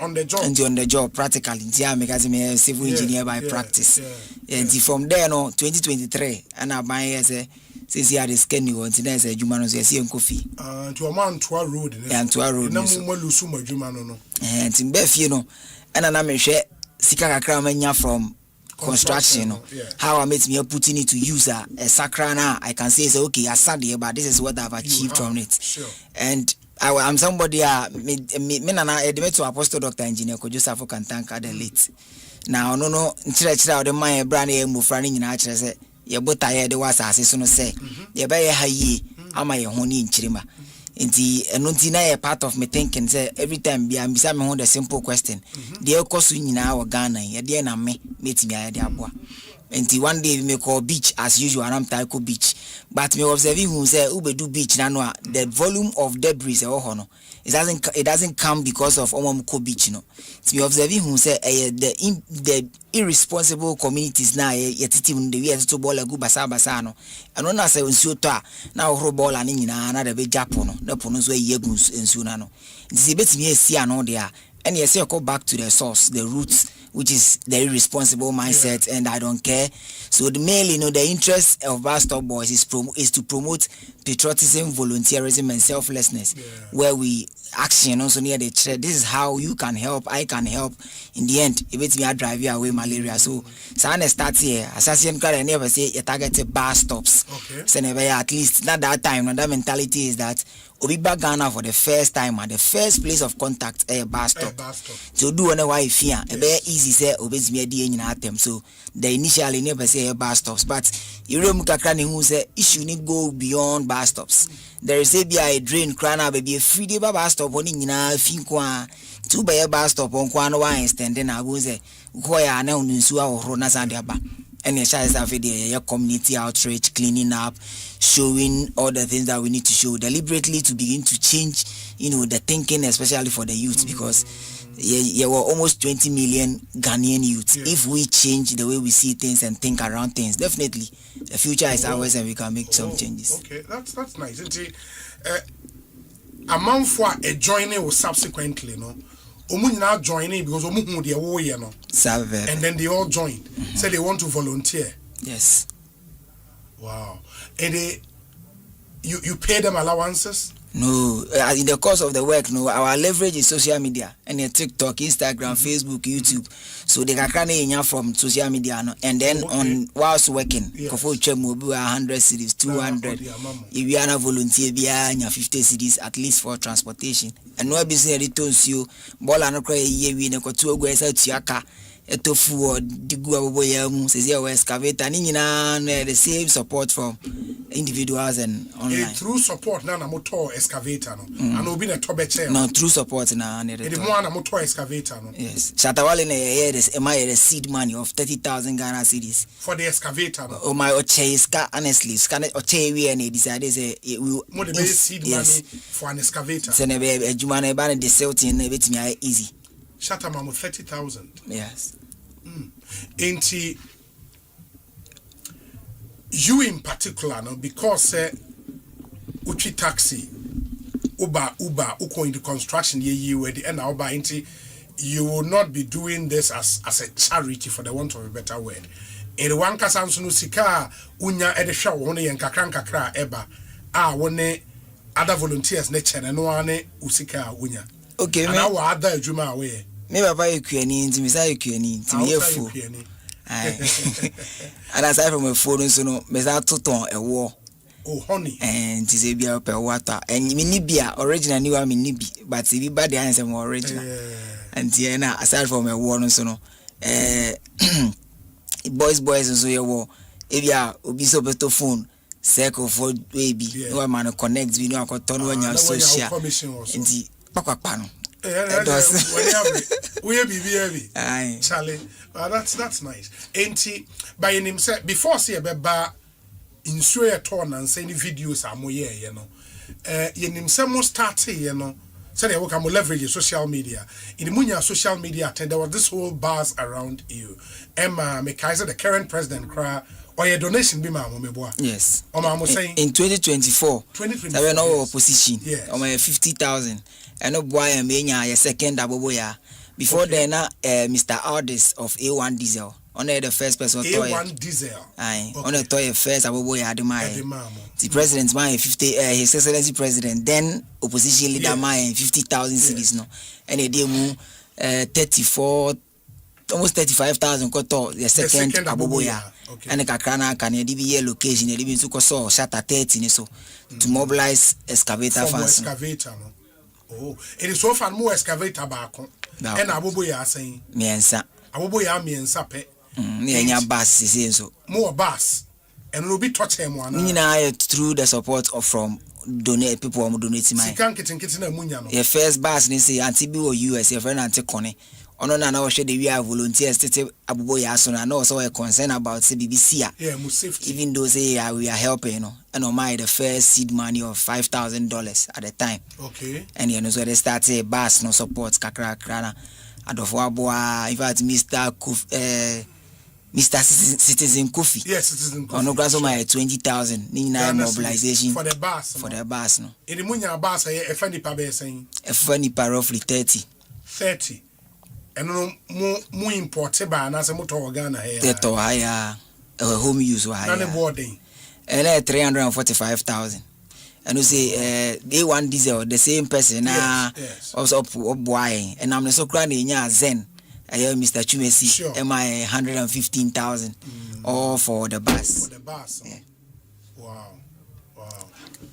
On the job. And on the job practically. Because me a civil engineer by practice. And from there no 2023 and I buy as a since here is Kenny once there's a Jumano see Kofi. To a man to a road. And to a road. No more Lusuma Jumano no. And in Beth you know. And I'm a share Sika Kakramenya from construction. How I made me putting it to use a sakrana. I can say okay, I study but this is what I've achieved from it. Sure. And I'm somebody me nana edit to Apostle Dr. Engineer Joseph Kantanka the late. Now no nchira the man brand move running in actually say ye bota ye de was asese no say ye be ye hayi ama ye honi nchirima. Nti enunti na ye part of me thinking say every time be am bisa me ho the simple question the ekosu nyina wa Ghana ye de na me metimi ya de aboa. Nti one day we call beach as usual am Taiko beach but me observing who say ubedu beach na no the volume of debris e ho no it doesn't come because of Omamko beach no. Me observing who say the irresponsible communities na yetiti the we to ball gu basa no and when I say nsuo to na ohro ball ani nyina na the be japo no na pono so yegu nsuo na no nti betimi esia no there and you say go back to the source the roots which is the irresponsible mindset and I don't care. So the mainly the interest of Bus Stop Boys is to promote patriotism, volunteerism and selflessness where we action also near the thread. This is how you can help, I can help. In the end, if it's me I drive you away malaria. So I start here. Assassin can never say you target bus stops. Okay. So never at least not that time, that mentality is that Obiba Ghana for the first time at the first place of contact a bus stop. So do on a wife here. A very easy say obey me in atem. So they initially never say a bus stops, but you remember who say issue need go beyond bus stops. There is a drain crana baby a free day bus stop on in a finkwa 2 by a bus stop on Kwana and standing I was a Koya now Ninsua or Ronazadiaba. And the child have a community outreach, cleaning up, showing all the things that we need to show deliberately to begin to change, the thinking, especially for the youth, because there were almost 20 million Ghanaian youths. If we change the way we see things and think around things, definitely the future is ours and we can make some changes. Okay, that's nice. amanfo a joining will subsequently no omu nyina joining because omu hu de wo ye no and then they all joined say they want to volunteer. Yes. Wow. And you pay them allowances? No, in the course of the work, no, our leverage is social media and TikTok, Instagram, Facebook, YouTube. So they can kind from social media, no? And then on whilst working, for 100 cities, 200. If you are a volunteer, be 50 cities at least for transportation. And no business returns you. Bola no cry ye we ne ko tu ogwa esa tuaka. Etofu digu aboboyam says your excavator ni nyina the same support from individuals and online. Through support na motor excavator no and obi na tobe chair. No through support na ne the more na motor excavator no. Yes. Shatawale na here this am I the seed money of 30,000 Ghana cedis for the excavator no. Oh my oche honestly scan oche we and decide say we more the seed money for an excavator. Se ne be adwuma na ba na the selting na betimi easy. Shatamamu 30,000. Yes. Ain't you in particular, no, because uchi taxi, Uber, uko in the construction ye where the end Uber ain't you will not be doing this as a charity for the want of a better word. In the one kasansunu sika unya edesha wone yen kakra eba wone other volunteers ne chene no ane usika unya. Okay, and our other juma away. Me papa ekuani ntimi sa ekuani ntimi yefu. And aside from a phone so no me sa toton ewo. Oh honey. And ti se bia pe water. And me ni bia original ni wa me ni bi but if bad the answer more original. And na aside from a war no so no boys so yewo e bia obi so beto phone circle for baby no man connect we no akoto no anya social. Nti pakwa no. We be Charlie. That's nice. Ain't by him said before see a beba in swear torn and say videos are more you know. Yenim say more start you know. So they work leverage social media. In the Munya social media there was this whole buzz around you. Emma Mekaiser, the current president, cry or your donation be my yes. Saying in 2024 there were no opposition. Yes. 50,000. And no boy and a second aboboya. Before then, Mr. Aldis of A1 Diesel. On the first person A1 Diesel. Aye. On the toy first aboboya admire. The president's my 50 his excellency president. Then opposition leader my 50,000 cities no. And a demo 34 almost 35,000 koto the second aboboya. Okay. And the kakrana can be location a living to so shatter 30 so to mobilize excavator funds. Excavator no. Oh, it is so far more excavator back. And aboboya saying miensa. Aboboya miensa pe. Nya bus so. More bus. And will be touch him one. Through the support of from donate people who donate my. Sikan kitten na munya no. Your first bus ni say anti bi US your friend anti kone. Ono na we share the we are volunteers tete aboboya so na also a concern about BBC. Yeah, mu safety. Even though say we are helping, you know. And on my the first seed money of $5,000 at the time. Okay. And you know so they start say bus no support kakra krana. Adofo aboa in fact Mr. Citizen Kofi. Yes, Citizen Kofi. Ono graso my 20,000 ni na mobilization for the bus. For the bus no. In the munya bus e fani pa be saying. E fani pa roughly 30. 30. And no more imported by na se motor Ghana here. Teto higher home use wa higher. Na boarding. And 345,000. And you say A1 Diesel the same person also up boy and I'm so grand in Zen. Mr. Chumesi, am I 115,000 all for the bus? For the bus. Yeah. Wow.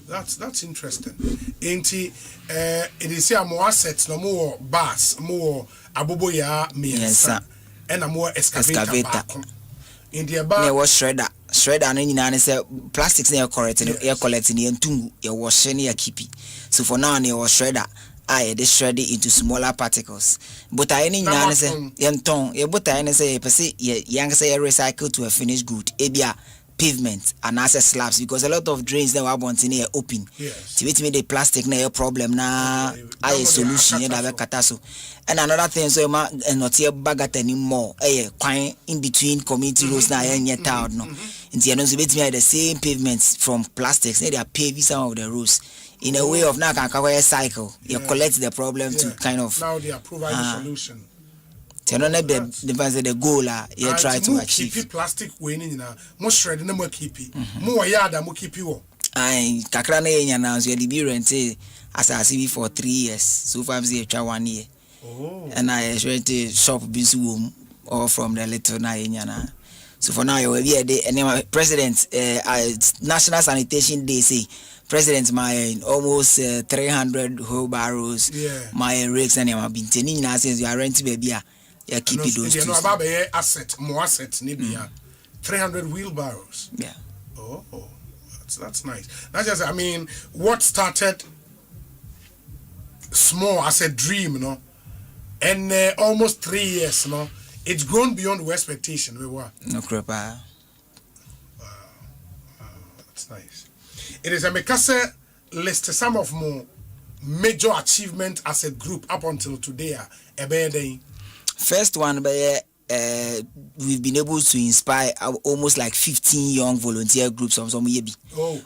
That's interesting. Ain't it is here more assets, no more bus, more aboboya miensa, and a more excavator. In the bar there was shredder and in say plastics near collecting and tungu your washing your kipi. So for now there was shredder. They shred it into smaller particles. But I any say yenton, but I say young say recycle to a finished good. Ebia pavement and access slabs because a lot of drains that were want in here open. Yes. To me the plastic na problem na a solution that kataso. And another thing so not here bagat anymore. Quite in between community roads na here town no. In the end so me the same pavements from plastics. They are paving some of the roads. in a way of now can cycle. You collect the problem to kind of now they are providing a solution. The goal you try to achieve. Keep plastic winning na mo shred na mo keep. Mo yada mo keep you. I kakra na yenya na so the be rent asasi for 3 years. So far say 1 year. Oh. And I rent a shop bisu or from the little na yenya na. So for now you will be there and president National Sanitation Day say president my almost 300 wheelbarrows. My rakes and my binteni na since you are renting baby. Yeah, keep it those two. About asset, more assets, maybe 300 wheelbarrows. Yeah. Oh, that's nice. That's just, I mean, what started small as a dream, you know, and almost 3 years, you know, it's grown beyond the expectation. We were. No crap. Wow, that's nice. It is a Mekase list some of more major achievements as a group up until today. First one, we've been able to inspire almost like 15 young volunteer groups of some yebi.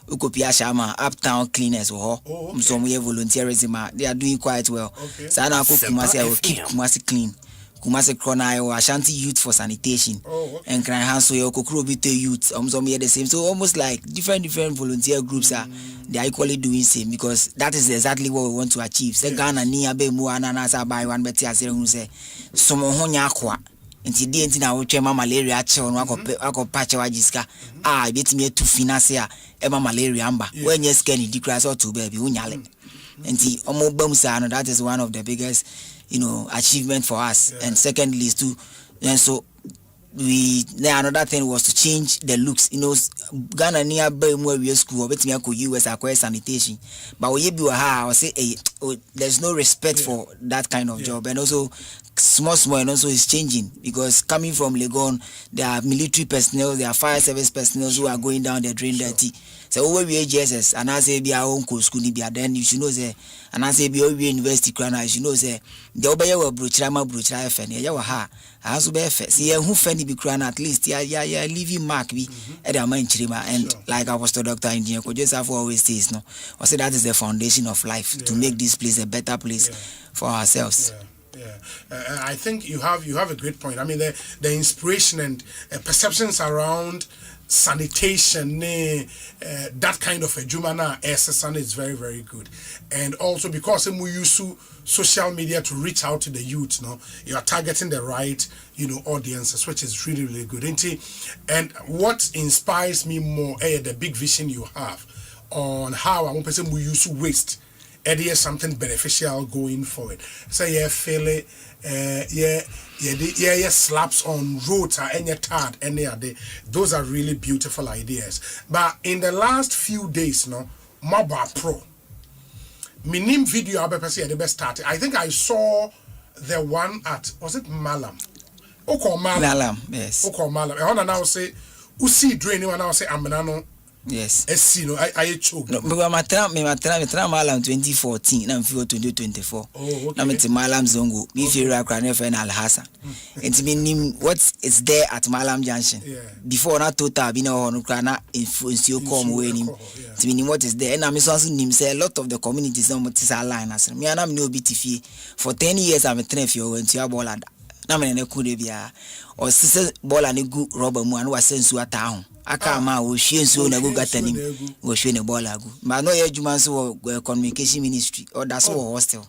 Ukopia Shama, Uptown Cleaners, some year volunteerism. They are doing quite well. Sana Kumasi will keep Kumasi clean. Kumasi Krona or Ashanti Youth for Sanitation. And Cry Hanso Yokokrobite Youth, some year the same. So almost like different volunteer groups they are equally doing same because that is exactly what we want to achieve. Se Ghana ni abe mu ananasa by one beti asere hu se somo ho nya akwa nti die nti na wo twema malaria che no akoppa che wajiska betimi etu finance ema malaria amba wenye scan di class or to baby unyale nti omo bamsa no that is one of the biggest achievement for us. And secondly is to and so another thing was to change the looks. Ghana near we school betimi ako US acquire sanitation, but we be I say there's no respect for that kind of job. And also small and also is changing because coming from Legon there are military personnel, there are fire service personnel who are going down the drain dirty. So over we AGSS and I say be our own school then you should know say and I say be we university crown you should know say the obey will bruchama fen ya ha as be see who fendi be crown at least leaving mark be at the man chirima. And like Apostle Dr. Engineer Kojosa always says no I say that is the foundation of life to make this place a better place for ourselves. I think you have a great point. I mean the inspiration and perceptions around sanitation, that kind of a jumana SSN is very, very good. And also because we use social media to reach out to the youth, you are targeting the right, audiences, which is really, really good. And what inspires me more, the big vision you have on how one person we use waste. There's something beneficial going forward. So feel it, slaps on roads and your tard and those are really beautiful ideas. But in the last few days, Mobile Pro, minim video I the best started. I think I saw the one at Malam. Malam, yes. Malam. I want to now say, Usi draining and now say Ambanano. Yes. I choke. No, but my Malam 2014, I'm 2024. Oh, okay. I'm at Malam Zongo. If you are Al Hassan. It's meaning what is there at Malam Junction. Before not total, been on Ukraina influence you come winning. It's meaning what is there. And I'm also say a lot of the communities don't want to align us. Me and I'm no BTF. For 10 years, I'm a train for you and to your ball. Na me ne kude bia o sise bola ne gu rubber mu an wa sensu ata aka ma wo hwie nsu na gu gatanim wo hwie ne bola gu ma no ye adwuma so communication ministry or that's hostel.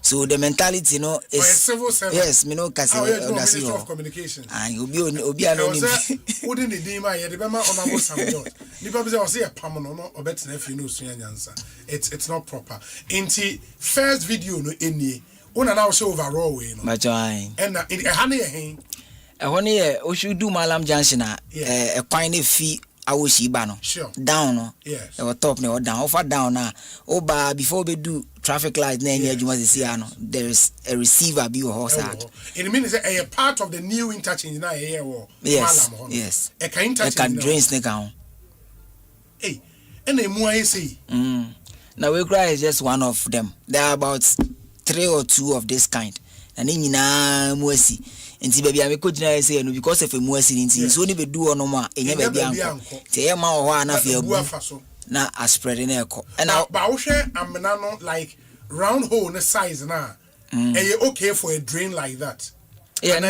So the mentality is civil service. Yes, me no kasi that's of communication. Obi anonymity. Wouldn't the dima ye the bema on abo sam jot. Nipa be say a pam no obet na fi no sua nyansa. It's not proper. Inti first video no eni una now show overall way no. Majoin. And in a hane ye o should do Malam Junction a quine fee awoshi ba no. Sure. Down no. Yes. Or top no down. Over down na. Oba before we do traffic light na any adwuma se no. There is a receiver be horse at. It means a part of the new interchange na here wo. Yes. Yes. E can interchange. E can drains ne kan. Hey. And emu aye say. Now we cry is just one of them. There are about 3 or 2 of this kind. And then nyina muasi. Nti baby am ko gina say no because of a muasi nti so ni be do ono ma enye baby anko. Ti e ma ho ana fi abu. na a spread in echo and now but I'm like round hole the size now okay for a drain like that. Yeah,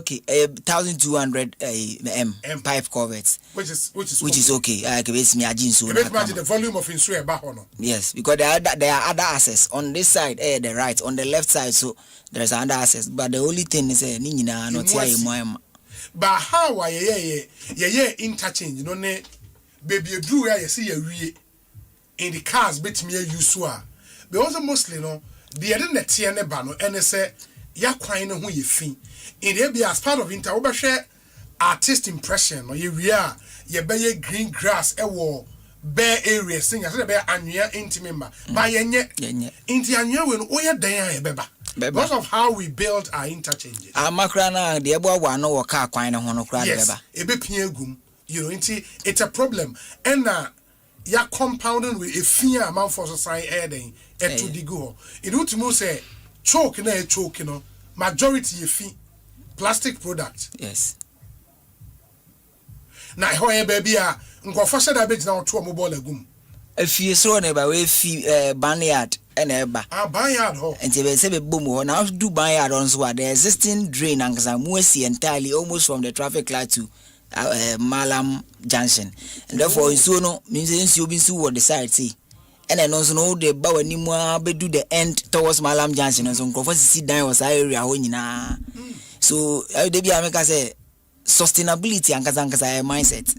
okay. 1,200 m pipe coverts, which is okay. I can imagine so. Imagine the volume of insure bahono. Yes, because there are other access on this side, the right, on the left side, so there's another access. But the only thing is, Nina not here. But how are interchange? You know, baby, you do where you see a in the cars, bet me you swear. But also mostly, no, the other net here nebano, and they say. Ya kwine no ho ye fi in there be as part of inter we share artist impression or ye wia ye be green grass e wo bare area sing as be anwea intimemba ba ye nye inti anwea we no o ye dan ya beba because of how we build our interchanges amakra na de ebo wa no wo ka kwine ho no kra de beba e be pia gum you know inti it's a problem and ya compounding with a fear amount for society adding e to digo it ultimo say choke na choke no majority ye fi plastic product yes na ho ye baby a nkofo se da be gina oto mo ball agum afie so na ba we fi banyard na eba banyard ho enti be se be bom ho na do banyard on so the existing drain and mu asi entirely almost from the traffic light to Malam Junction and therefore so no means you be so the side see and then also no the ba wani mu abedu the end towards Malam Junction so nkofo sisi dan was area ho nyina so dey be ameka say sustainability and kaza mindset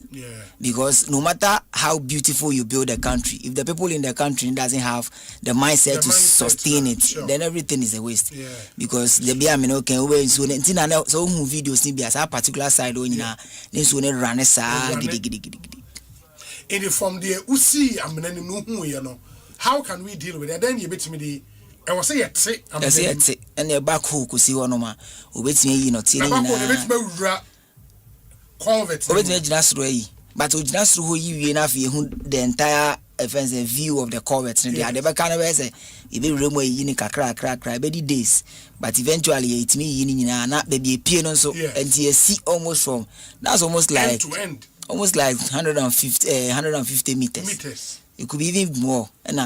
because no matter how beautiful you build a country if the people in the country doesn't have the mindset to sustain it then everything is a waste because the be ameno can we so ntina so hu videos ni be as a particular side o nyina so ne run sa gidi in the from the usi amena no hu ye no how can we deal with it then you betimi the I was say yet and the back who could see one ma obetimi yi no tie ni na convert obetimi gina sro yi but ogina sro ho yi wie na fe hu the entire fence view of the convert and the back can be say e be remo yi ni kakra be the days but eventually it me yi ni nyina na be be pie no so and you see almost from that's almost like end to end almost like 150 meters. It could be even more and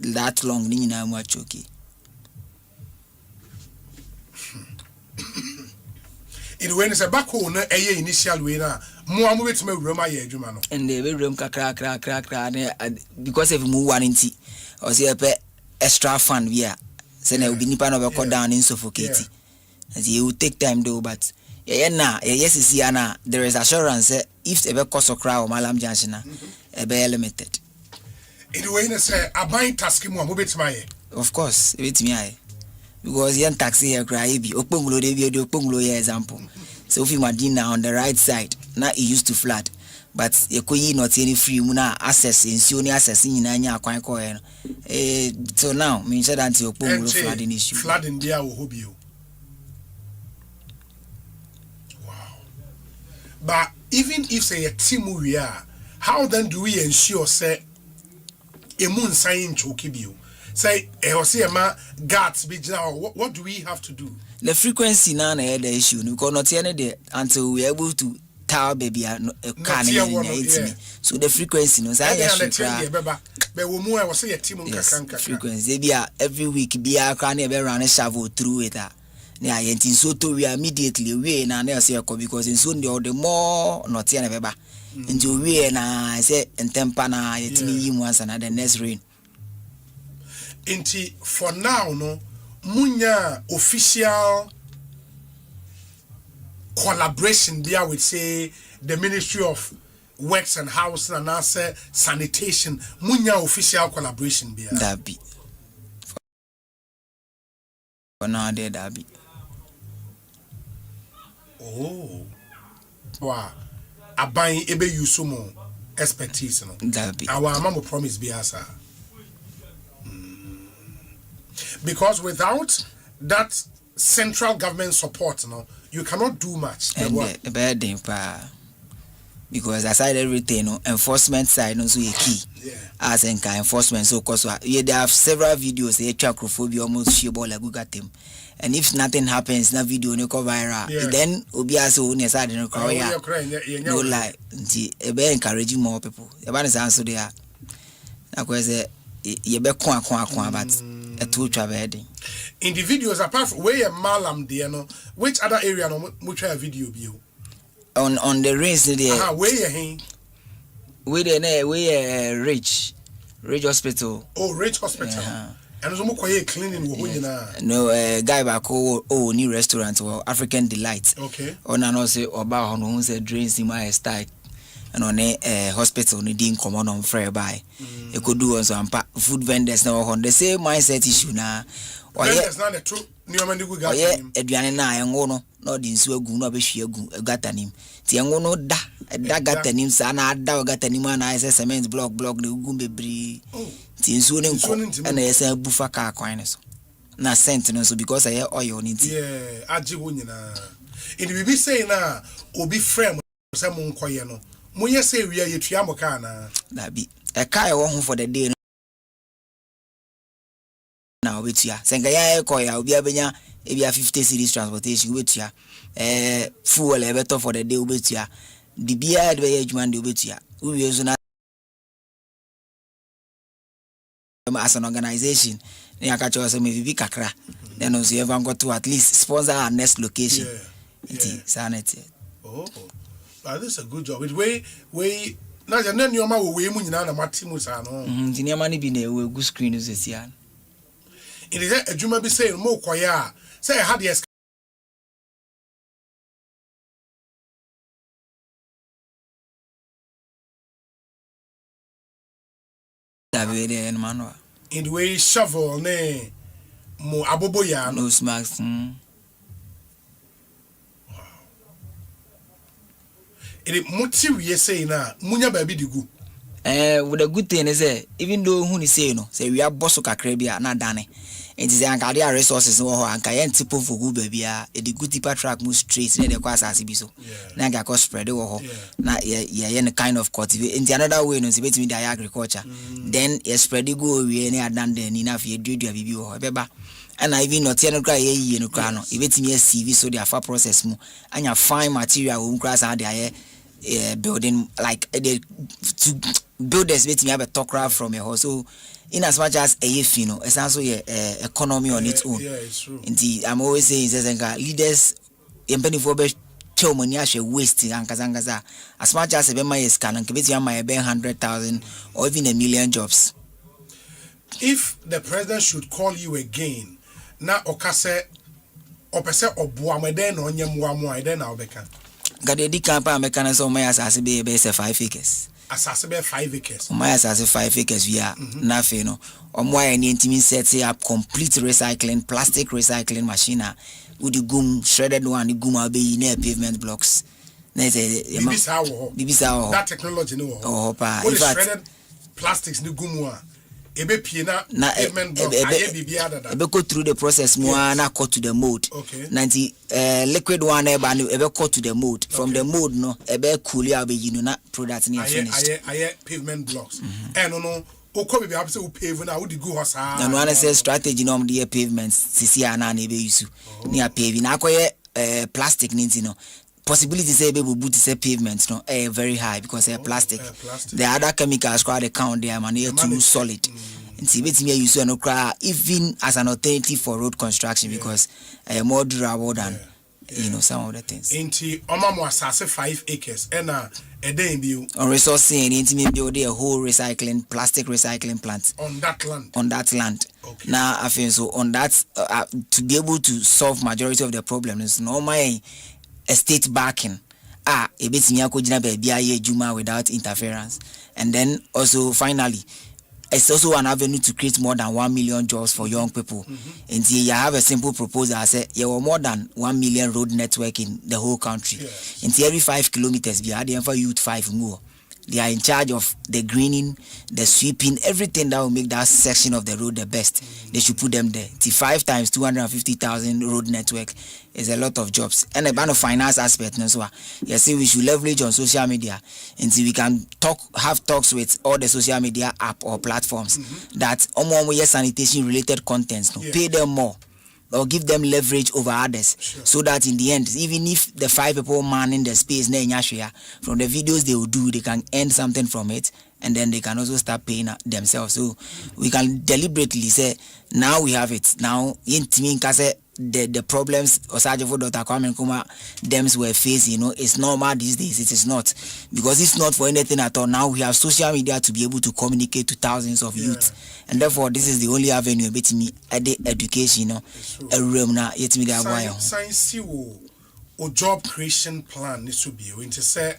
that long ni nyina mu achoki in when is a back hole na eye initial way na mo amu betime wura ma ye adwuma no and the room kakra because if mu warranty or say extra fun we are say na obi nipa no be cut down in suffocate and you will take time though but yes is here na there is assurance if e be cost of crowd Malam Junction na e be limited in when is a buying task mo amu betime ye of course betime aye because yen taxi here cry be okpongulo dey be okpongulo here example so if you Madina on the right side now it used to flood but ekoyi not any free mu na access nsuo ni access nyina nya akwan ko he no so now me say that okpongulo flooding issue flooding there wo hobio wow but even if say a team we are how then do we ensure say emun sign choki bio say Ehosiema guards be what do we have to do? The frequency now the issue because not any day until we are able to tell baby a car so the frequency no say frequency be every week be a car na be run shovel through it na yenti so to we immediately we na say because in so the more not any beba until we na say entempa na yetimi yi mu ansa na the next rain. Inti for now no munya official collaboration there with say the Ministry of Works and Housing and also Sanitation munya official collaboration there that be for now there that be wow aban ebe yusumo expertise no that be our mama promise be asa because without that central government support you cannot do much because aside everything enforcement side no so key as enforcement so cause there have several videos they acrophobia almost sheball like Google them and if nothing happens na video no go viral then obi as o ne side no cry no lie e be encouraging more people e ba say so there Akwese yebe kwa but etu twa bedi. Individuals apart from where malam there no, which other area no much video bi on the race there. Where you hin? We Rich Hospital. Oh, Rich Hospital. And so much cleaning no guy back new restaurant or African Delight. Okay. On and also about who say drains in my style. And on a hospital ni din common on fair by. You could do also food vendors now on the same mindset issue na. Vendors not the true new man go got. Eduane na engo no di nsu egu no behwe egu gatanim. Ti engo no da gatanim sa na da gatanim na ise cement block na egu bebri. Ti nsu ne nko na ise bufa ka kwan ne so. Na scent no so because I oil ni ti. Yeah, agi wo nyina. In the be say na obi frame say mo nkoye no. Mo ye say wi ye tua mo ka na. Na bi. E kai wo ho for the day na obetua senga ya ekoya obi abenya ebia 50 cedis transportation obetua fuel ebeto for the day obetua bibia de be adwuma de obetua uwie zo na as an organization ni akacho so me bibi kakra then also you ever got to at least sponsor our next location sanity. Oh, but this is a good job. It way na je na nyoma wo we mu nyina na matimu sa no nyama ni bi na we good screen is sia. It is a juma be saying more choir. Say I had the in the way shovel ne mo aboboya no smacks. Wow. It motive say na munya baby di gu. With a good thing is even though who ni say no say we are boss kakra bia na dane it is an cardia resources no ho anka yen tipo for go bia e the good tipa track move straight na the kwa asase bi so na ga ko spread wo ho na ye kind of cultivate in the another way no say betimi the agriculture then ye spread go we na adan den ni na fe duadua bibi wo ho beba and even not ye no kra ye no kra no e betimi CV so the afa process mu anya fine material wo kra sa dey building like to builders betimi have a talk from your house so in as much as a fino it's also economy on its own. Yeah, it's true. Indeed, I'm always saying leaders empany for be show money as wasting ankaza as much as a my scan and kebeti my 100,000 or even 1 million jobs. If the president should call you again na okase opese obuamede na onyemwamu ide na obeka gade di kampa mekana so my as be 5 acres. Asase be 5 acres. My asase 5 acres we are nothing no. Omo any intimi set up complete recycling plastic recycling machine with the gum shredded one the gum be na pavement blocks. Na say bibisa that technology no. Oh pa. In fact shredded plastics ni gum wa ebe pie na pavement blocks aye bibia dada. Ebe go through the process mo na cut to the mold. Okay. 90 liquid one ebe cut to the mold. From the mold no ebe cool ya be you na product ni finished. Aye pavement blocks. No oko be have say we pave na we di go hosa. Na no one say strategy no the pavements sisi ana na ebe use. Ni a paving na akoye plastic ni no. Possibility say be boot say pavements no very high because plastic. The other chemicals quite the count there man too solid. Nti betimi use no cry even as an alternative for road construction because more durable than you know some of the things. Nti omamo asase 5 acres na eden bi on resourcing nti me build a whole plastic recycling plant on that land. Okay. Now I feel so on that to be able to solve majority of the problems no my estate backing e betimi akogina ba bia ye juma without interference and then also finally it's also an avenue to create more than 1 million jobs for young people. And you have a simple proposal. I say you have more than 1 million road network in the whole country. Yes. And every 5 kilometers, we had for youth 5 more. They are in charge of the greening, the sweeping, everything that will make that section of the road the best. They should put them there. 5 times 250,000 road network is a lot of jobs. And about the finance aspect, so you see, we should leverage on social media until we can have talks with all the social media app or platforms that sanitation related contents. Pay them more. or give them leverage over others, so that in the end, even if the 5 people man in the space from the videos they will do, they can earn something from it, and then they can also start paying themselves. So we can deliberately say, now we have it. Now the problems Osajefo Dr. Kwame Nkrumah dems were facing, it's normal these days. It is not, because it's not for anything at all. Now we have social media to be able to communicate to thousands of youth, and therefore this is the only avenue between education, a room now. Science or job creation plan needs to be going to say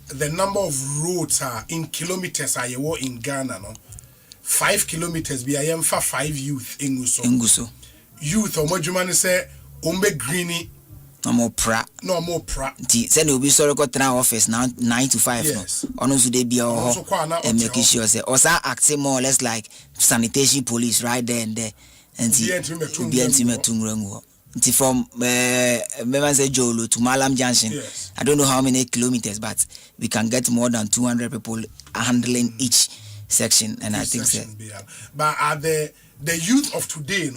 the number of roads are in kilometers are you in Ghana, 5 kilometers be I am for 5 youth in Nguso. Youth or Mojumani say Ombe Greeny no more pra. Send you be sorry got in our office now 9 to 5. Yes. No. Or they be and making sure say also acting more or less like sanitation police right there and there. And be intimate from say Jolo to Malam Junction. Yes. I don't know how many kilometers, but we can get more than 200 people handling each section, and I think so. But are the youth of today,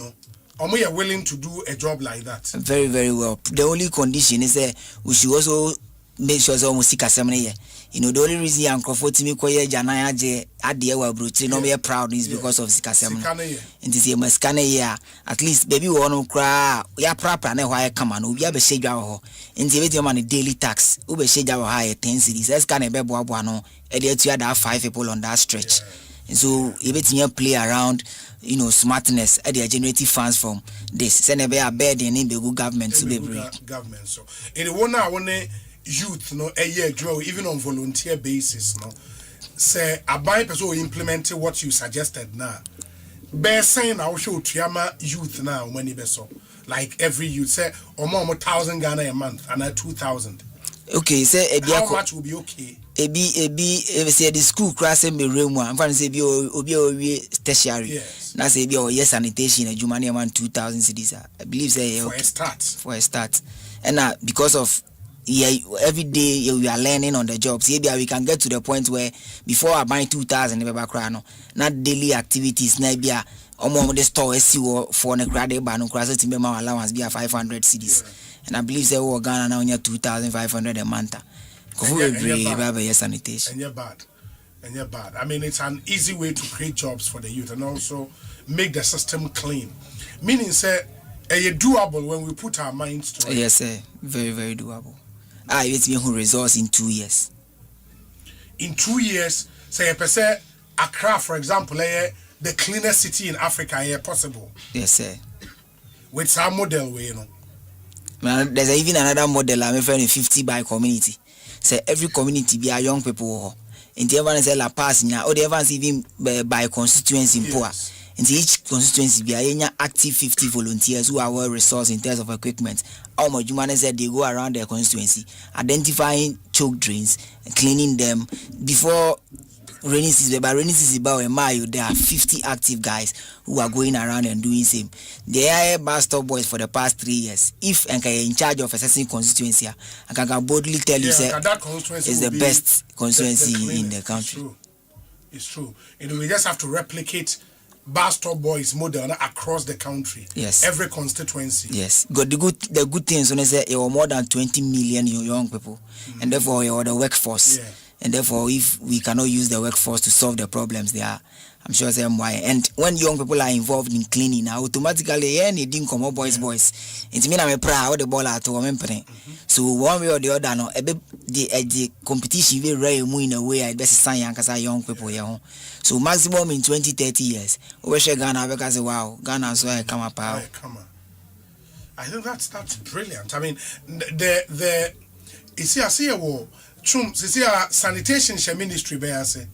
we are willing to do a job like that? Very, very well. The only condition is that we should also make sure that we see assembly. The only reason I'm comfortable with Janaya Adia Brutri no be proud is because of Sikasem. And this year must at least baby won't cry. We are proper and why come on. We have a shade of in the money daily tax. Ube shade of high 10 cities. That's kind of Bebuano. Ediot you had 5 people on that stretch. And so if you play around, smartness, they generating funds from this. Send a bed and in the good government to be government. So in the one I want youth, a year grow even on volunteer basis, say a buy person implementing what you suggested now. Bear saying I will show Triama youth now when you so like every youth say or more 1,000 Ghana a month and 2,000. Okay, say how much will be okay? If say the school class in the room, I'm going to say be tertiary. Yes. Now say be yes sanitation a Jumani man 2,000 cedis. I believe say for a start. And because of every day we are learning on the job. See, we can get to the point where before I buy 2,000 not daily activities. Maybe the store SEO for the credit ban to be my allowance be 500 cedis. And I believe they will Ghana now near 2,500 a month. And you're bad. I mean, it's an easy way to create jobs for the youth and also make the system clean. Meaning, say, doable when we put our minds to it. Yes, sir. Very, very doable. It's me who results in 2 years. In 2 years, say a person Accra, for example, the cleanest city in Africa, possible. Yes, sir. With some model way, There's even another model I'm referring 50 by community. Say every community be a young people. And the everyone say La Paz or the everyone's even by constituency in poor. And each constituency be a active 50 volunteers who are well resourced in terms of equipment. How much you said they go around their constituency, identifying choke drains, cleaning them before rainy season. By rainy season, there are 50 active guys who are going around and doing same. They are bus stop boys for the past 3 years. If and in charge of assessing constituency, I can boldly tell you say it's the best constituency in the country. It's true. We just have to replicate bus stop boys model across the country. Yes. Every constituency. Yes. But the good things when they say you are more than 20 million young people, and therefore you are the workforce. Yeah. And therefore, if we cannot use the workforce to solve the problems there, I'm sure say why. And when young people are involved in cleaning, automatically they didn't come up boys. It means I'm a proud the ball at home. So one way or the other, the competition will very in a way I best sign young people. So maximum in 20-30 years, we share Ghana because wow, Ghana so I come up. I think that's brilliant. I mean, you see, I see a war. See a sanitation ministry be say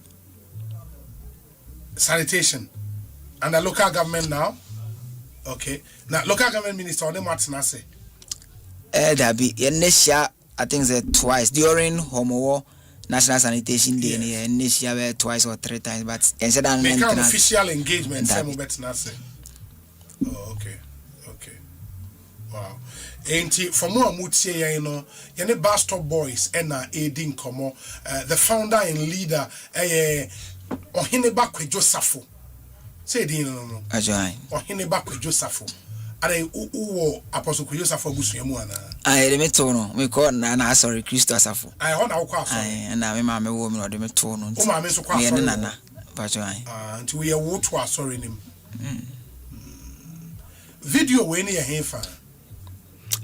sanitation and the local government now. Okay. Now local government minister on them what's na say? That be Nesha, I think that twice during Homo National Sanitation Day, Nesha twice or 3 times, but instead of official engagement, some bet na say. Oh, okay. Wow. Ain't for more mutie yene bus stop boys ena edin komo the founder and leader Ohene Bakwe Josafo say din no ajoin Ohene Bakwe Josafo Are who Apostle Kuyosa for Busuamuana? I remetono, me call Nana, sorry, Christo Asafo. I honor our class. And I am a woman or the metono. Oh, my so quite Nana. But until we are wood to our sorry him. Video when you hear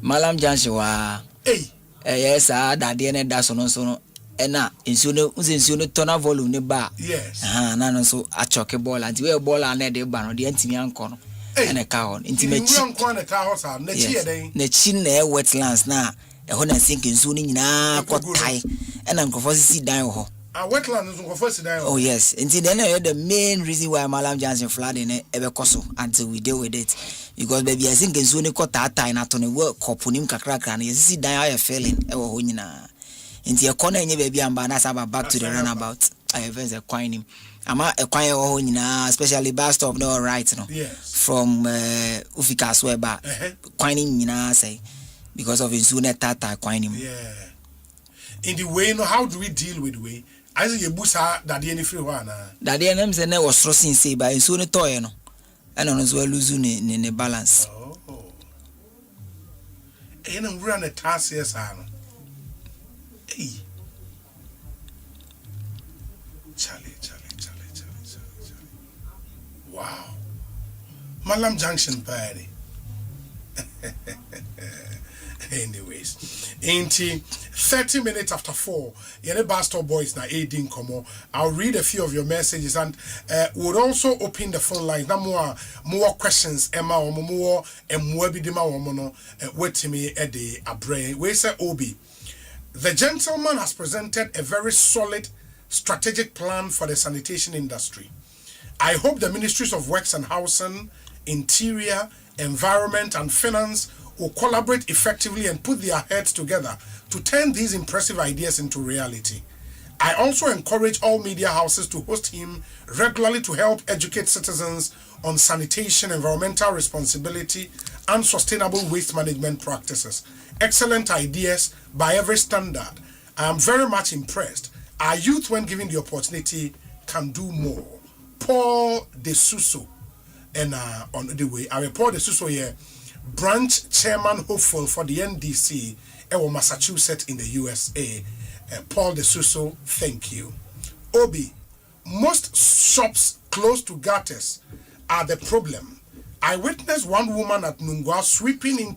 Malam Joshua. Hey, yes, that the end that's on so. And now, in sooner tona volume ne bar. Yes. None so a choke ball and we a ball and a ban on the Antimian corner. And a cow, intimate corner cows are Nechin wetlands now. A honor sinking soon in a pot tie and Uncle Fossy down. Wetlands first. Oh, yes. Until then, I heard the main reason why Malam Johnson flooding ever coso until we deal with it. Because baby, I think in soon got that time at on a work, copunim crack and you see die a failing. Into your corner, baby, and Banasa back to the runabout. I have a coin him. I'm a choir, especially bus stop, no right, no. Yes. From Ufika Sweba, coining, say, because of his sooner tata coining. Yeah. In the way, no, how do we deal with the way? I say, you busa that the any free one. That the names and was trusting say by sooner toy, no. And on as well losing in a balance. Oh. And I'm run a task, yes, Hey. Charlie. Wow. Malam Junction party. Anyways, 30 minutes after 4, Yene Bastor Boys na aiding komo. I'll read a few of your messages and we'll also open the phone lines. Now more questions. Emma or more bidima womono wait me ede abre. We say Obi. The gentleman has presented a very solid strategic plan for the sanitation industry. I hope the Ministries of Works and Housing, Interior, Environment and Finance will collaborate effectively and put their heads together to turn these impressive ideas into reality. I also encourage all media houses to host him regularly to help educate citizens on sanitation, environmental responsibility, and sustainable waste management practices. Excellent ideas by every standard. I am very much impressed. Our youth, when given the opportunity, can do more. Paul De Suso, and on the way, I report De Suso here, branch chairman hopeful for the NDC, Massachusetts in the USA. Paul De Suso, thank you. Obi, most shops close to gutters are the problem. I witnessed one woman at Nungwa sweeping in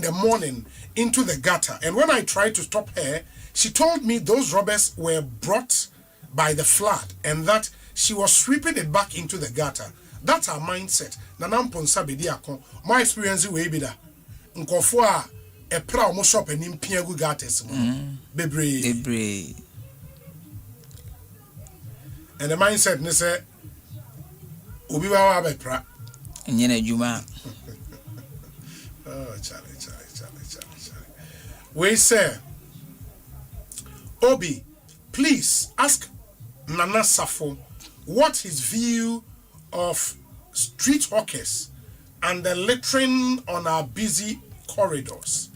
the morning into the gutter, and when I tried to stop her, she told me those robbers were brought by the flood and that she was sweeping it back into the gutter. That's her mindset. My experience way be that. Nkofo a proud mo shop and impia gu gutters. Bebre. And the mindset ne say obi wa be pra. Nyene juma. Oh, Charlie. We say, Obi, please ask Nana Safo what his view of street hawkers and the littering on our busy corridors.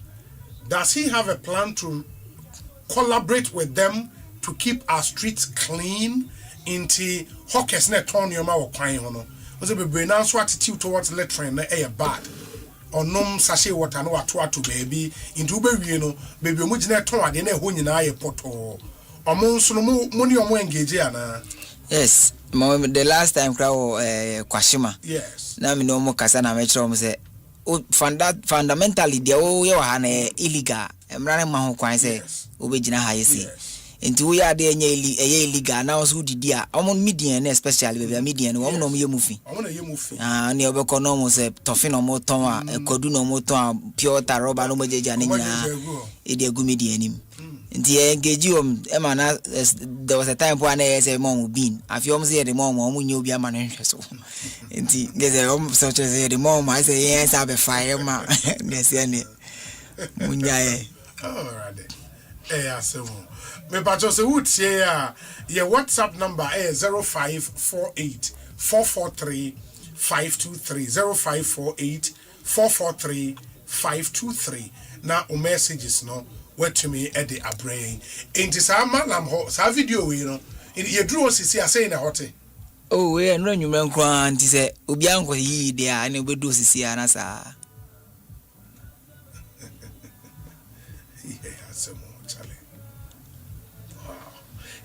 Does he have a plan to collaborate with them to keep our streets clean? Into hawkers ne turn your mouth crying on. Was it be now attitude towards littering bad? Or nom sachet water no to baby into baby no baby mujina ton ade na ho nyina ye poto omo nso no money omo engage ana. Yes, the last time crowd kwashima. Yes. Na me no mo kasa na me kire mo say fundamentally there o ye wa na illegal emrane ma ho kwan say obegina ha yesi. Into we are there illegal now so didi a omo median especially baby median omo no ye mufi. Omo na ye mufi. Ne obeko no mo say tofi no mo ton a kodu no mo ton pure ta rubber no mo jeja ne nyina e dey gu median nim. Nti engage e ma na there was a time when I say mom bean afi omo say the mom omo nyi obi ama no hwe so. Nti geze omo so say the mom I say yes have fire ma ne say ne munyae. All right. Aso me pacho se would your WhatsApp number is 0548 443 523 0548 443 523. Now o messages no what to me at the abrain. Inti sa malam ho sa video we no ye drew sisi ase na hote. Oh, we are no human grant. He said, Ubianco, he there, and we do see Anasa.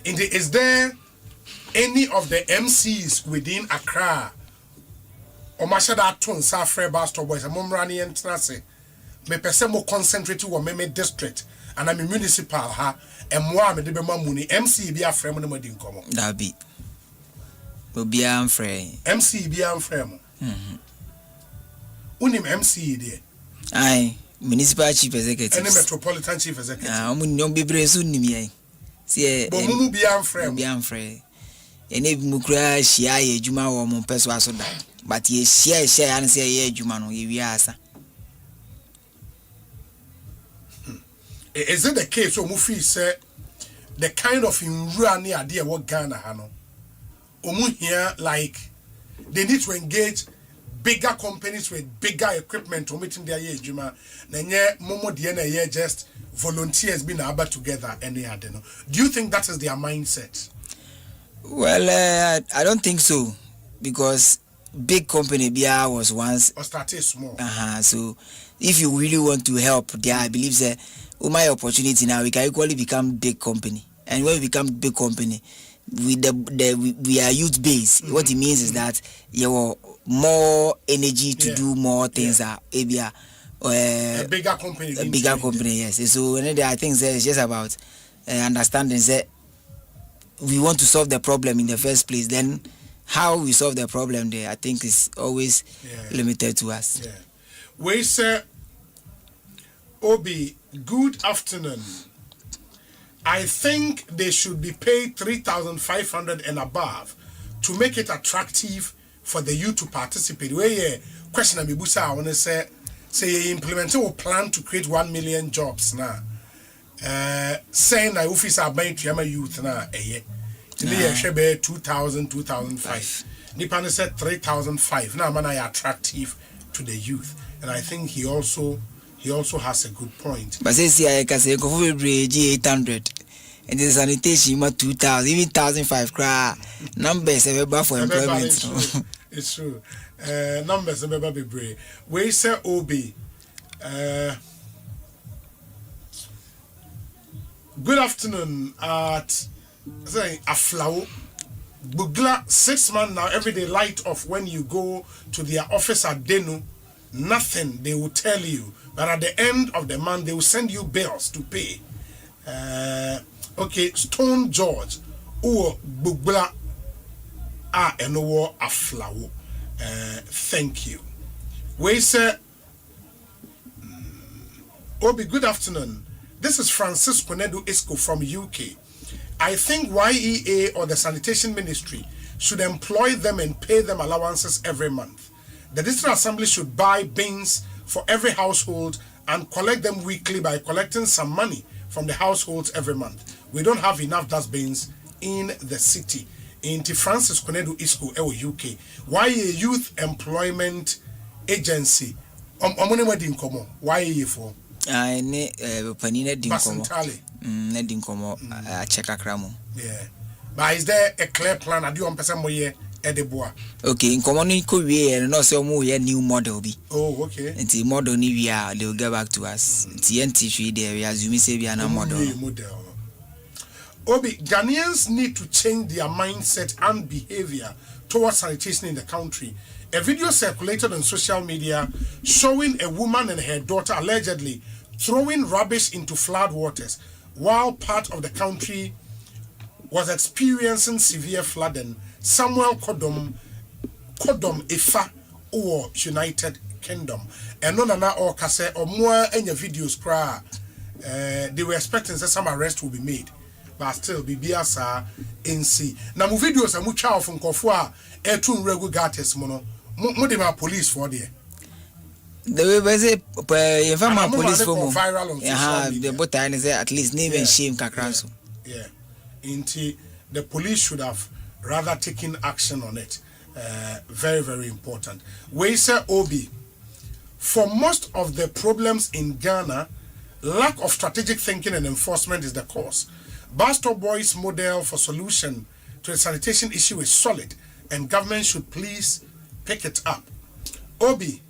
Is there any of the MCs within Accra or Mashada Tun Safre Bastor Boys and Momrani and Trase? Me pese mo concentrate on me district and I'm a municipal ha and moi me de be mamuni MC be a frame no madi nkomo. That be. Be am frame. MC be am frame. Unim MC there. Aye, municipal chief executive. And metropolitan chief executive. Ah, no be brezu ni mi. See, but mumu be am frame. Be am frame. Ene mukra shia ye juma wo mo peso aso da. But ye share and say ye juma no ye wiasa. Is it the case so Mufi say the kind of in idea what Ghana hano? Omu here like they need to engage bigger companies with bigger equipment to meet in their year juma. Nenye momo diena year just volunteers being able together and they had no. Do you think that is their mindset? Well, I don't think so because big company BR was once or started small. So if you really want to help there, I believe that my opportunity now we can equally become big company. And when we become big company, with we are youth based. What it means is that you have more energy to do more things. A bigger company. A bigger company, yes. So I think it's just about understanding that we want to solve the problem in the first place. Then how we solve the problem there, I think is always limited to us. Yeah. We say, Obi, good afternoon. I think they should be paid 3,500 and above to make it attractive for the youth to participate. Where question Abibusa, I want to say implementing a plan to create 1 million jobs now. Saying that office are buying to youth now a year. Today should be 2,000, 2,005. Nipan said 3,005. Now man are attractive to the youth, and I think he also has a good point. But say I can say go for bridge 800. And the sanitation 2,000, even 1,005 cry. Numbers available for employment. It's true. Numbers available be brave. We say Obi. Good afternoon at say Aflao. Bugla 6 months now, every day light off when you go to their office at Denu. Nothing they will tell you, but at the end of the month they will send you bills to pay. Okay, Stone George or Bugla enowo Aflao. Thank you. We say Obi, good afternoon. This is Francisco Nedu Isco from UK. I think YEA or the Sanitation Ministry should employ them and pay them allowances every month. The District Assembly should buy bins for every household and collect them weekly by collecting some money from the households every month. We don't have enough dustbins in the city. In Francis Konedu Isco, UK. YEA Youth Employment Agency. YEA for? Ne panina dinkomo. Ne dinkomo check akramo. Yeah. But is there a clear plan? I do on person moye edeboa. Okay, in common ko we no say omo ye new model bi. Oh, okay. And the model ni we are they will get back to us. TNT tree there we assume say we are na model. Obi, Ghanaians need to change their mindset and behavior towards sanitation in the country. A video circulated on social media showing a woman and her daughter allegedly throwing rubbish into flood waters while part of the country was experiencing severe flooding. Samuel Kodom Ifa or United Kingdom. And no na or kase or more any videos cry. They were expecting that some arrest will be made. But still BBS NC. Now my videos are much out from Kofua Etun Regu Gates mono. Modema police for there. The way say informal police for viral on social media. The both is at least name and shame kakranso. Yeah. Inti the police should have rather taken action on it. Very, very important. We say Obi, for most of the problems in Ghana, lack of strategic thinking and enforcement is the cause. Bastor Boys' model for solution to the sanitation issue is solid. and government should please pick it up. Obi,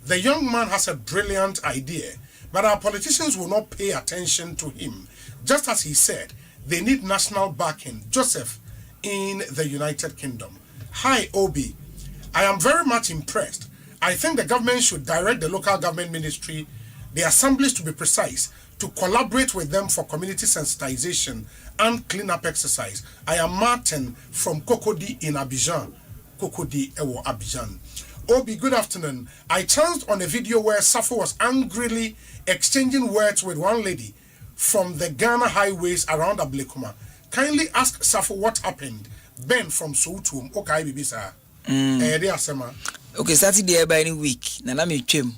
the young man has a brilliant idea, but our politicians will not pay attention to him. Just as he said, they need national backing. Joseph in the United Kingdom. Hi, Obi. I am very much impressed. I think the government should direct the local government ministry, the assemblies to be precise, to collaborate with them for community sensitization and cleanup exercise. I am Martin from Cocody in Abidjan. Cocody Ewo Abidjan. Obi, good afternoon. I chanced on a video where Safo was angrily exchanging words with one lady from the Ghana highways around Ablekuma. Kindly ask Safo what happened. Ben from Soutum. Okay, Bibisa. Okay, Saturday by any week. Na me twem.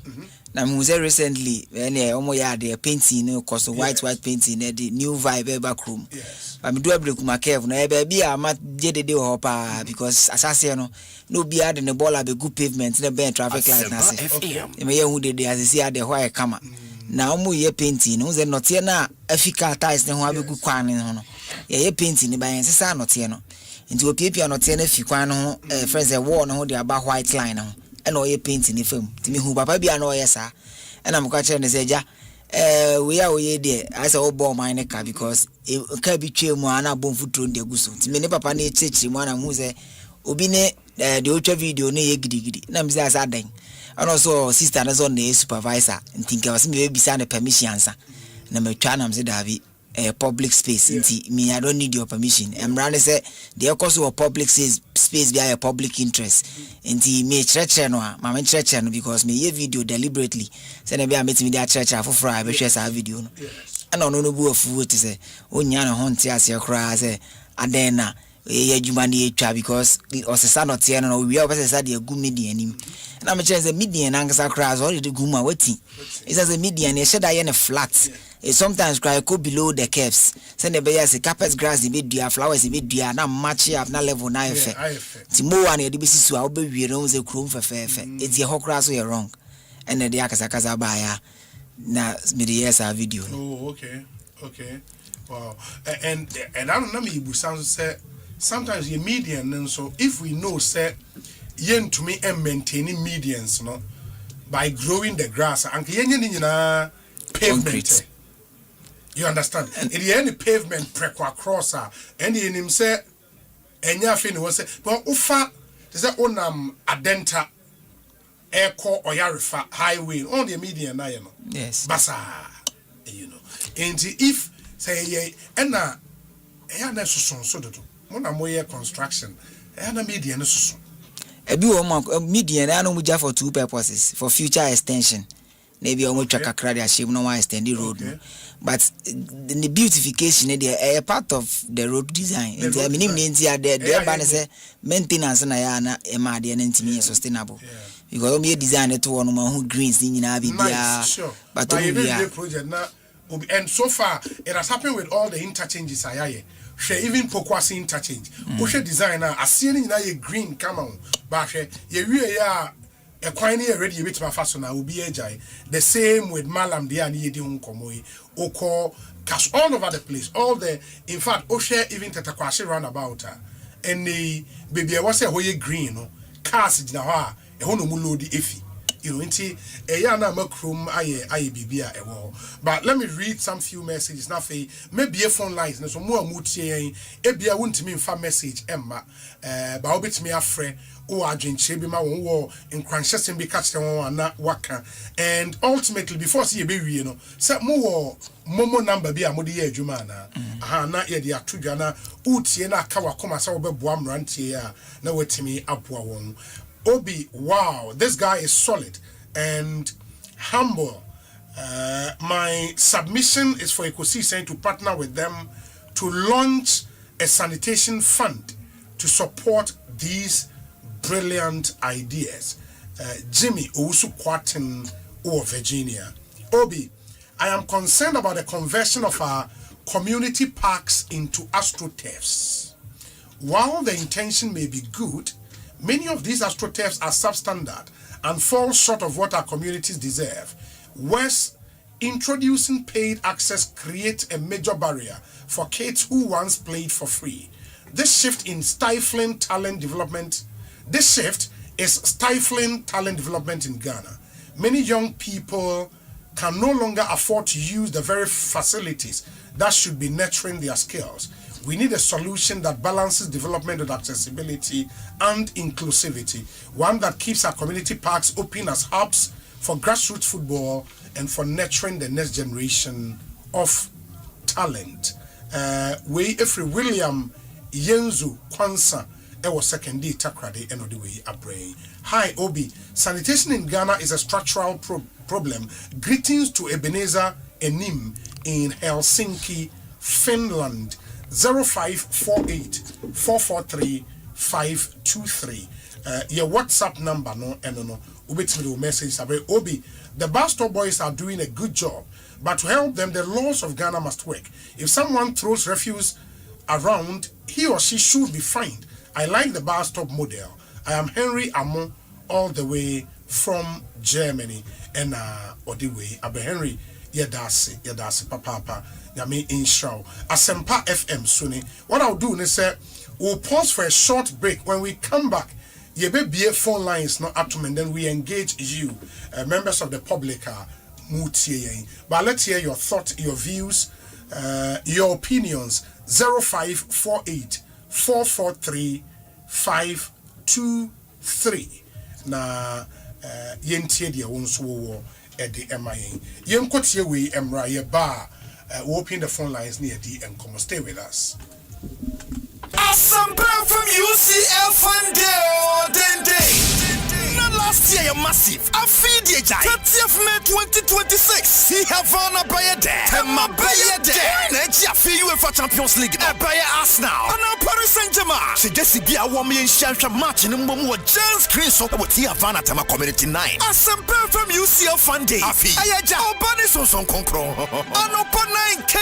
Na me was recently any omo ya de painting no cause white painting the new vibe back room. Yes. I me do Ablekuma Kev na e be a ma de ho pa because asase no be had the ball be good pavement na be traffic light na se. E me ye hu de as see the why kama. Na omo ye painting no ze note na Africa ties ne ho abegu kwan ne ho no. Ye painting ba yen sesa note no. Into opiepia no tie na fi kwan no friends e wall no de aba white line no e na oye paint ni fam timi hu papa bia na oye sa e na mka kire ne se ja we ya oye de asa obo mine ka because ka bi twa mu ana bom futuro de guso timi ne papa na echichi mu ana hu se obi ne de otwa video na ye gidigidi na mzi asa dan ana so sister na so na supervisor ntinka wase me be bisa na permission ansa na metwa na mzi davi public space inti me I don't need your permission. I'm running say the course of public space be a public interest. Inti me church no ma church no because me ye video deliberately. Say na be meet me there church afoforo I be share sa video no. And no bu afu to say onya na ho ntia ase kra say adena ye adwuma na etwa because osesa no tie no we obese de agu media anim. Na me chance media na ngasa kra so de gu ma wati. It says media na sheda ye na flat. Sometimes cry go below the caps. Send the bears carpet grass the bit dia flowers the bit dia na match up na level na effect. Timo one e be sisu a obe wie no ze krom fefe. It's your hokra so you wrong. And the akasa ba ya na me the yes a video. Oh, okay. Wow. And I don't know me sounds say sometimes your median and so if we know say yen to me and maintaining medians no by growing the grass and yen na pavement. You understand? In the end, pavement prekwa crosser, and in him say, and ya fin was say, well, ufa, is that onam adenta, echo or yarifa highway on the median, I know. Yes. Basa, you know. And if say ye, and na, so do, mona moye construction, and a median so. A median, I know for two purposes for future extension. Maybe almost a credit shape no one extend the road. But the beautification a part of the road design. And the minimum there maintenance and I am sustainable. Because we design to one who greens in Abia. But project now and so far it has happened with all the interchanges she even Pokwasi interchange. Pushe designer as seeing na green come on. But ye a quine already with my fashion will be a jai. The same with Malam Dia and Yedi Unkomoi, Oko, cash all over the place. All the in fact, Oshe even Tatakwashi roundabout her. And the baby I was a hoye green, cast now, a honomulodi iffy. You know, inti a yana makrum aye bibia a wall. But let me read some few messages. Now, maybe a phone lines, and so more muti, a be a wouldn't mean for message, Emma, but I'll bet me a friend. Oh, I drink Chebi ma war in Cranchester be catch them na waka. And ultimately, before see a baby, you know, set more momo number be a modi jumana. Na ye dia tujana uti na kawa koma sa obe boam rantia na wetimi apwa won. Obi, wow, this guy is solid and humble. My submission is for Ekosiisen to partner with them to launch a sanitation fund to support these brilliant ideas. Jimmy Owusu Kwatin of Virginia. Obi, I am concerned about the conversion of our community parks into astroturfs. While the intention may be good, many of these astroturfs are substandard and fall short of what our communities deserve. Worse, introducing paid access creates a major barrier for kids who once played for free. this shift in stifling talent development, this shift is stifling talent development in Ghana. Many young people can no longer afford to use the very facilities that should be nurturing their skills. We need a solution that balances development with accessibility and inclusivity, one that keeps our community parks open as hubs for grassroots football and for nurturing the next generation of talent. Every William Yenzu Kwansa was second day takrade and the way abrain. Hi Obi, sanitation in Ghana is a structural problem. Greetings to Ebenezer Enim in Helsinki, Finland. 0548 443 523. Your WhatsApp number no ubit me message about Obi. The bus stop boys are doing a good job, but to help them, the laws of Ghana must work. If someone throws refuse around, he or she should be fined. I like the bus stop model. I am Henry Amo, all the way from Germany, and or the way Abe Henry yadasi papa yami inshaw Asempa FM suni. What I'll do is say we'll pause for a short break. When we come back, ye be phone lines not up to me, and then we engage you, members of the public but let's hear your thoughts, your views, your opinions. 0548 443 523 na yentie dia wonso wo edi emayen yenkotie we emra ye ba we open the phone lines near the and come stay with us. Asempa from UCL Funday Not last year, you're massive. I feed you, 30th May 2026. See Havana by a day. Tema by a day. Next year, UEFA Champions League. By Arsenal. And now Paris Saint-Germain. She just be a woman in Shansha match in Mumu Jan Screen so with Havana Tema Community 9. Asempa from UCL Funday. Afi. Ayaja. Obani so son concron. And open 9K.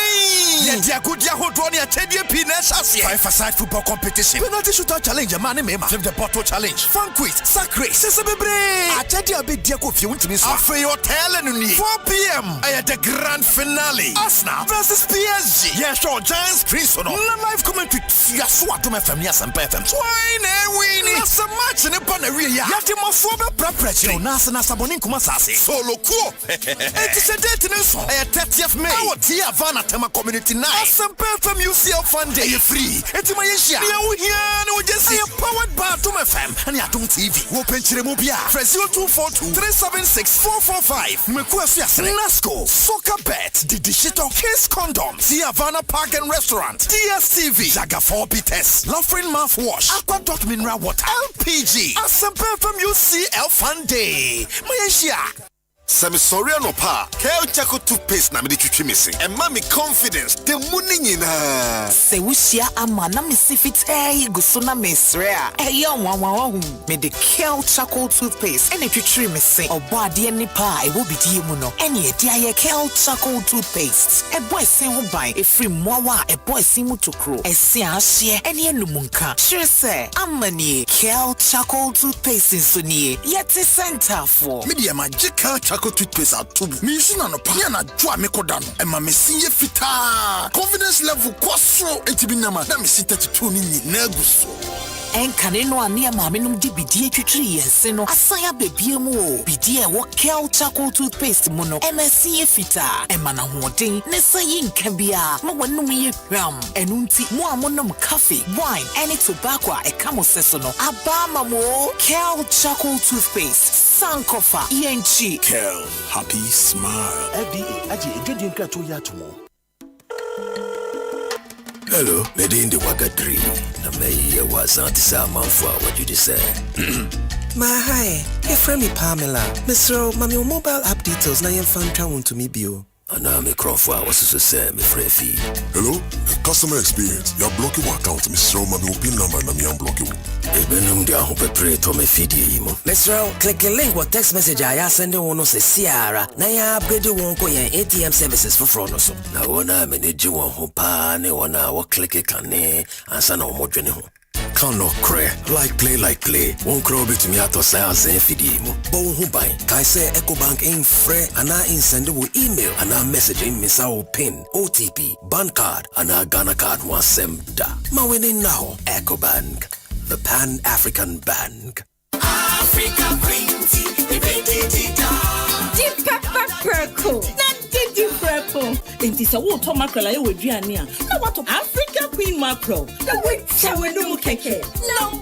Yeah, good Yahodwani at Tedia Pines. 5-a-side football competition. Penalty shooter challenge. A man in Flip the bottle challenge. Fun quiz. Sack race. I tell you a bit dear if you want to miss after your telling me 4 p.m. I had the grand finale. Arsenal versus PSG. Yeah, sure, Giants Chris on live commentary. You swat to my family and FM. Swine winning. That's a match in the Panary. You have to more for the preparation. Nasa Sabonin Kumasasi. Solo cool. It is a date in this. I had 30th May. Our Tia Vanna Tema Community 9. Some FM UCL Funday. You're free. It's my issue. You just see a powered bar to my fam. And you don't TV. Open Chiremobia. Press 0242 376 445. Mekuafias Nasco. Soccer Bet. Didishito. Kiss Condom. Havana Park and Restaurant. DSTV. Jaga 4 Bites. Laughing Mouthwash. Aqua Dot Mineral Water. LPG. Asempa from UCL Funday. Malaysia. Sami sorry no pa. Kel Chaco toothpaste na me de twitwi me se. E ma me confidence. The money nyina. Se wusia ama na me sifit guso na me sre a. Eya wanwan hu. Me de Kel Chaco toothpaste ene twitwi me se. Obo ade ni pa e wo bidie mu no. Ene e dia ye Kel Chaco toothpaste. E boy sen ho ban e free mowa e boy sin mu tokro. E se ahye ene enumunka. Sure se amani Kel Chaco toothpaste so nie. Yet center for. Me de magical Chaco toothpaste at tubu. Me shina no pa. Na dwa me kodano. E ma me sinye fita. Confidence level kwaso entibi na ma. Na me sit 32 ni na guso. Enkane no ane ma me num di bidie twitwiri yense no. Asaya bebie mu o. Bidie wo Kel Chaco toothpaste mu no. MSC fita. E ma na hoden. Ne sayi nka bia. Ma wonum ye hwam. Enu nti mo amonom coffee, wine, any tobacco e kamo seso no. Aba ma mo Kel Chaco toothpaste. Sankofa ENG. Kel, happy smile. FDA aje edwedwe nkrato ya tomo. Hello, Medindi Wagadri. Na me was antisa manfwa what you say. Ma hi, you're from me Pamela. Mr. Mami mobile app details na yen fan twa to me bio. Ana me crofwa was so say me free. Hello, customer experience. You're blocking my account, Mr. Mami pin number na me unblock you. Ebenum dia ho prepare to me feed you. Mr. Click the link what text message I send one no say Ciara. Na ya upgrade won ko yen ATM services for fraud no so. Na wona manage won ho pa ne wona wo click kan ne ansa na wo modwene ho. Kano kre, like play. Won't crow bit me ato sales and fidimu. Bon hubai, kai say Ecobank ain't free, and I send you email, and I message in Missao PIN, OTP, bank card, and I Ghana card was semda. Ma winning now, Ecobank, the Pan-African Bank. Africa green tea, Deep pepper purple. Deep purple. It is a water mackerel. I would Giannia. Now what of Africa Queen mackerel? The witch no keke. No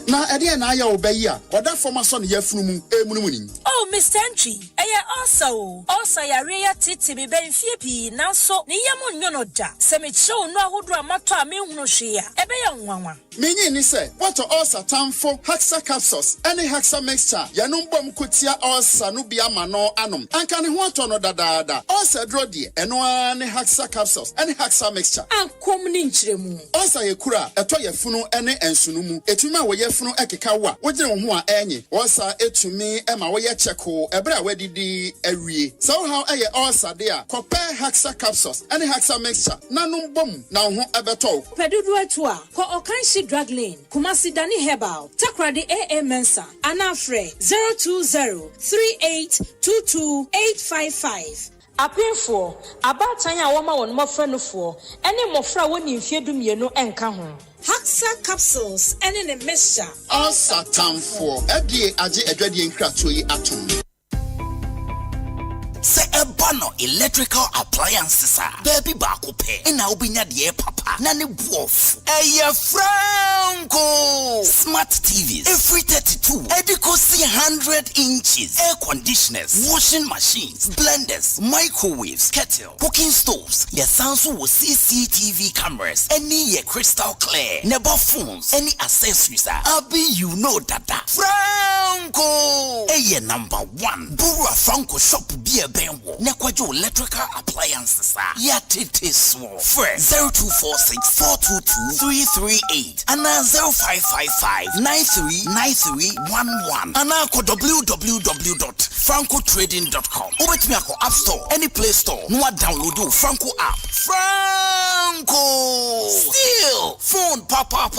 na ede na ya obeyi a oda former son ye funum emunumuni. Oh, Mr. Entry, also yare ya titi be ben fie pi nanso ne yam nyono da se me chew no ahodo amato a me hunu hwe a ebe ya nwanwa. Menyi ni se what ulcer tamfo Haxa capsules any Haxa mixture yanum bom kotia ulcer no bia ma no anom anka ne ho ato no dadaada ulcer dro de eno ani Haxa capsules any Haxa mixture ankom ni nchiremu ulcer ye kura eto ye funu ene ensunumu etuma wo ye funu ekeka wa wogire wo ho a enyi ulcer etumi ema wo ye cheko ebra wadidi awie so how eye ulcer de a compare Haxa capsules any Haxa mixture nanum bom na ho ebeto pedudu etu a ko okanshi drug lane Kumasi Dani Herbal Takradi AA Mensa Anafre 02038228855 Apinfo abatanya woma won mofra no fo ene mofra woni mfiedu mienu enka ho Haxa capsules ene ne mixture ulcer tamfo edie age edwadie nkratoyi atom. Se ebano electrical appliances baby ba ko pe na obinya de papa na ne buof eye Franco smart TVs every 32 Ekosiise 100 inches air conditioners washing machines blenders microwaves kettle cooking stoves your Samsung with CCTV cameras any ye crystal clear never phones any accessories abi you know that Franco eye number 1 Bura Franco shop be benwo nekwajo electrical appliances ya tete small fresh 0246422338 and 0555939311 and www.francotrading.com obetumi akọ app store any play store no download Franco app Franco still phone papa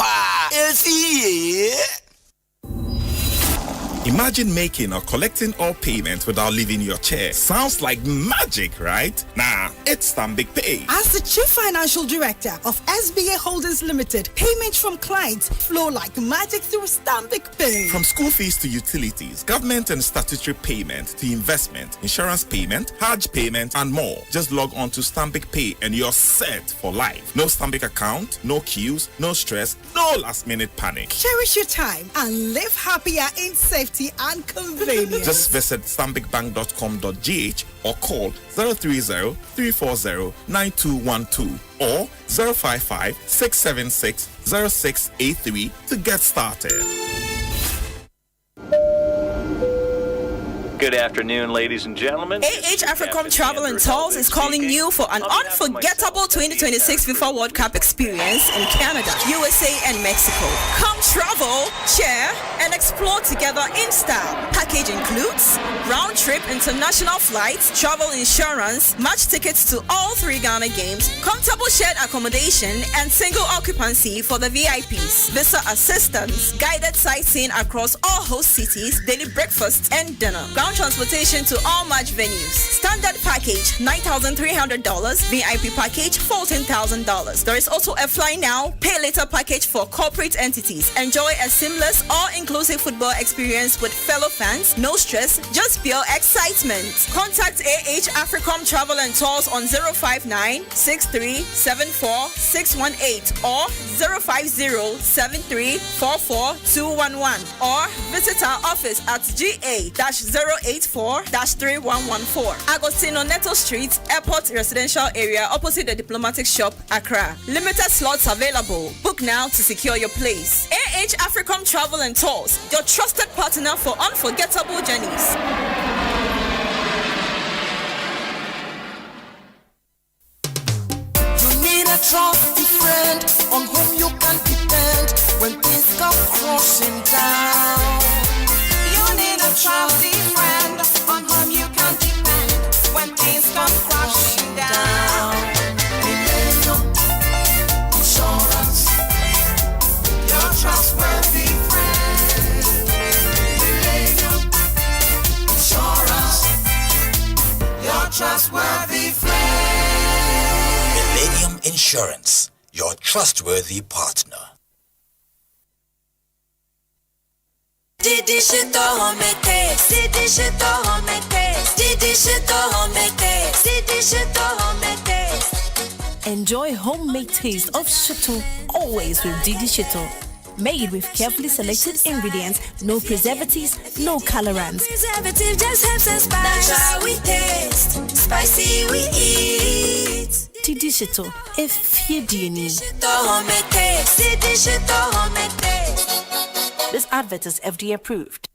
easy. Imagine making or collecting all payments without leaving your chair. Sounds like magic, right? Nah, it's Stanbic Pay. As the Chief Financial Director of SBA Holdings Limited, payments from clients flow like magic through Stanbic Pay. From school fees to utilities, government and statutory payment to investment, insurance payment, Hajj payment, and more. Just log on to Stanbic Pay and you're set for life. No Stanbic account, no queues, no stress, no last-minute panic. Cherish your time and live happier in safety and convenience. Just visit stanbicbank.com.gh or call 030-340-9212 or 055-676-0683 to get started. Good afternoon, ladies and gentlemen. Africom Travel and Tours is calling you for an unforgettable 2026 FIFA World Cup experience in Canada, USA, and Mexico. Come travel, share, and explore together in style. Package includes round-trip international flights, travel insurance, match tickets to all 3 Ghana games, comfortable shared accommodation, and single occupancy for the VIPs. Visa assistance, guided sightseeing across all host cities, daily breakfast and dinner. Ground transportation to all match venues. Standard package $9,300, VIP package $14,000. There is also a fly now, pay later package for corporate entities. Enjoy a seamless, all-inclusive football experience with fellow fans. No stress, just pure excitement. Contact AH Africom Travel and Tours on 059-6374-618 or 050-7344-211 or visit our office at GA-084-3114 Agostino Neto Street, Airport Residential Area opposite the Diplomatic Shop, Accra. Limited slots available. Book now to secure your place. AH Africom Travel and Tours, your trusted partner for unforgettable journeys. You need a trusty friend on whom you can depend when things come crashing down. You need a trusty friend on whom you can depend when things come crashing down. Millennium Insurance. Insurance, your trustworthy partner. Enjoy homemade taste of Shito always with Didi Shito. Made with carefully selected ingredients, no preservatives, no colorants. Preservative just helps us spice. Natural we taste, spicy we eat. Didi Shito, if you do need. This advert is FDA approved.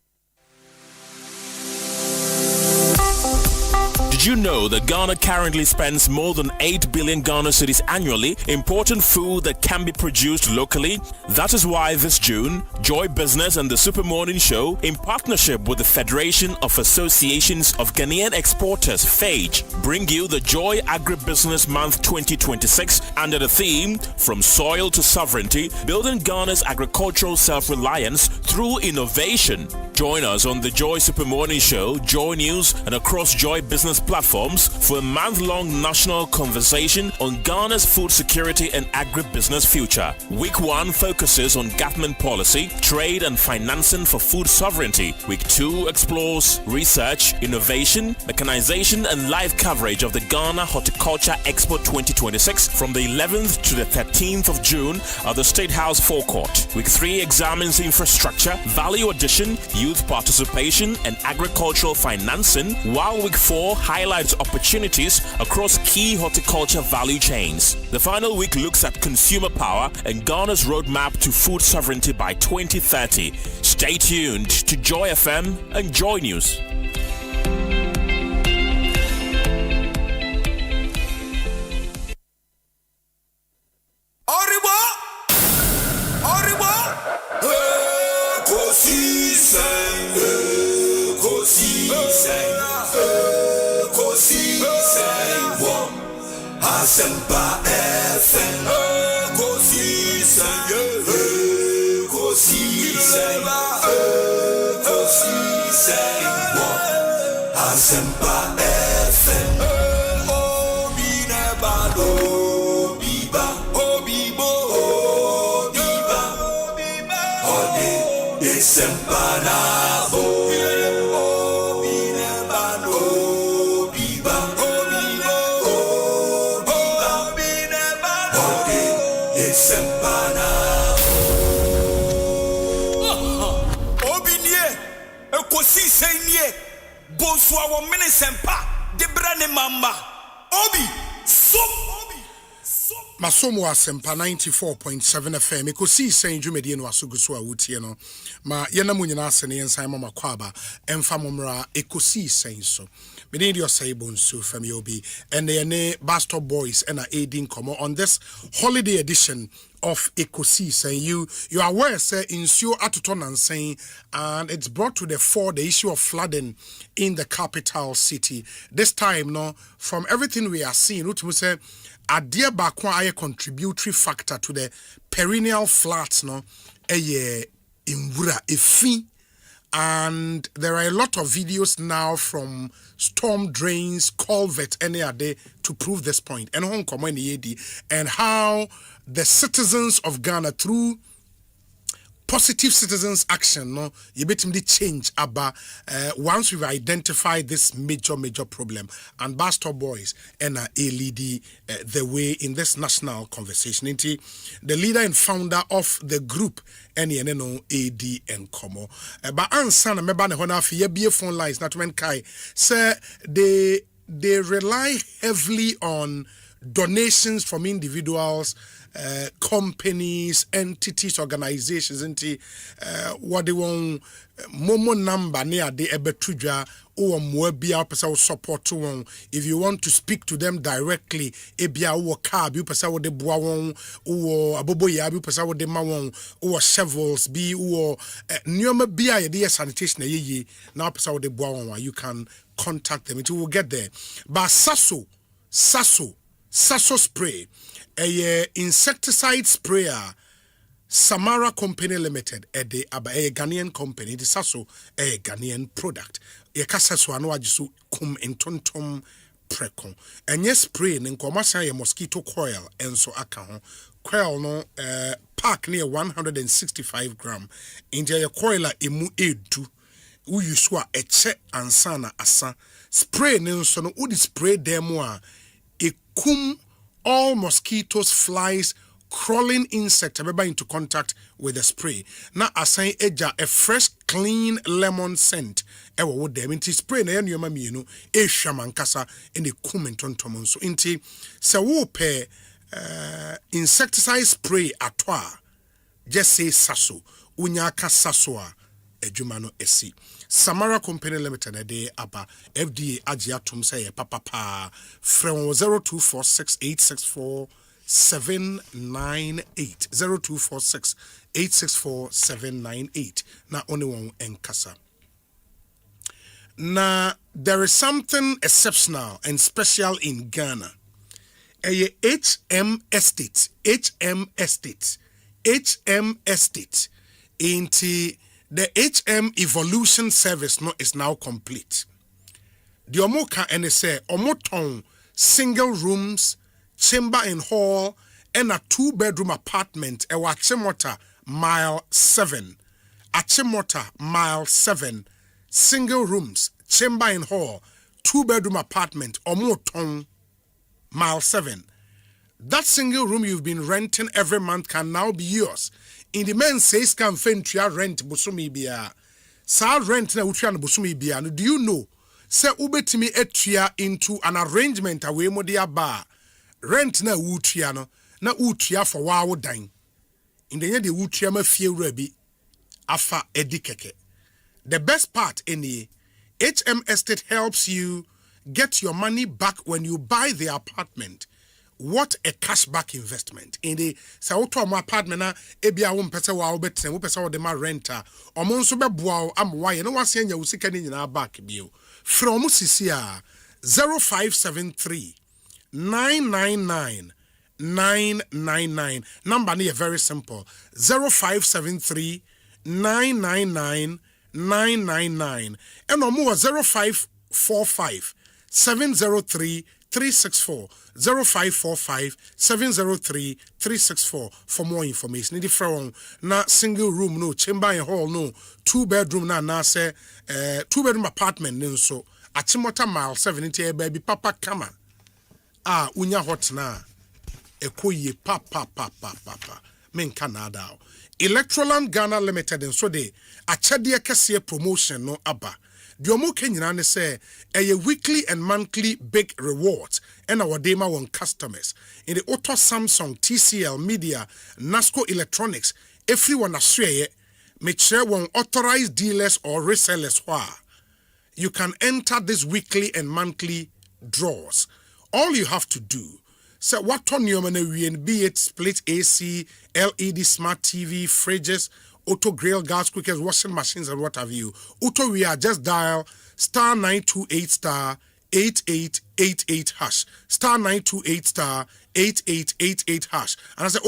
Did you know that Ghana currently spends more than 8 billion Ghana cedis annually importing food that can be produced locally? That is why this June, Joy Business and the Super Morning Show, in partnership with the Federation of Associations of Ghanaian Exporters, FAGE, bring you the Joy Agribusiness Month 2026 under the theme, From Soil to Sovereignty, Building Ghana's Agricultural Self-Reliance Through Innovation. Join us on the Joy Super Morning Show, Joy News, and across Joy Business platforms for a month-long national conversation on Ghana's food security and agribusiness future. Week 1 focuses on government policy, trade and financing for food sovereignty. Week 2 explores research, innovation, mechanization and live coverage of the Ghana Horticulture Expo 2026 from the 11th to the 13th of June at the State House forecourt. Week 3 examines infrastructure, value addition, youth participation and agricultural financing, while Week 4 highlights opportunities across key horticulture value chains. The final week looks at consumer power and Ghana's roadmap to food sovereignty by 2030. Stay tuned to Joy FM and Joy News. Asempa FM, Ekosiisen, Ekosiisen, Ekosiisen, Asempa FM. Obi nebado, biba, obibo, obiba, ode esempa nabo. Obi nebado, biba, obibo. Obinie, Ekosiisen nie, Bonswa wo mene sempa, Debrane mamba, Obi, so. Masomo Asempa 94.7 FM. Ekosiisen dwumadi no asoguso a wotie no. Ma yena mu nyina ase ne yensan mama kwaba emfa momra Ekosiisen so. Me dey your say bonsu from Yobi and the Bastard Boys and aiding come on this holiday edition of Ekosiisen. You are aware say insuo atoton and saying, and it's brought to the fore the issue of flooding in the capital city. This time no, from everything we are seeing, which we say adeɛ baako a contributory factor to the perennial floods no ɛyɛ nwura efi, and there are a lot of videos now from storm drains, culverts, any other to prove this point. And Hong Kong and how the citizens of Ghana through positive citizens action no you better change aba once we've identified this major problem, and Bastard Boys and lead the way in this national conversation. The leader and founder of the group AD and Komo but ansana meba ne hona fe ye bie phone lines not when kai say they rely heavily on donations from individuals, companies, entities, organizations, what they want momo number near the ebetudra or mwebia pesa support to one. If you want to speak to them directly, ebia or cab you pesa wo de boa won or abobo ya you pesa wo de ma won or shovels be or nyoma bia ye de sanitation ye now pesa wo de boa won, you can contact them. It will get there. But Sasso spray, a insecticide sprayer, Samara Company Limited, a Ghanaian company. It is also a Ghanaian product. A Casasso Anuajisu cum in tontom preko enye spray ne nkoma ye mosquito coil enso aka ho coil no pack near 165 gram inje ye coil a emu edu wo use a eche ansana asa spray ne nso no wo di spray demo a ekum all mosquitoes, flies, crawling insect ever into contact with the spray. Now assign a fresh, clean lemon scent. Ewa wo dem inti spray na yenu yoma mienu e shamankasa in the kumenton tomon. So inti se wo pe insecticide spray atwa just say saso unyaka sasoa ejumano esi. Samara Company Limited a day aba FDA agya tum say papa pa from 0246864798 0246864798 na only one enkasa. Na there is something exceptional and special in Ghana. A HM Estate inti the HM Evolution Service no is now complete. The Omoka and say Omoton single rooms, chamber and hall, and a 2-bedroom apartment at Achimota Mile 7. Achimota Mile 7. Single rooms, chamber and hall, 2-bedroom apartment, Omoton Mile 7. That single room you've been renting every month can now be yours. In the men says can fentria rent busumi bia. Sa rent na utria na busumi bia. Do you know? Se ubetimi etria into an arrangement away mo dia bar. Rent na utria no. Na utria for wawo dine. In the end the utria ma fie rebi. Afa edi keke. The best part any HM Estate helps you get your money back when you buy the apartment. What a cashback investment. In the Sauto apartment na ebia wo mpese wa wo betre wo pese wo de ma renter omo nso beboa am why no wase anya usika ni nyina back bio from sisi a 0573 999 999 number ni very simple 0573 999 999 and omo 0545 703 364 0545 703 364 for more information. Need from na single room no chamber and hall no 2-bedroom na say 2-bedroom apartment nso Achimota Mile 70 baby papa kama unya hot na ekoye papa men Canada Electroland Ghana Limited nso de achade kese promotion no aba. The Omo Kenyana say a weekly and monthly big rewards and our dema on customers in the Auto Samsung, TCL, Media, Nasco Electronics. Everyone Australia make sure one authorized dealers or resellers you can enter this weekly and monthly draws. All you have to do so what on your money be it split AC, LED smart TV, fridges, auto grill, gas cookers, washing machines, and what have you. Auto we are just dial star 928 star 8888 hash. Star 928 star 8888 hash. And I say,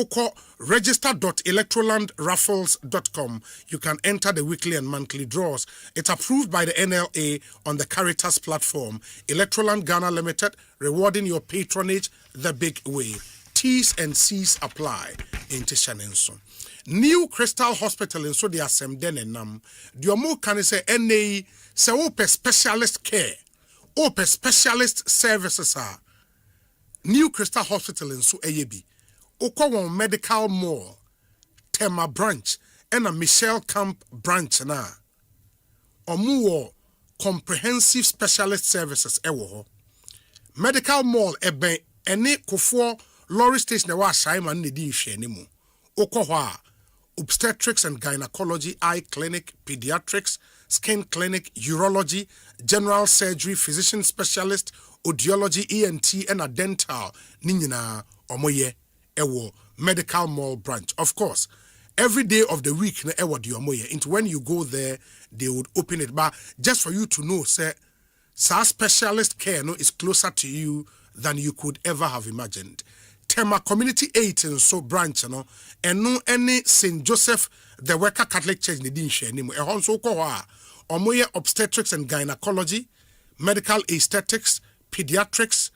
register.electrolandraffles.com. You can enter the weekly and monthly draws. It's approved by the NLA on the Caritas platform. Electroland Ghana Limited, rewarding your patronage the big way. T's and C's apply. Into Shanenson. New Crystal Hospital in Sodi Asem Denenam. Diomo can say NA se ope specialist care. Ope specialist services are. New Crystal Hospital in Su Eyebi. Okwa Medical Mall. Tema branch. And a Michelle Camp branch na. Omuwo comprehensive specialist services ewo. Medical Mall ebe ene kufo lorry station wa shaima nedi nhwe nimu. Okwa obstetrics and gynecology, eye clinic, pediatrics, skin clinic, urology, general surgery, physician specialist, audiology, ENT, and a dental. Ninyina omoye ewo medical mall branch. Of course, every day of the week na ewo di omoye. Into when you go there, they would open it. But just for you to know, say, sa specialist care no is closer to you than you could ever have imagined. Tema Community 8 and so branch no and no any St. Joseph the Worker Catholic Church ne din hwe ni mo ehon so ko ha omoye obstetrics and gynecology, medical aesthetics, pediatrics,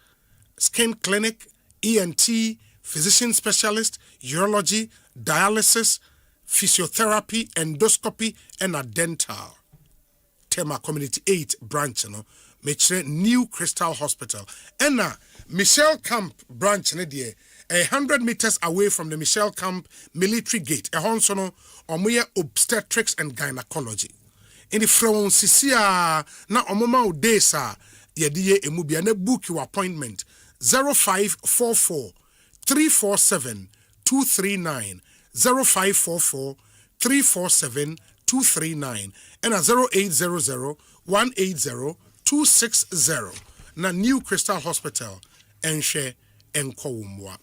skin clinic, ENT, physician specialist, urology, dialysis, physiotherapy, endoscopy, and a dental. Tema Community 8 branch, New Crystal Hospital. And Michelle Camp branch, 100 meters away from the Michelle Camp military gate. A honsono omoye obstetrics and gynecology. In the front Sisia na omoma udesa yediye emubia na book your appointment 0544 347 239 0544 347 239 and 0800 180 260 na New Crystal Hospital enhwe enkowumwa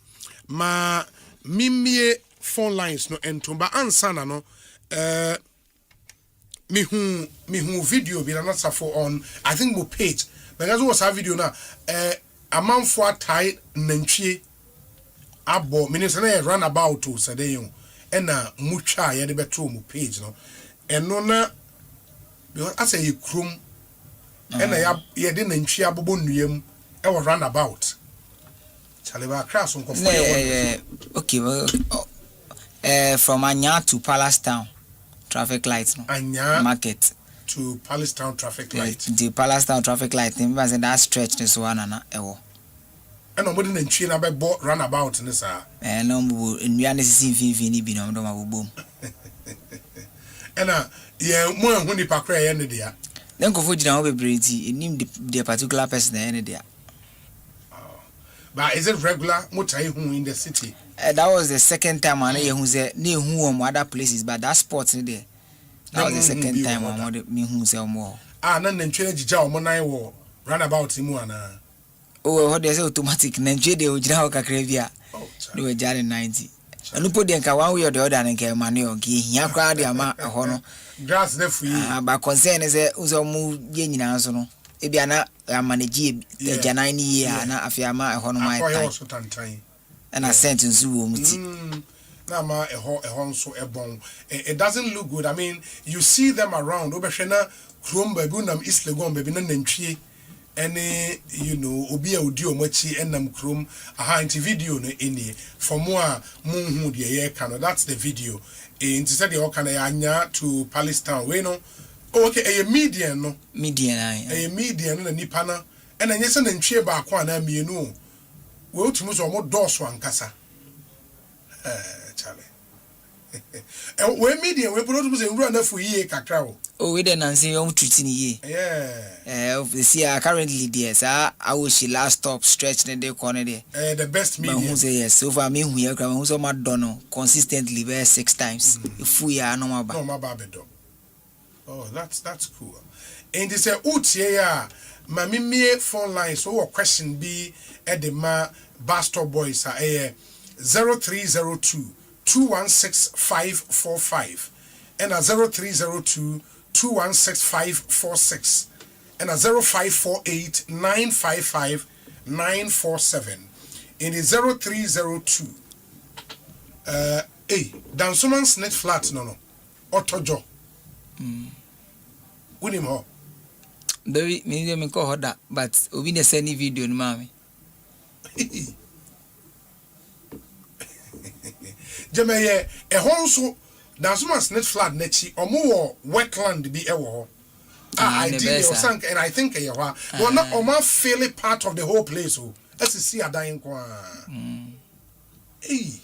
ma mimie phone lines no entumba ansana no mihu video bi na safo on I think mo page because was a video na amanfo atai nantwie abo minister na run about to sadeyo ena mutwa ye de beto mo page no eno na because as a krum ena ye de nantwie abobo nnuam e wo run about Chaleba crash on okay from Anya to Palace Town traffic lights no Anya market to Palace Town traffic light the Palace Town traffic light was in that stretch this one na ewo and nobody na ntwi na be run about ni sa no mbu nnua ne sisi mfimfini ni bi no ndo mabobom and ye mo ehun ni pakra ye ne dia then ko fojina ho bebreti enim the particular person na ye ne dia. But is it regular motai hu in the city? That was the second time I know say ne hu on other places but that spot in there. That was the second time I me hu say omo. Na ntwe gija omo nan wo runabout mu ana. Oh, what they say automatic ntwe de ogina ho kakra bia. No we jare 90. Anu po de nka one way or the other nka mane o ki hia kwa de ama ho no. Grass na free. Ba concern say uzo mu ye nyina so no. Ebia na manage janan ni ya na afiama eho no mai time and a sentence wo muti na ma eho nso ebon it doesn't look good. I mean you see them around obehwe na krom ba bi nam East Legon ba bi na nantwie any obi a odi omachi enam krom aha inti video no eni for more munhu de ye ka no that's the video inti said the okana anya to Palace Town we no. Okay, a median no. Median a median na nipa na and then yes and ntwe ba kwa na mienu. We otumu so mo doso ankasa. Chale. We median we put otumu se nru na fu yie kakra o. Oh, we den anse you treat ni yie. Yeah. See currently there sir I will she last stop stretch na dey corner there. The best median. But who say yes so far me hu ya kra who so ma dono consistently very 6 times. Fu ya no ma ba. No ma ba bedo. Oh, that's cool. And this utie ya mami me phone line so a question be at the Bastor Boys 0302 216 545 and a 0302 216 546 and a 0548 955 947 in the 0302 dan someone's net flat no otojo Unim ho. Baby, me ko hoda, but obi na send video no mami. Jemeye e ho nso Dansomas net flat nechi omo wetland bi e wo. Idea sank and I think e ho. Well not omo feel part of the whole place o. Let's see adan kwa. Hey.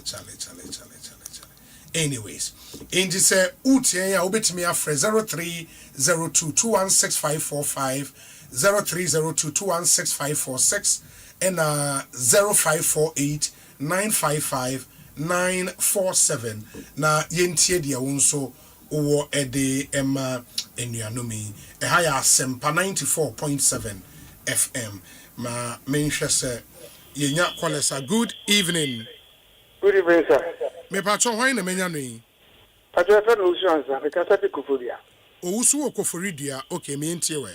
Charlie. Anyways, in this utie ya obetimi afre 0302 216 545 0302 216 546 and 0548 955 947 na yentie dia wonso wo ede ema enuanomi ehaya Asempa 94.7 FM ma menhwe se yenya kolesa. Good evening. Good evening, sir. Me patcho hwan na menya no yi? Patcho fa no usu ansa, me kasa te Koforia. Owusu wo Koforia, okay, me ntie we.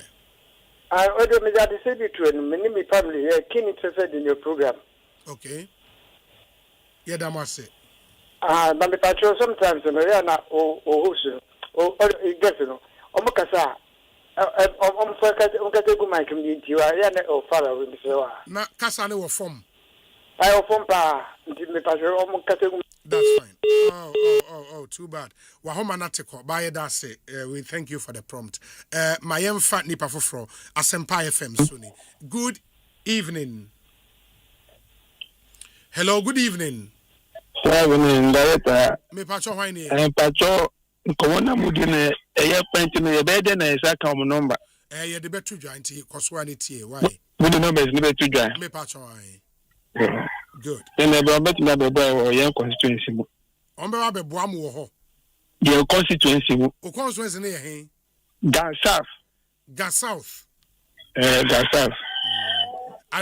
I order me that say be to me ni me family here, keen interested in your program. Okay. Yeah, that must say. But me patcho sometimes me na usu. O get no. O mo kasa Umkategu my community, I am a father with the Na Kasane or form. I often pa, Umkategu. That's fine. Oh, too bad. Wahoma natiko, Baye Dase, we thank you for the prompt. My young fat nipa fofro, Asempa FM Suni. Good evening. Hello, good evening. Good evening, Director. Me pacho wine. Pacho, Komona Mudine, a painting a bed and a second number. You the better joint, Coswanity. Why? Good number is never to join. Me pacho wine. Good. Then I bet another boy or young constituency. Ombe Boamu. Your constituency. O constituency near him. Down south. Gas south. Down south.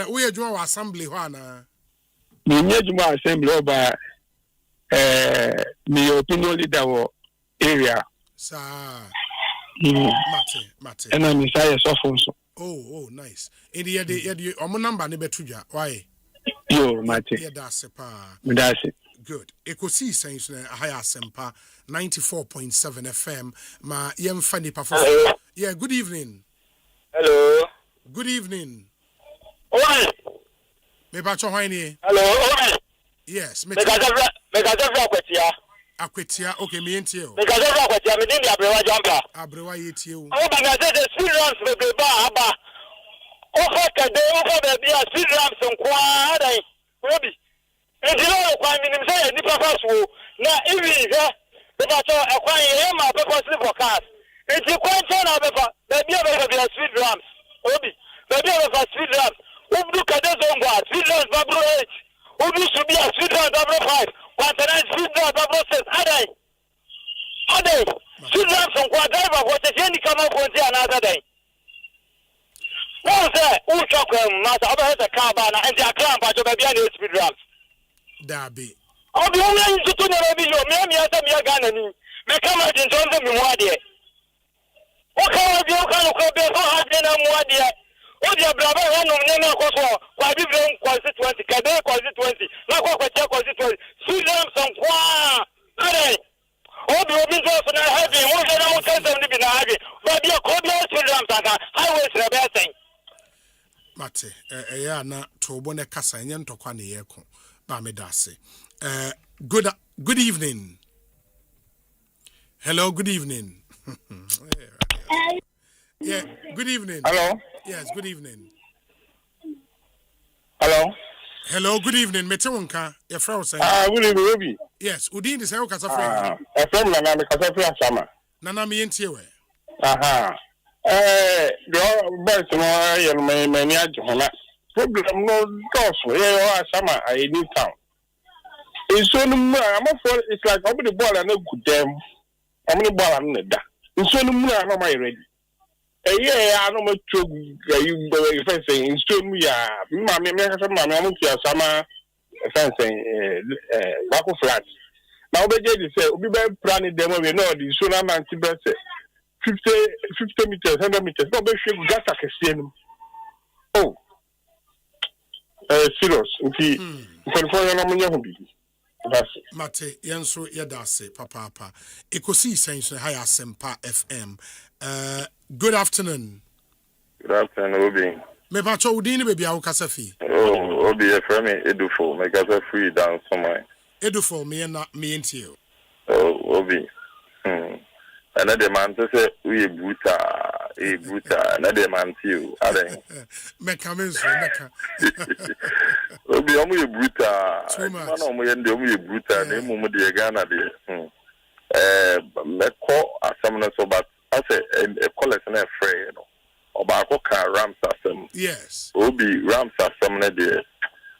We are doing assembly, Juana. The Nejuma assembly over the opinion leader area. Sir. Mate. And I'm inside a soft. Oh, nice. In the year, number never tuja. Why? Yo, Mate. Yeah, that's it. Good. Ekosiisen On Asempa 94.7 FM. Ma yem funny performance. Yeah, good evening. Hello. Good evening. Oi. Me pacho hwani. Hello. Oi. Yes, me Akwetia. Akwetia. Okay, me entio. Me Akwetia, me ndi abrewa jamba. Abrewa yetio. Oh, but I said the speed ramps me be ba. Over the bia speed ramps on kwa dai. Obi. Enti no kwa minim say ni papa so na ewi he be pacho ekwan ye ma purposely for cars. Enti kwan che na be fa. Be bia be speed ramps. Obi. Be bia be speed ramps. Ubu kade zongwa speed ramps babro 8. Ubu subi a speed ramps babro 5. Quantana speed ramps babro 6. Adai. Speed ramps on kwa driver what the any come up on another day. No sir, who talk master about the car ban and the clan but to be any speed ramps. Dabi. Oh, the only to know be your me as a Ghana. Me come out in terms of Mwadi. What kind of you can look up so hard in a Mwadi? Oh, the brother, one of them, quite different constituency, Cadet constituency, not what constituency, Susan, some qua. Oh, the business and I have been more than I was living heavy, but your cordial children, highways rebelling. Mate, na Tobone Casa and Tokani Eko, Bamedase. Good evening. Hello, good evening. Yeah, good evening. Hello. Yes, good evening. Hello, good evening. Metewonka, your friend say. Good evening, Ruby. Yes, Udin is how Casa friend. A friend Nana because of your summer. Nana me entiewe. The best no many problem no goes where summer I need town. It's so I'm it's like how many ball and no good them. How many ball and no da. It's so I'm not ready. I know much you fencing in stone. Yeah, mammy, I'm summer fencing, Waco flats. Now, the lady said, we be planning them. We know the sooner man to 50 meters, 100 meters. No, but she got a casino. Oh, serious. Okay, Mate, Yanso Yadase, Papa. Ekosiisen On Asempa FM. Good afternoon. Good afternoon, Obi. Me pacho udini baby awu kasafi. Oh, Obi, a friend me edufo. Me kasa free down somewhere. Edufo me na me ntio. Oh, Obi. Another man to say we buta. Another man too. Me come so meka. Obi, omu ye buta. Man omu ye ndi omu ye buta. Ne mu de Ghana de. Me ko asamna so but I say a college na free no. Oba ko kan Rams asem. Yes. Obi Rams asem na de.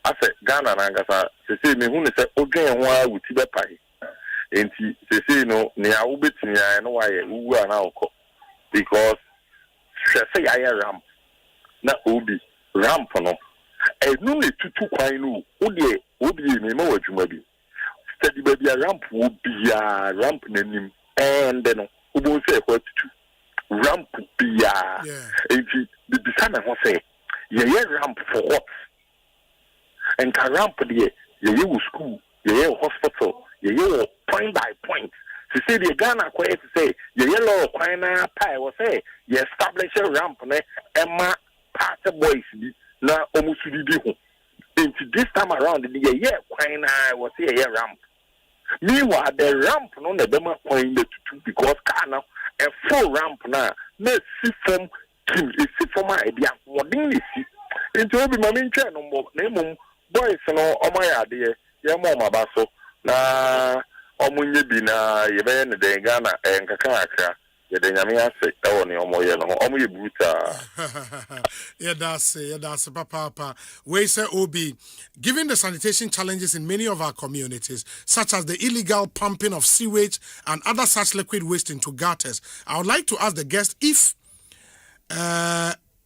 I say Ghana na ngasa se me hu ne say odwen ho a wuti be pai. Enti se no ne a wo betimi ya no wa ye wu ana okọ because say ya ramp na obi ramp no enu ne tutu kwan no obi me ma wadwuma bi steady baby ramp wo bia ramp nanim and no obo say ko tutu ramp bia enti the bisana ho say ye ramp for what and ka ramp there ye school ye hospital ye point by point To say the Ghana quiet to say, the yellow quina pie was say, you establish a ramp, Emma part boys, now almost to the into this time around, the year quina was a ramp. Meanwhile, the ramp on the demo point because Ghana a full ramp now, let's see from my idea, what didn't you see? Into every moment, no more, name boys, no, oh my idea, yeah, Mama Basso, na. Omunye bina yebene de Ghana nkakaka ye de nyame ase ewo ne omoye no omoye bruta yeah that's papa we say Obi, given the sanitation challenges in many of our communities such as the illegal pumping of sewage and other such liquid waste into gutters, I would like to ask the guest if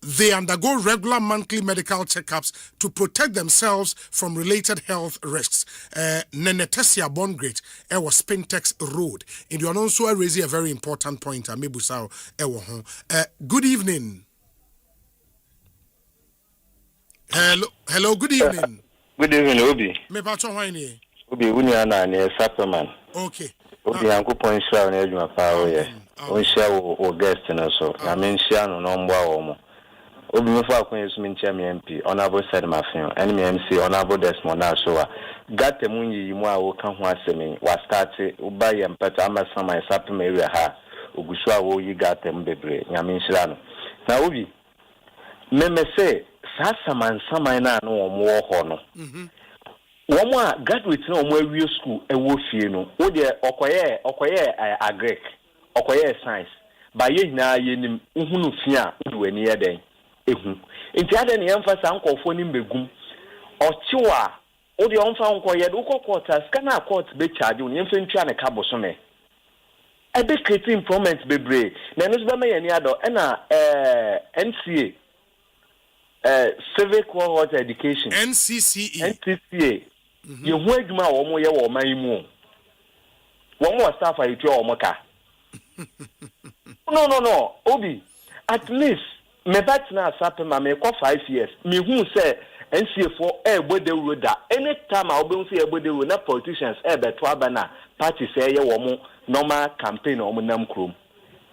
they undergo regular monthly medical checkups to protect themselves from related health risks. Nenetesia Bongret, Ewa Spintex Road. And you are also raising a very important point. Good evening. Hello, good evening. Good evening, Obi. Me pacho wine. Obi, unyana ni Superman. Okay. Obi, yanku point share na eduma pa oye. On share o guest na so. Na men share no mbwa omo. Obi me fa akon yesu mintia me MP honorable said mafin and me MC honorable Desmond Ashowa gata munyi mu a wo ka ho asemi wa start uba ye mpata amasama Sapem area ha ogusu a wo yi gata mbebre nyame nhira no na obi me say saman na no omo ho no womo a graduate na omo awie school e wo fie no wo de okoye agric okoye science ba ye hina ye nim uhunu fie a wo wani ye den ehu enti ade ne yemfa nkofo ni mbegum ochiwa odi onfa nkoye de ukokota skana court be charge un yemfa ntwa ne kabo so me e be create improvement bebre na no be me ye ni ado na NCA civic cohort education NCCA ye hu adwuma wo mo ye wo man mu wo mo staff a yetwa wo mo ka no Obi at least me batna Sapem ma me ko 5 years me hu say NCA4 ebode roda anytime I obi say ebode roda na politicians beto abana party say ye wo mo normal campaign o mo nam krom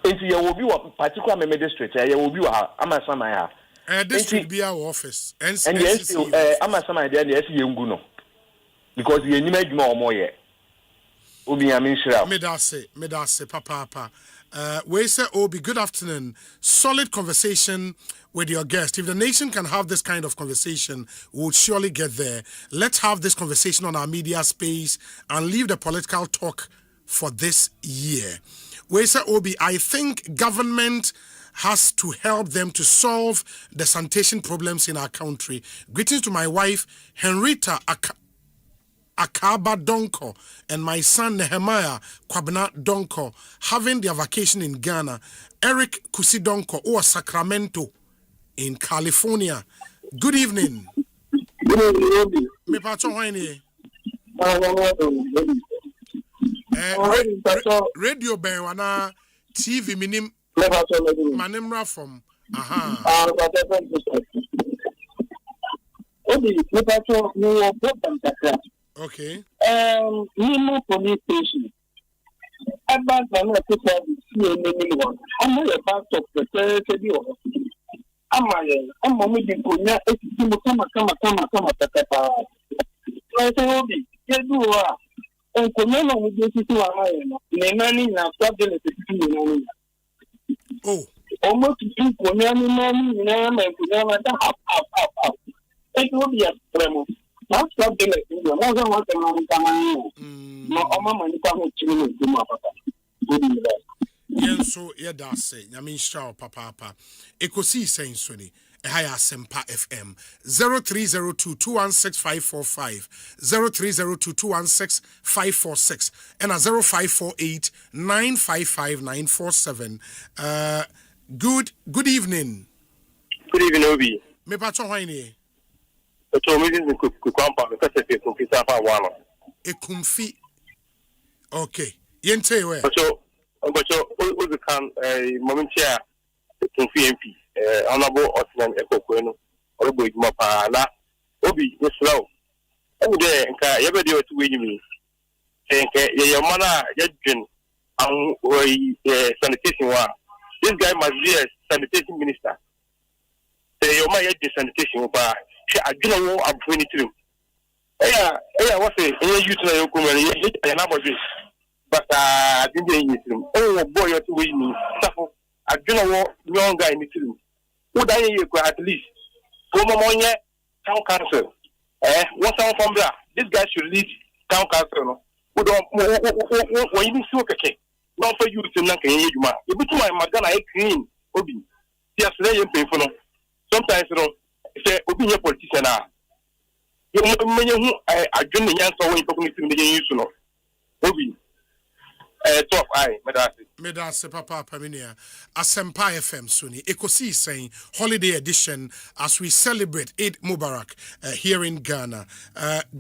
enti ye wo bi wo particular me district ye wo bi wo amasama ya district be our office NCC amasama dey na ye ngu no because ye nyima adwuma o mo ye obi amin shira me da say papa we say Obi, good afternoon. Solid conversation with your guest. If the nation can have this kind of conversation, we would surely get there. Let's have this conversation on our media space and leave the political talk for this year. We say Obi, I think government has to help them to solve the sanitation problems in our country. Greetings to my wife, Henrietta Akaba Donko, and my son Nehemiah Kwabena Donko having their vacation in Ghana. Eric Kusi Donko or Sacramento in California. Good evening. Good evening. Me pacho wine. Radio Benwana TV minim Manimra from Okay. Nimo police station. About the one. I'm not about to prepare to do. I'm mommy the Punya, come. Like Obi, you do and Commander with you to a high. Nemani now stop the oh, almost two Commander, and half. It will be a tremor. Not stop the no one Yenso yeda say nyame nhira papa Ekosiisen On Asempa FM 0302216545 0302216546 and 0548955947. Good evening. Good evening, Obi. Me pacho wine. Ekumfi. Okay. Yente we. But you can moment here Ekumfi MP. Honorable Osman Ekokwenu. Obo Idmapa na Obi slow. Obi there nka yebede otu we nyimi. Nka ye mana yedwen sanitation one. This guy must be a sanitation minister. You might get the sanitation, but I don't know I'm 22. Yeah, what's it? You to know your number, but I didn't use him. Oh, boy, you're too winning. I don't know young guy in the film. Would I you at least? Gomonia, town council. What's on from there? This guy should lead town council. When you see okay, not for you to knock a you. If it's my Magana, I clean, Obi. Yes, they ain't pay for no. Sometimes, you know, say, Obi, your politician are. You know, I don't know, when you're talking to me, you know. Obi. Top eye, Medase Papa Paminia, Asempa FM Suni, Ekosiisen Holiday Edition as we celebrate Eid Mubarak here in Ghana.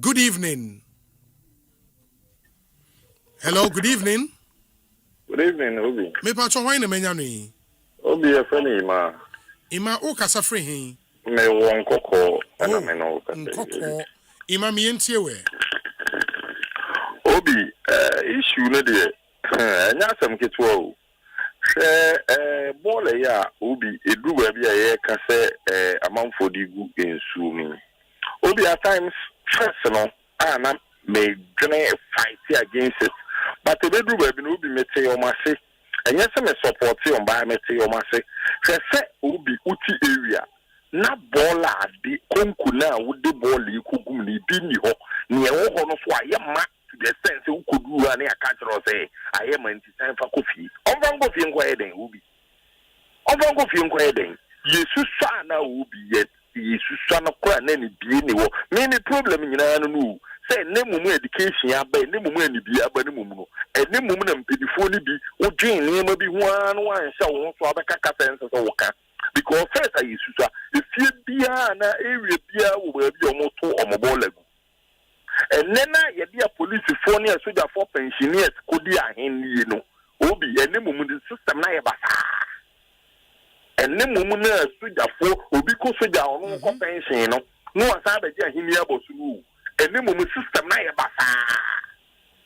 Good evening. Hello, good evening. Good evening, Obi. Me pacho wine menyani. Obi a funny ma. Ima o kasa free hin. Me won koko ana me no kasa. Koko. Ima mi entie we. Obi, issue no de nya asem ketwa o. Hwe bole ya Obi edu ba bia ye ka se amanfo di gu ensu mi. Obi at times first no ana me gonna fight against it. But the bedroom will be no be mete o mase. And yes, me support you on by mete o mase. Se ubi uti area. Na bola di konku na wudi boli kugum ni bini ho. Ni e wo no so ayema to the sense u kudu ani aka kiro say ayema nti san fa kofi. Onvan go fi nko eden ubi. Onvan go fi nko eden. Yesu sa na ubi yet. Yesu sa na kwa na ni bie ni wo. Me ni problem nyina no. Say ne mumu education aba ne mumu anibi aba ne mumu no ene mumu na mpedifo ni bi odwen ne ma bi ho an wan sha wo so abeka ka sense so wo ka because first ayi susa efie bia na area bia wo ba bi omoto omobolagu ene na ye dia police fo ne soldier for pensioners kodi ahenni no obi ene mumu the system na ye basa ene mumu na soldier fo obi ko soldier ono ko pension no asa ba ji ahenni abosuru ene mumu system na ye basa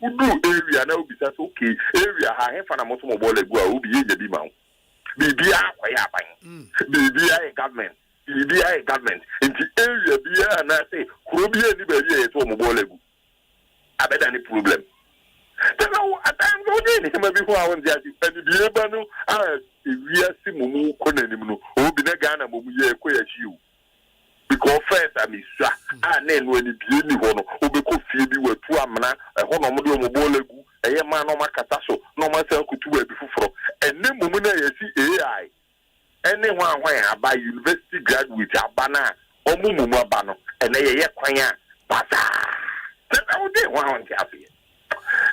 udu area na obi say okay area ha hefa na moto mo bole gu a obi ye bi ma bibia kwaya ban bibia e government inti area bia na say kuro bia ni ba bia ye to mo bole gu abeda ni problem so at time go dey ni ma bi ho awon dia di pani bia ba no area si mumu ko na nim no obi na Ghana mumu ye ko ya chiu because first I mean then when it be any one obeko fie bi watu amna ho no mo de mo bolegu eye ma no makata so no ma say kutu ba bi fufuro enne mumu na yesi AI enne hwan aba university graduate aba na mumu aba no enne ye kwan a basa na wo de hwan ti afi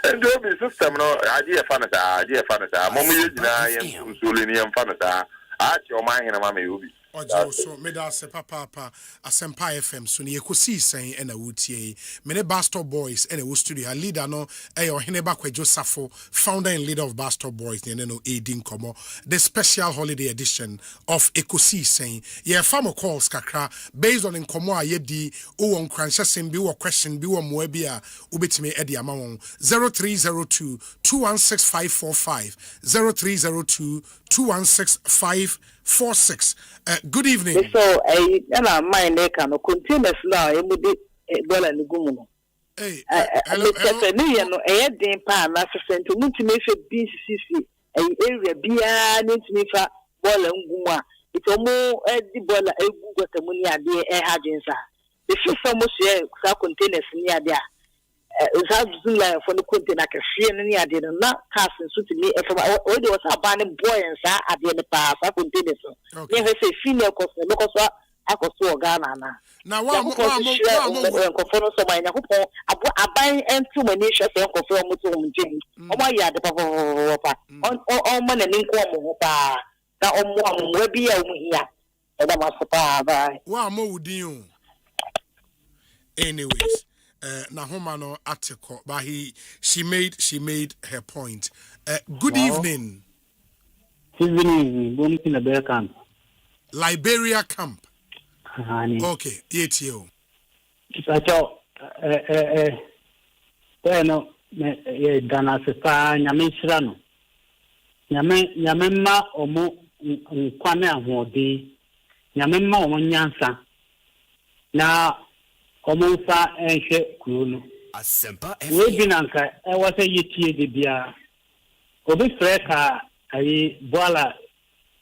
and the system no idea fanata mo ye jina ye nsole ni ye fanata a ti o ma hina ma me obi Ojo so Medase Papa Asempa FM so ni Ekosiisen ena wutie mene Bastor Boys ena wo studio a leader no Oheneba Kwadwo Safo founder and leader of Bastor Boys ne no Edin Komo the special holiday edition of Ekosiisen ye famo calls kakra based on nkomo a yedi o won kranhyesem bi wo question bi wo moa bi a ubetime edi ama won 0302 216545 0302 216546 good evening. So I mind they can containers now emudi dollar ni gumu. Hey, hello. No dey pan na sento mutime fe BCC area bia ntime fa bola ngumu a itomo di bola egu gotamu ni ade hagensa. The system mo share sa containers ni ade a Zazula for the container ka fie ni ade na cars so to me e dey was abandon boy and sa ade ne pa sa containers. Yes, say female customer because akoso Ghana na. Na wa mo so my yakopon aban entu mani hwe se nkofo mo to mo jin. O ma ya de papa. On man ni nko mo pa. Ka o mo bi ya mo hia. E da masopa ba. Wa mo udin. Anyways, Nahomano article, but she made her point. Good evening. Evening, going to the camp. Liberia camp. Okay, ETO. Bueno, Ghana se está Nyamisrano. nyame ma omo nkwane ahode nyame ma omo nyansa na omo fa enhwe kuro no Asempa we bi nanka e wasa yetie de bia obi freka ayi boala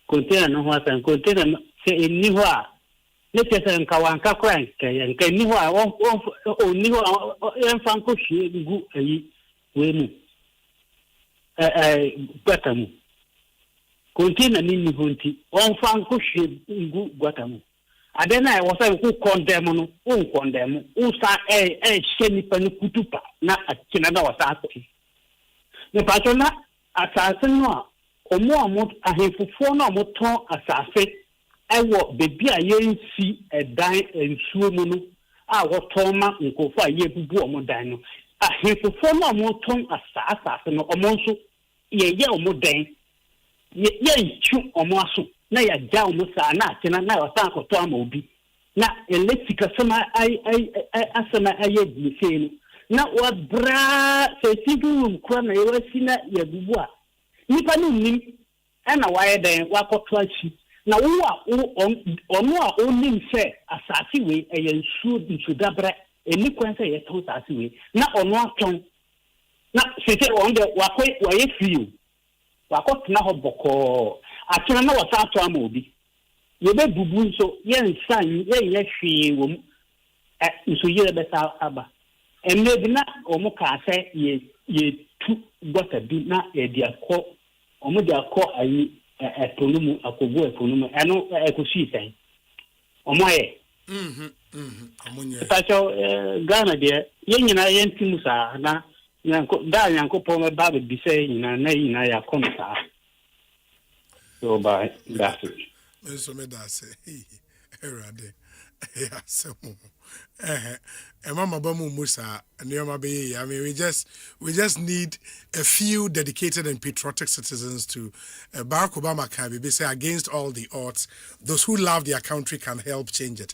container no ho asan container se enni ho a ne pese nka wanka kwa nka enni ho a onni ho enfa nko hwie gu ayi we mu gwatamu container ni ho nti onfa nko hwie gu gwatamu adena e wasa ku condemn no un condemn usa sheni pani kutupa na akina na wasa ati ne patona asase no a omo ahefufo na omo ton asase ewo bebi a yensi edan ensuo mu no a woton ma nkofo a yebubu omo dan no ahefufo na omo ton asase no omo nso ye omo dan ye nchu omo aso na ya ja omo sa na akina na wasa akoto ama obi na electric asema asema ayedi no na wabra se sidu kwa na yewasi na yabubu a nipa no nim na waye den wakoto achi na wo a ono a onim se asase we nsu dabre eni kwan se yeto asase we na ono aton na sese on de waye feel wakoto na hoboko akina na wasa ato ama obi yebe bubu nso yensan ye hwe wom nso yere beta aba emme na omo ka se ye tu gota bi na e dia ko omo dia ko ayi etonumu akogo etonumu eno ekosiisen omo ye amonye tacho Ghana de yenyina yentimu sa na yanko po me ba bi se nyina na nyina ya komsa so ba that's it so me da say erade ya semo mama ba mu musa neoma be I mean we just need a few dedicated and patriotic citizens to Barack Obama can be say against all the odds those who love their country can help change it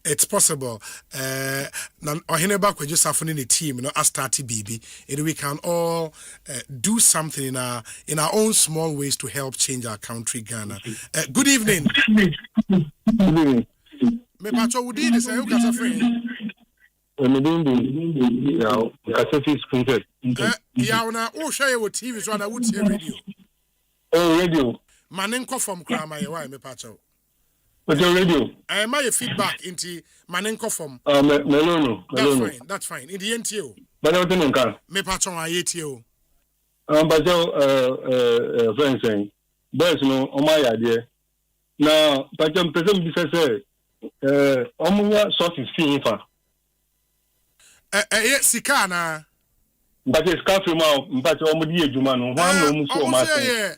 it's possible na oheneba kwajo safo ni team no start BB and we can all do something in our own small ways to help change our country Ghana. Good evening. Me pacho wudi de say you kasa friend. Me din ya kasa fi sprinted. Ya una o hwe wo TV so na wuti radio. Oh radio. Manenko from krama ye why me pacho. What's your radio? I my feedback into Manenko from. No. That's fine. In the NTO. But I don't know. Me pacho ayetio. Pacho friend saying, boys no o my idea. Now pacho person bi say omunya sources fi fa sika na but it's cafe ma but omudi ejuma no wan no mu so ma say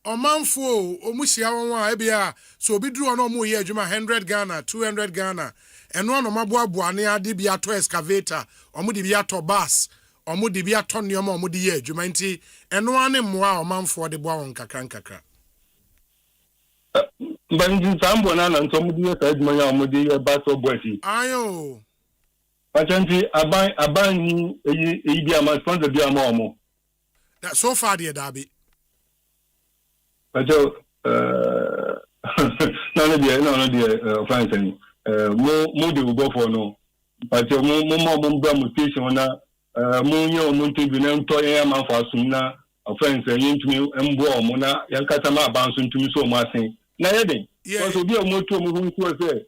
omanfo omuhia won a bia so obi duru no mu ye ejuma 100 Ghana 200 Ghana eno no maboaboa ne ade bia to excavator omudi bia to bus omudi bia to neoma omudi ye ejuma nti eno ane moa omanfo de boa won kakra Banjin sambo na ntomudi ya tajuma ya omudi ya baso boisi ayo Pachanti aban ni eyi bi ama sponsor bi ama omo that so far the dabi Pacho no dia France ni mo de go for no Pacho mo bra mutation na mo nye omo ntebi na nto ya ma fa sum na France yintumi embo omo na yankata ma aban so ntumi so mo asen na yede because obi omo to mo hu ko se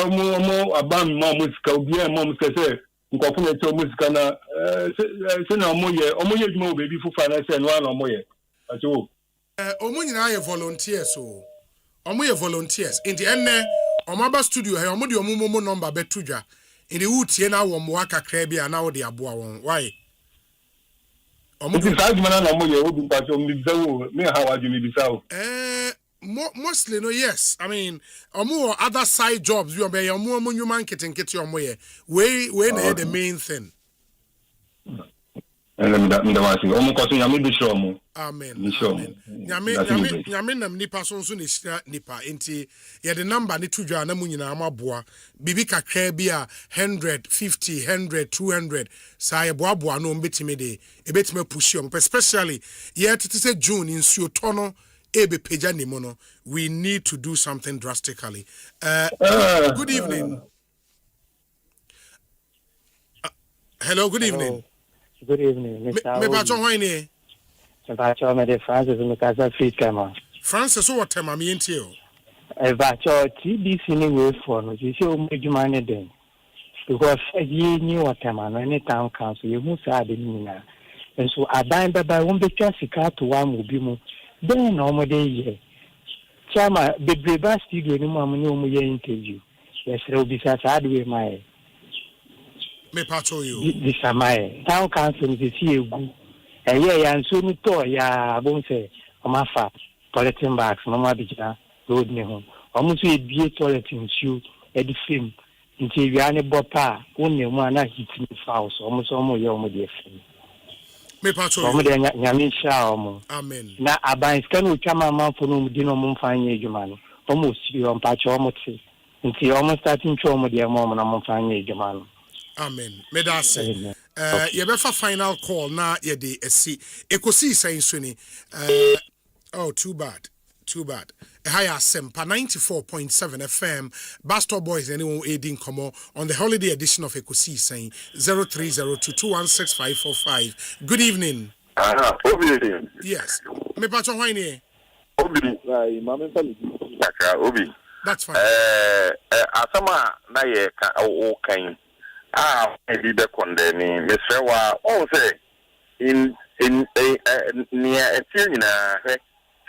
mo aban ma musika obi e mo se nkofo na to musika na se na omo ye djuma obebi fufa na se no ana omo ye acho omo nyina ye volunteers so omo ye volunteers in the enne omo ba studio he omo de omo mo number betudwa in the wutie na wo mo aka kra bia na wo de aboa won why omo di sa djuma na omo ye obi pacho mi bisawo me ha wa djuma bisawo mostly no yes I mean omo other side jobs we be omo nyuma nkete omo ye we na the main thing Amen. Nyame nam nipa so nso ne hyira nipa enti ye de number ne to dwa na mu nyina amaboa bibi kakra bi a 100 50 100 200 sa ye boaboa no mbetime de ebetime push you especially ye tete say June in suo tono ebe peja ni mono we need to do something drastically. Good evening. Hello, good evening. Good evening, Mr. Me ba chon hwan Bacho me de Francis Mukasa Fit Kama. Francis what time am yenti o? Bacho TBC ni way for no. You see o medjuma ne den. Because ye ni what time no any town council you mu sa de ni na. And so aban baba won betwa sika to wa mo bi mu. Den na omo de ye. Chama bebreba studio ni mu amuni omo ye interview. Yes obi sa adwe mai. Me pacho you. This amai. Town council ni see egu. And so we told ya won't say Omafa toileting bags, Mama Bija, road me home. Almost a beer toileting shoe at the film until you are bopa, only one hit me house, almost almost your dear friend. Me patrol Yamisha. Amen. Now, I buy scan with Chama for no dinner moon fine age man. Almost you on patch almost until almost starting trauma, dear mom, and I'm on fine age man. Amen. Me da say. You better final call na ye de see Ekosiisen Swini. Oh, too bad. Higher Asempa 94.7 FM. Bastor Boys anyone aiding come on the holiday edition of Ekosiisen 0302216545. Good evening. Obi. Yes. Me pacho hwani. Obi. Obi. That's fine. Asama na ye ka o kan. Maybe the condemning Miss Rewa, oh, say, in near a tina,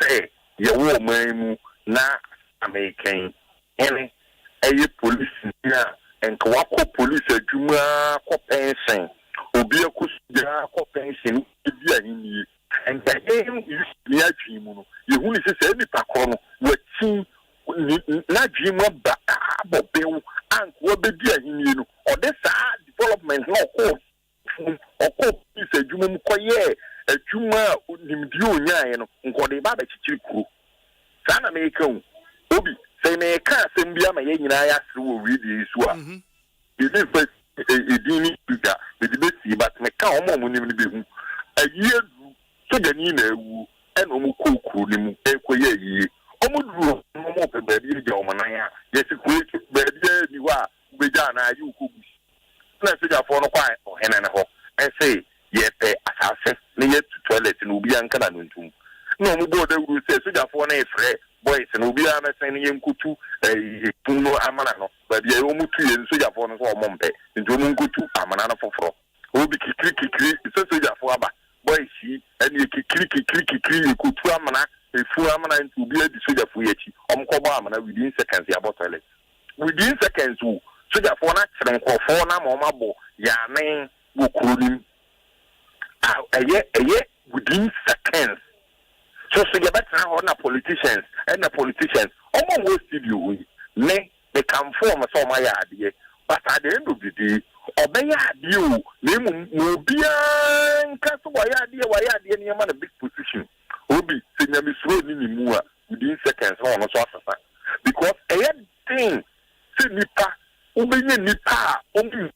say, your woman, na American, any a police, and Kawako police, a Juma, compensation, Obia Kusia, compensation, and the game is near Jimu. You who is any pacono, what seem not Jima, but Bill, and what be dear in or this development no code or code is a Juma Koye, a Juma Nimdio Nyan, or the Baba Chiku. Sana Makon, Obi, say, may a car send me a Yanaya through read this one. It is a dini figure, the debate, but may come on when you be a year to the Nina and Omuku, Equaye. Omudu no more baby Jomanaya. Yes, a quick baby you are Bejana, you could not figure for no quiet or hen and a hawk. I say, yet, assassin, near to toilet in Ubian Canantum. No more they will say, figure for a fray, boys and Ubiana sending Kutu, a Puno Amanano, but the Omutu and Suja for Mompe, and Jomungutu Amanana for Fro. Obi Kiki, it's a Suja for Abba, boy, she, and you Kiki, Kutu Amana. A full amount to be a soldier for Yachi, Omkobamana within seconds, about toilet. Within seconds, soldier for an accident or for Namabo, Yaman, Wukurim. A year within seconds. So, you better on the politicians and the politicians, almost wasted you. Nay, they can form a so my idea, but at the end of the day, obey you, name Mubian, Castle, why idea, near a big position. Obi, senior Miss Rodney Mua within seconds on a sofa. Because a thing, Nipa, Obi Nipa, only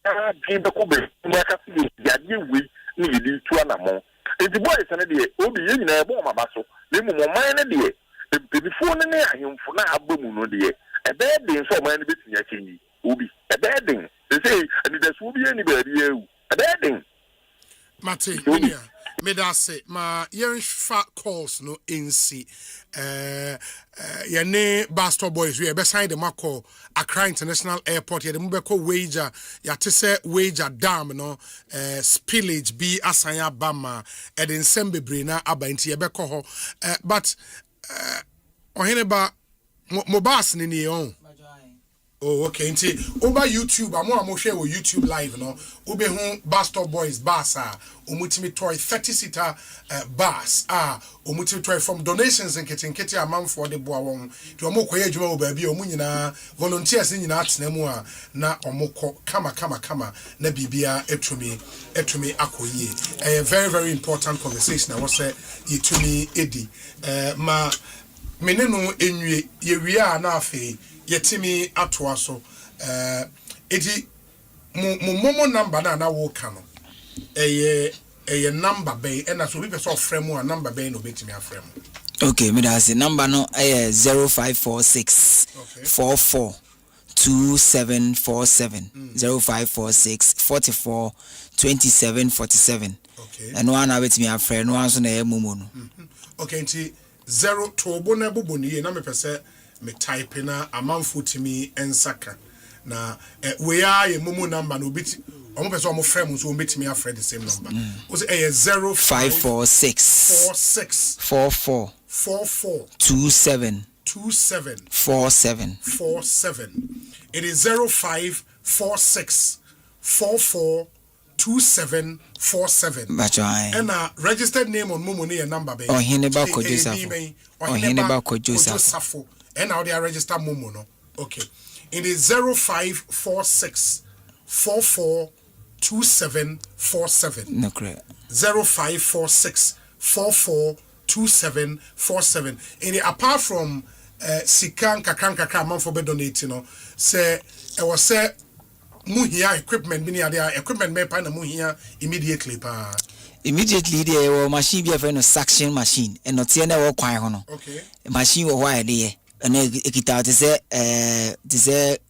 game the Kobe, Makasi, Yadi, we need to an amount. And the boys and the Obi in a bomb basso, they move mine a day. The phone and I am for now, boom, no dear. A bad day, so many bits in Yakini. Obi, a bad thing. They say, and there's will be anybody, a bad thing. Mate, me da say ma yenfa calls no NC yene Bastor Boys we be sign the mako Accra International Airport ye dem be ko wager ya te say wager dam no spillage bi asanya bama e den sembebre na abanti ye be ko ho but ohene ba mo bas ni on Oh, okay. Nti over YouTube, amo share with YouTube live no. Ube hu Bastor Boys bus umutimi toy 30-seater bus umutimi toy from donations and keti amount for the boa won. To amo koye adwuma wo baabi omu nyina volunteers nyina atena mu na omoko kama na bibia etumi akoye. A very very important conversation I was say yetumi edi ma menenu enwie yewia na afi yetimi atoa so edi mo number na wo ka no eye number be na so people so frame a number be no betimi aframe. Okay, me da say number no 0546 44 2747 0546 44 2747. Okay. And one na betimi aframe no one so na mumu no. Okay, nti 0 to obo na bubu ni na me pese me type na amanfo timi ensaka na we are ye mumu number no bit omo pese omo frame so betimi afre the same number o say 0546 44 27 47. It is 0546 44 2747. And registered name on Mumu ni number be. Ohineba Kojo. And now they are registered Mumu no. Okay. It is 0546 44 2747. No correct. 0546 44 2747. And apart from Sikan kakra man for be donating no say I was say muhia equipment bi ni there equipment me pa na muhia immediately there was machine be a suction machine and not here na wo kwan ho no. Okay. Machine wo why there and ekita te say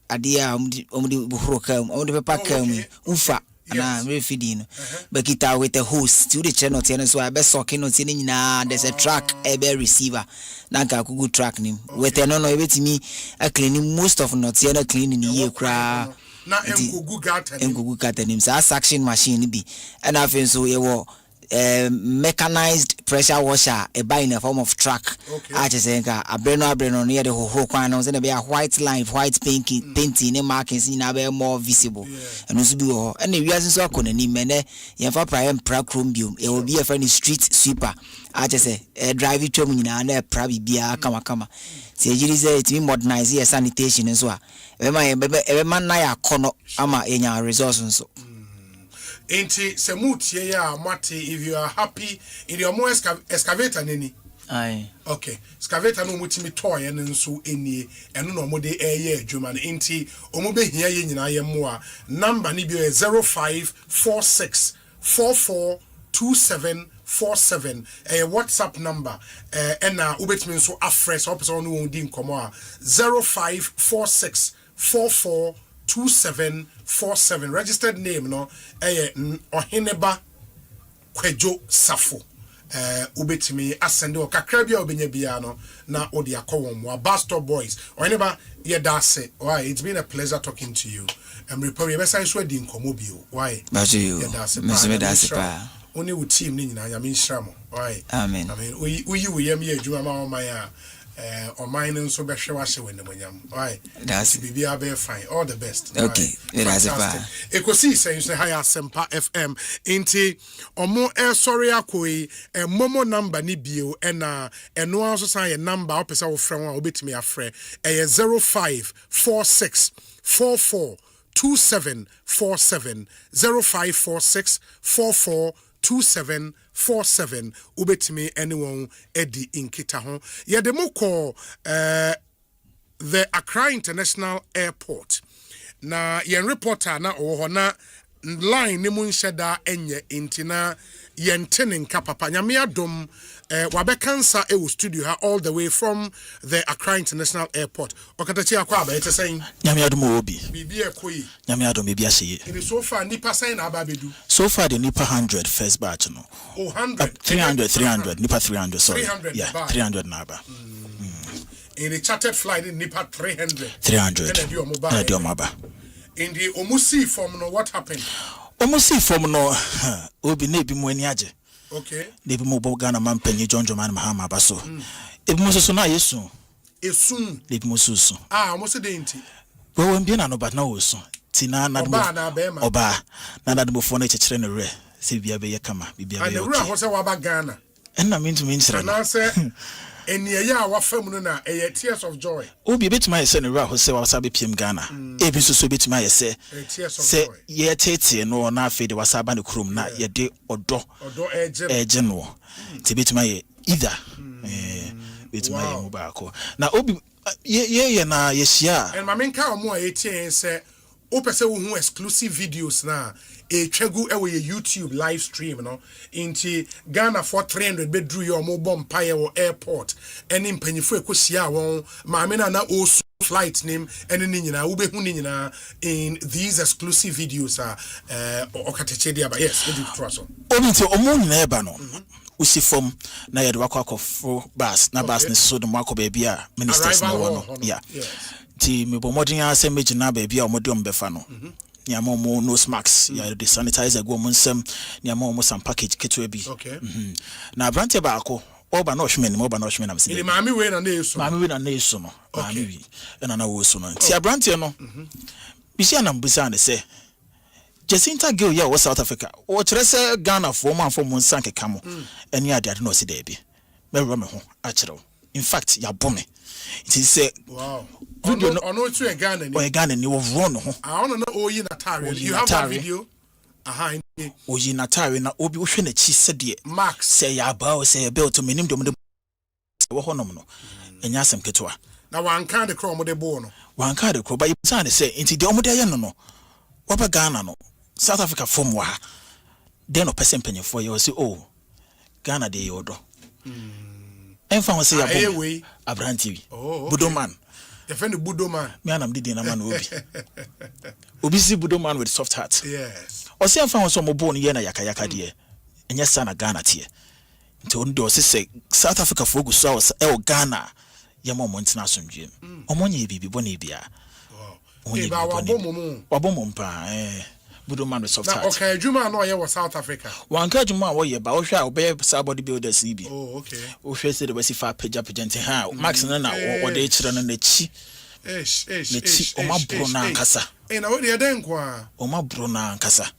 ade a omdi buhuro kam omdi pepa kam ufa na me feeding but kita with a hose to the channel ten so I be sucking no tin nyina there's a track a be receiver na ka kugu track nim with no ebetimi a cleaning most of not here cleaning here kra na engugu gatan sa suction machine bi and I feel so mechanized pressure washer a buy in a form of truck. I just think a breno near the whole quan was in a white line, white painting and markings in a more visible. And also do any reason so couldn't mene yafa prime pracrumbium. It will be a funny street sweeper. I just say a drive it to me and a prabi bia kama. Say it to modernize your sanitation as well. Every man na kono ama enya resources so. Enti semutie ya mate if you are happy in your more excavator neni. Aye. Okay. Excavator no mutimi toy en nso enie eno no mo de eye adwuma no enti omo be hia ye nyina ye moa number ni bi 0546 44 2747 WhatsApp number na ubetimi nso afresh opese no won di nkomo a 0546 44 2747 registered name no Ohineba Kwejo Safo ubetimi asende o kakra bia obenya bia no na odi akọwom wa Bastor Boys Ohineba yedase why it's been a pleasure talking to you report you besa so di nkomo bio why yedase pa oni wo team ni nyina ya menhira mo why amen we yam ye adwuma ma o man or mine and so be sure when why that's be fine all the best. Okay, that's Ekosiisen On Asempa FM inti omo sorry akoi momo number ni bio ena eno also sign number opesa wo frɛ wo obetimi afrɛ 0546 44 2747 0546 44 2747 ubetimi anyone edi inkita ho yedemo call the Accra International Airport na yen reporter na oho na line ni mun sheda enye intina yentene nka papa nyame adom wabekansa e studio ha all the way from the Accra International Airport okatachi akwa aba ete sen nyame adom obi bibi ekoyi nyame adom bibi aseye in so far nipa sen na aba bedu so far the nipa 100 first batch no 300 nipa 300 sorry 300 yeah 300 na aba in the chartered flight in nipa 300 and the mobile in the omusi form no what happened omusi form no obi na ebi mu ani age okay debi mo bo Ghana man panyi John man mahama baso ebi mo so na yesu esun debi mo so almost the inti Well, Biana no but no so. Tina na Oba na na mo phone chechire no re. Se bia be yakama, bibia be. And the rule was about Ghana. And I mean to mean sir. And I say and ya wa fam na tears of joy. Obi betuma ye se no ra ho se wa sabe piem Ghana. E bi so betuma ye se. Se ye tete no na afi de wasaba ne krom na ye de odo eje no. Ti betuma ye either. Betuma ye mo ba ko. Na obi ye na ye share. And my main ka omo a ye say o pese wo hu exclusive videos na e twegu e we YouTube live stream no inti Ghana for 300 bedru yo mo bomb paye wo airport eni mpanyifo ekosia won maame na o flight name eni ni nyina wo be hu ni nyina in these exclusive videos okateche dia ba yes we do trust on ominti omo nyina eba no usi form na ye de wakọ bus na bus ne so de mwakọ ba bia ministers na wo no yeah ti me bomodin asem megina ba bia omode ombefa no nya mo nose mask ya the sanitizer go mo nsem nya mo some package keto bi na brante ba ako oba no hweme am se maami we na neso no maami wi na wo so no ti brante no bisia na mbisa ne se Jacinta Gill ya wo South Africa o kire se Ghana fo man fo mo nsan keka mo eni ade no se da bi me ro me ho a kire in fact ya bome it is say wow video no ono tu e Ghana ni o Ghana ni wo ro no ho ono na oyi na tare you have that video oyi na tare na obi wo hwe na chi se de max say ya ba o say belt to menim de wo ho no no enya asem ketoa na wan kan de kro mo de bo no wan kan de kro ba yisan ne say inti de omo de ye no oba Ghana no South Africa form wa den no person penyefo ye say oh Ghana de yodo enfa won say ya bo abranti budoman defend budoman me anam didi na man obi si budoman with soft heart yes o say enfa won so mo bo no ye na yakayaka de enya sa na Ghana tie nti on do say South Africa for go so e Ghana ye mo ntina asomdwe omonye bibi bo na bia onye wabom pa budoman with soft heart na okay adwuma na oye wo South Africa wanka adwuma wo ye ba wo hwa obey somebody builders ibi oh okay wo hwe say the wasi fa page ha max na wo de kire no na chi o mabro na nkasa na wo de den kwa o mabro na nkasa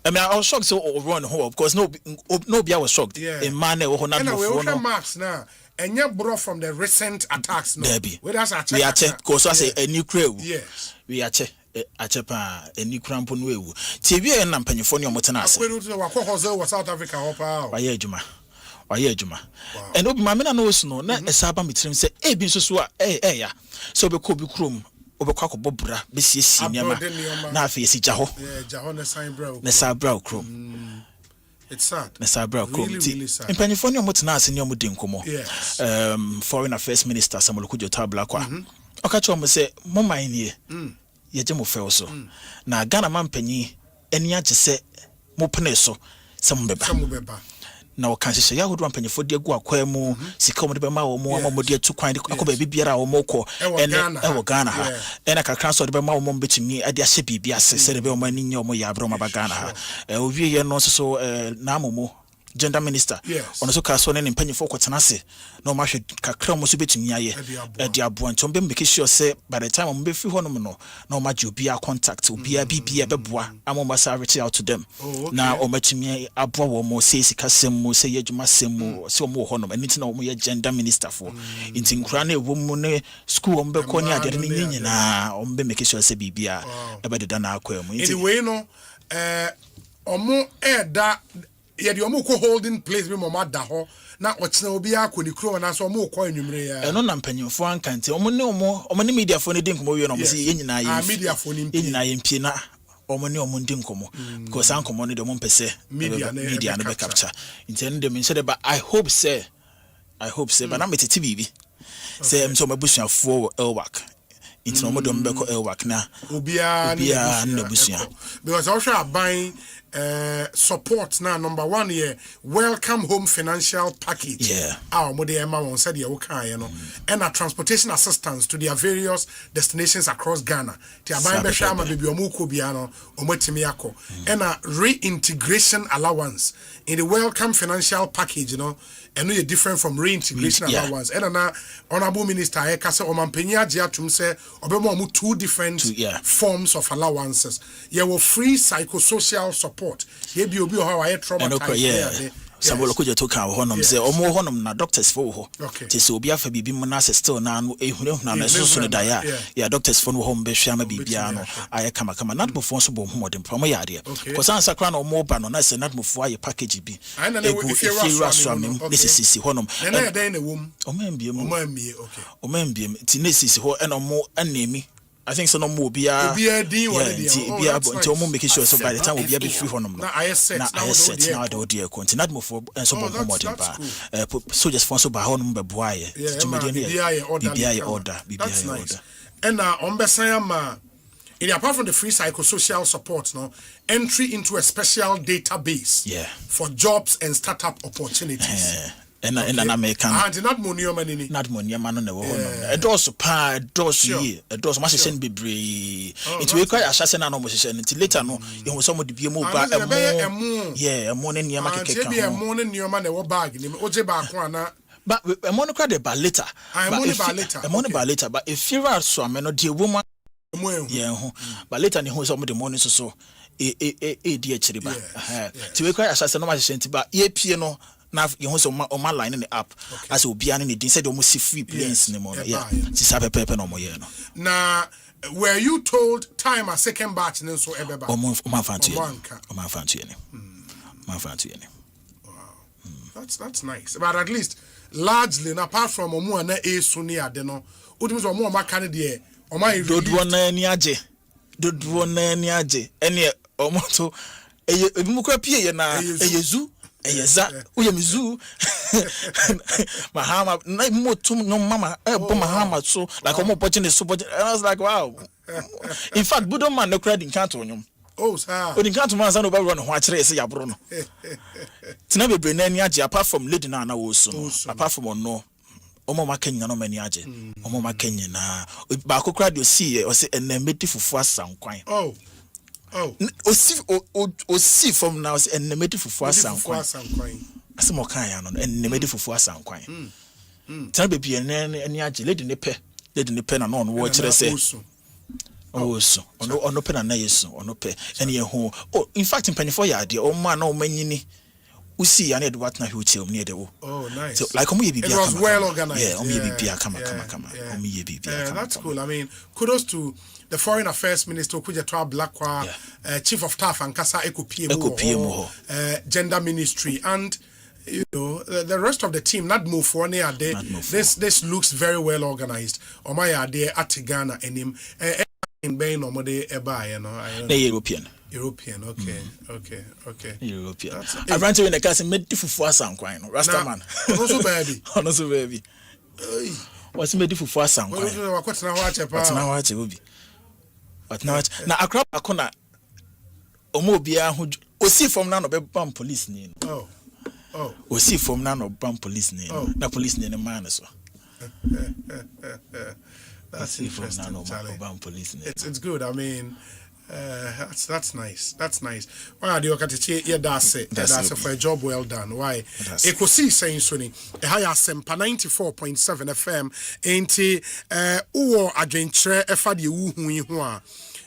I mean, I was shocked so run home. Of course, no be I was shocked. In man, we no Max now. And you brought from the recent attacks. No, we are check. Cause I say a new crew. Yes, we are check. A chepa a new crampon way. TV and Nampanifonia Motanas. We South Africa. Why Juma. And Obi Mamina knows no. Na a Saba mitrim say, "Eh, bin so ya." So be cool be crum. Obekwa bobra besi senior na afi si jaho na sign bro chrome it's sad na sign bro chrome really impanifo ne omotena ase ne omudi nkomo foreign affairs minister Samuel Kujo Tabla kwa okacho omo se mo man nie ye je mo fe so na Ghana man panyi eni age se mo pene so se mo beba na o kanhye ya hodo ampanyefo de agu akwa mu sika mo de bema wo mo mo de tukwan de akoba bibiara wo mo ko e wo Ghana ha ena kakran so de bema wo mo betimi ade ahye bibia se de be wo mani nya wo ya bro ma ba Ghana ha o wie ye no so na amomo gender minister ono so ka so ne mpanyefo ko tenase na o ma hwe kakran mo so betimi aye e de abo ntom be make sure say by the time mo be fi hono no na o ma je obi a contact obi a bibia beboa amoma sa reach out to them na o matimi abo wo mo say sikasem mo say yedwuma sem mo say o mo hono anything na o mo ye gender minister for intin kura na ewo mo ne school o mbe ko ni ade ne nyina o mbe make sure say bibia e be de na akwa mu anyway no omo eda ye de omo ko holding place be mama da ho na ochina obi akoni kro na so omo ko anwumre ya eno na mpanyimfo ankante omo ne media fo ne din komo wie no mo se yenyina ye media fo ne yenyina ye mpie na omo ne omo din komo because an komo ne de omo mpese media no be capture intend dem nse de ba I hope say but na metete bibi say mso mabusuafo elwak intino mo dem be ko elwak na obia na busua because also aban support now. Number one here, welcome home financial package. Yeah. Our mode Emma won said and a transportation assistance to their various destinations across Ghana. Tia Bambe Shama Bibi Omuko Biano, Omwetimiako. And a reintegration allowance in the welcome financial package, and you're different from reintegration allowance. And an honorable minister Ekasa Omampenya Jiatum say Obemo 2 different forms of allowances. You will free psychosocial support. You be how I traumatized. Samuel Kuja took our honum say omo honum na doctors for ho. Ti se obi afa bibi mu na still na no ehunu na so no daya. Yeah, doctors for no home be hwa ma bibia no aye kama not before so bo humodem promo yade. Because answer kra na omo ba no na se not before aye package bi. Egu efira swam this is honum. Na dey na wom. Omambie ti nesisi ho ena omo anemi. I think so no more be a making sure so by the time we'll be free for them. Now I set now the dear continent move for and so so just for so by how number boy BBI order. And on Besayama in apart from the free psychosocial support, entry into a special database for jobs and startup opportunities. And an American not money man on the wall. A doors pa, doors ye, a doors must send be brave. It will require assassin and almost until later. No, you will somebody be more back a morning near market. A morning near man or bag in Ojeba. But a monocrat about later. A money by later, but if you are so, I may not dear woman. But later, in who's the morning so. Dear Chiriba. To require assassin, no matter, but ye piano. Now you want some on my line in the app as will be an in said almost see free planes anymore. Now, were you told time a second batch and so ever? That's nice. But at least largely apart from Omu and A Sunia Deno, Udus or more Macanadia or my Dod one Niaje. Any Omoto a Mukrapia na a Yezu. Yes, we am zoo. Mahama, no mama, Mahama, so like I'm watching the super. I was like, wow. In fact, Budoman no credit can't on him. Oh, sir. When you can't to Manzano run, watch race, Yabron. It's never been any apart from Lady Nana also, apart from no. Omo Kenya no many aje. Omo Kenya na. Bako crowd you see, or say, and then made for some quine. Oh. See from now and the made for some quine. As more kind and the made for some quine. Tell me, and yaji, let in the pen, on watch I say. Oh, so on no pen and nails on no pay. And ye home. Oh, in fact, in penny for ya, dear, oh man, no many. We see I need what now you tell near the oh, nice. So, like, it was well organized. Yeah, come. That's cool. I mean, kudos to the Foreign Affairs Minister Kujetwa Blakwa, Chief of Staff and Kasa Ekopie, Gender Ministry, and you know the rest of the team. Not move for near day. This looks very well organized. Omaya de Atigana and him in Bain or Mode Eba, the European, okay. European. I ran to in the cast and made for some quine. Rastaman, also baby. What's made for some? What's now watch it will be. But now Accra Akona Omobia who see from none of a bum police name. Oh. We see from none of bum police name. No police name man so. That's interesting. It's good. I mean, that's nice. That's nice. Why do you that's it. That's for a job well done. Why? Ekosiisen Suni. Ehaya Asempa 94.7 FM. Enti uwo adwentre efa de wu hu hu a.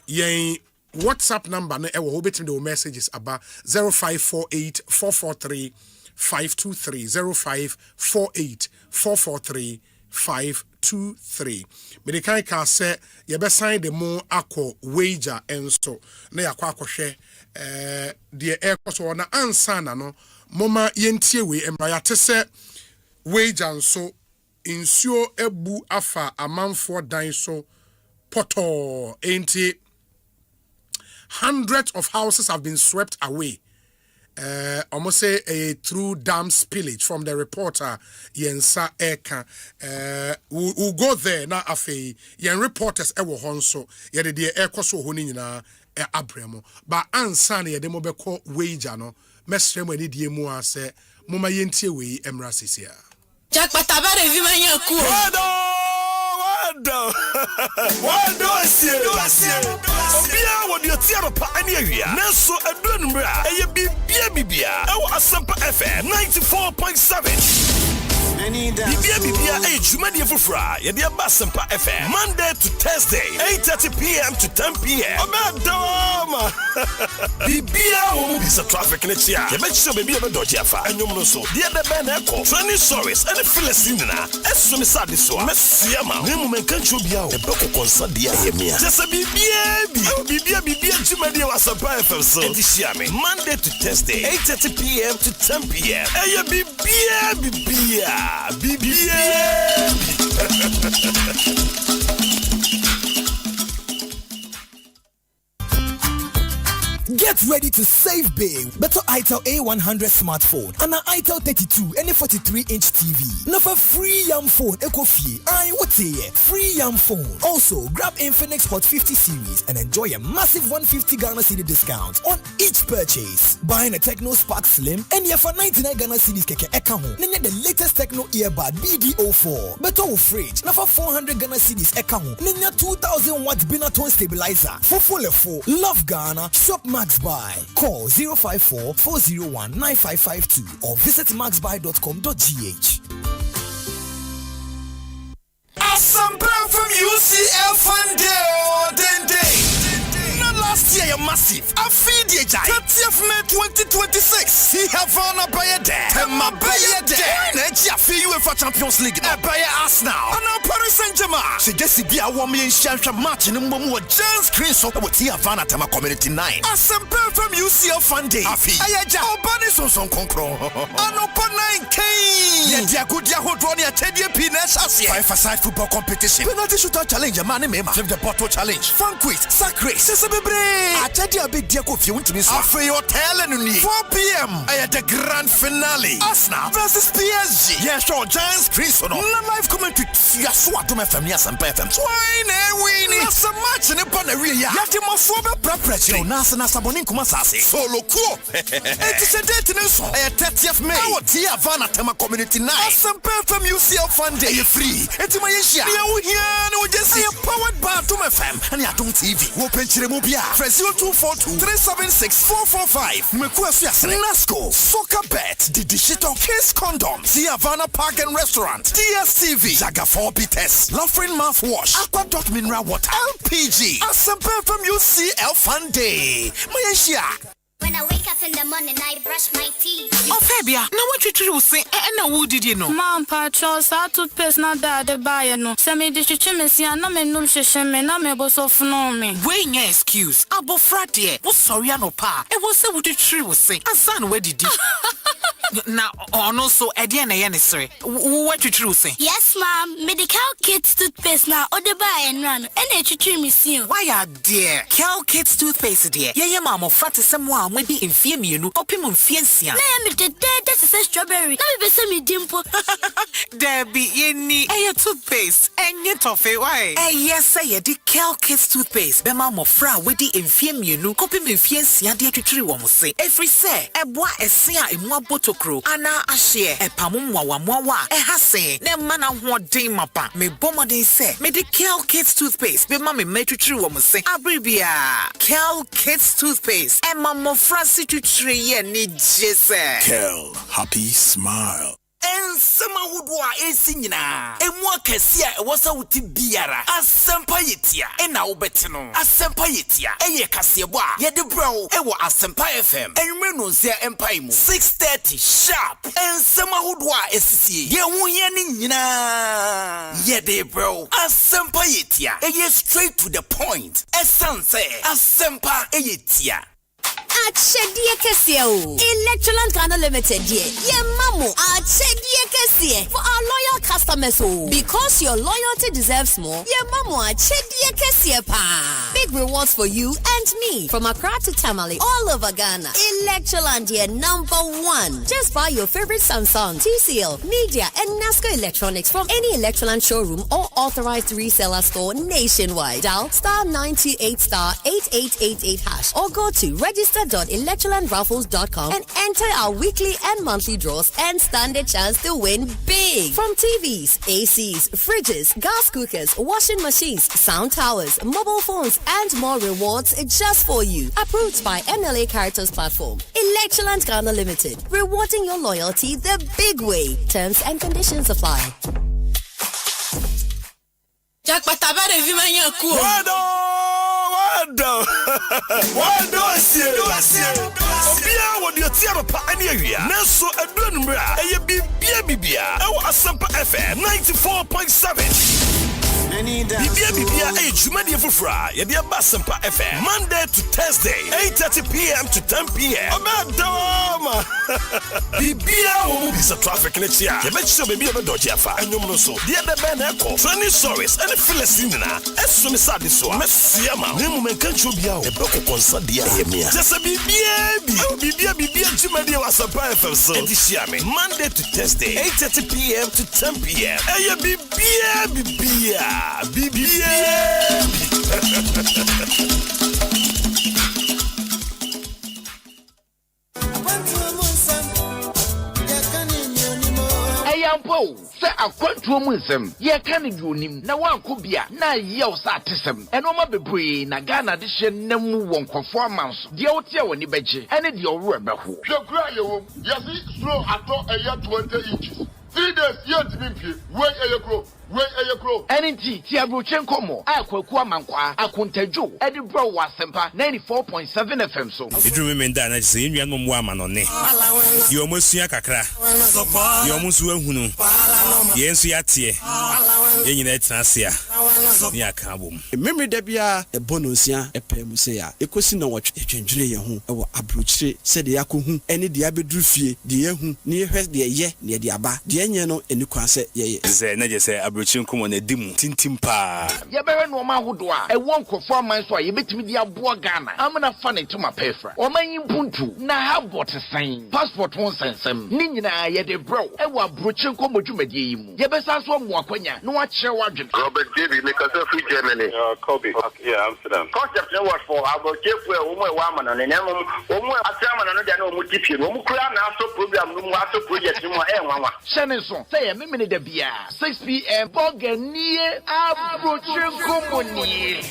Yen WhatsApp number na ewo hobetim the messages about 0548 443 523 0548 443 523. Medikai ka se ye be sign the mo akọ wager enso na yakọ akọhwe de ekoso na ansa na no moma yentie we emra ya tese wager nso insuo ebu afa amanfo dan so poto enti hundreds of houses have been swept away. Almost say a true dam spillage from the reporter Yensa Eka. We'll go there now. Afe yen reporters ewo honso. Yede de Ekoso honina abremo ba ansa na yede mo beko wage no mesre mo ani die mu ase mo ma yentie we emra sisia Jack patabare vi manya ku Wado asie Obia wodi otiaro pa ani awia Nanso adonu mra eye bibia ewo Asempa FM 94.7 Bibia jumadi fufra yedi Asempa FM Monday to Thursday 8:30 p.m. to 10 p.m. Obadoma Bibia wo bisa traffic na chia ye mechi bibia be doji afa anyom no so de be na eko training stories and Philistine na eso ni sade so mesia ma nemu menka chobia o be kokonsa dia ye mia just bibia jumadi Asempa FM so edishia me Monday to Thursday 8:30 p.m. to 10 p.m. Eye bibia Get ready to save big. Better itel A100 smartphone and an itel 32 and a 43-inch TV. Now for free yam phone, Ekofie. What's here? Free yam phone. Also, grab Infinix Hot 50 series and enjoy a massive 150 Ghana cedi discount on each purchase. Buying a Techno Spark Slim and you for 99 Ghana cedis keke ekaho. Nenya the latest Techno earbud BD04. Better fridge. Now for 400 Ghana cedis ekaho. Nenya 2000 watt Binatone stabilizer. For full love Ghana. Shop Max Buy. Call 054-401-9552 or visit maxbuy.com.gh. Asempa from UCL Fund Not last year, you're massive. I feed you, Jai. 30th May 2026. See how far I buy a day. Tema buy a day. Next year, feel UEFA Champions League. I buy Arsenal. And now Paris Saint-Germain. So just be a woman in Shansha match in the moment with James Screen so with Tia Vanna Tema Community 9. Asempa from UCL Fund Day. Afi. Ayaja. Obani Sonson Concron. And open 9K. Yeah, dear good year, hold on your 10-year P-Ness. 5-a-side football competition. Penalty shooter challenge. A man in Flip the bottle challenge. Fun quiz. Sack race. I tell you a big deal if you want to miss. After your telling me 4 p.m. I had the grand finale. Arsenal versus PSG. Yeah, sure. Giants Chris on live commentary. You saw to my family and FM. Swine winning. That's a match in the Panary. You have the most preparation. Nasa Sabonin Kumasasi. Solo cool. It is a date in so. I 30th May. Our Tia Vanna Tema Community 9. Asempa FM UCL Fund Day. You're free. It's my issue. You just see powered by Tum FM and Yatung TV. Open Chiremubia. Press 0242-376-445. Nasco, Soccer Bet, the Digital Case Condom, Havana Park and Restaurant, DSTV, Jaga 4B Test, Laughing Mouthwash, Aqua Dot Mineral Water, LPG, Asempa from UCL Fund Day. When I wake up in the morning, I brush my teeth. Oh, Fabia, now what you say? And who did you know? Mom, Patros, I toothpaste not that the buyer no. Send me the chimney, and I'm a no shame, and I'm able to know me. Wait, no excuse. Abo Fratie, was sorry, no pa. It was so what the tree was saying. And son, where did you? Now, no, so Ediana Yanisri. What you say? Yes, ma'am. Medical Kids toothpaste now, or the buy and run, and they treat me soon. Why are dear? Cal Kids toothpaste, dear. Yeah, mamma, fat is someone maybe in fear me, you opimum fiancia. I am the dead, that's a strawberry. Now we send me dimple. There be any toothpaste, and yet toffee, why? Yes, I did Cal Kids toothpaste. Be mamma, fra, wedi in fear me, you opimum fiancia, dear to tree one say. Every say, a boy, a seer in one bottle crow, Anna, a share, a pamumwa, a hasse, ne mana what day mapa, me bomade say, me the Cal Kids toothpaste, be mammy made to tree woman say, Abribia, Cal Kids toothpaste, and mamma Francie to tree, and need just Cal, happy smile. And some would want a singing. And what can see was out to Biara, a Sampayetia, and now Betino, a Sampayetia, a Cassiawa, yet the bro, and what a Sampa FM, and Renos there Empire 6:30 sharp, and some would want a see, ye wooing, yet the bro, a Sampayetia, and ye straight to the point, as some say, a Sampa Ayetia. Achedia Kesio. Electroland Ghana Limited, yeah, Mamu. Achedia Kesie for our loyal customers. Because your loyalty deserves more, yeah, Mamu. Achedia Kesie pa. Big rewards for you and me. money. From Accra to Tamale, all over Ghana. Electrolandia #1. Just buy your favorite Samsung, TCL, Media, and NASCO electronics from any Electroland showroom or authorized reseller store nationwide. Dial *928*8888# or go to register.electrolandraffles.com and enter our weekly and monthly draws and stand a chance to win big. From TVs, ACs, fridges, gas cookers, washing machines, sound towers, mobile phones, and more rewards just for you. Approved by NLA Caritas Platform. Electroland Ghana Limited. Rewarding your loyalty the big way. Terms and conditions apply. Jack Patabare Vimanya Ku. Wado asie. Obia wodi otiaro pa ani awia. Nanso aduru mbra eye bibia. Ewo Asempa FM 94.7. Bibia jumadi fufra ye dia Asempa FM Monday to Thursday 8:30 p.m. to 10 p.m. Obadoma Bibia wo bisa traffic ne chia ye be chiso bibia be doji afa anyum no so dia be be na eko training stories and Philistine na eso me sade so mesia ma ne mu menka chu bia o e be kokonsa dia ye mia just bibia jumadi Asempa FM so edisia me Monday to Thursday 8:30 p.m. to 10 p.m. Eye bibia Ayampo, say a quantum wisdom, ye can you nim, na one could be a na yells artism, and Oma Bebre, Nagana edition, Nemu won't performance, the Otia when you beji, and it your rubber who. Your cry, yes, slow at all a year 20 inches. 3 days, yet to be wait a year grow. NNT Tiabruchenko mo akwaku amankwa akontajo Edinburgh Wasempa 94.7 FM so Idru women da na se nwa no mo ama no ne Yo mosua kakra Yo musu ahunu Ye nsu yatie Ye nyina etrasia Ni aka abom Memory da bia e bonosia e pemu se ya ekosi na wotwe etwendwene ye ho e wo abrochire se de yakohu ene de abedru fie de yehu ne hwe de ye ne de aba de enye no eni kwase ye ze na je se Chinkumo ne dimu tintimpa ye bere no ma hodo a e won kofo man so ye betimi dia boa Ghana amna fa ne to ma pefra o man yimpuntu na ha bot sign passport won sensem ni nyina ye de bro e wa Chinkumo modwumadie yimu ye besa so mo akwanya no a kire wadwen Robert David make us free Germany Kobe yeah Amsterdam concept no what for about chefu e wo mo wa ma no ne mo atiama no dia no mo tipie no mo kura na so program no mo aso project mo e nwanwa shene so say ye memene da bia 6 p.m. Boganie Chinkumo ni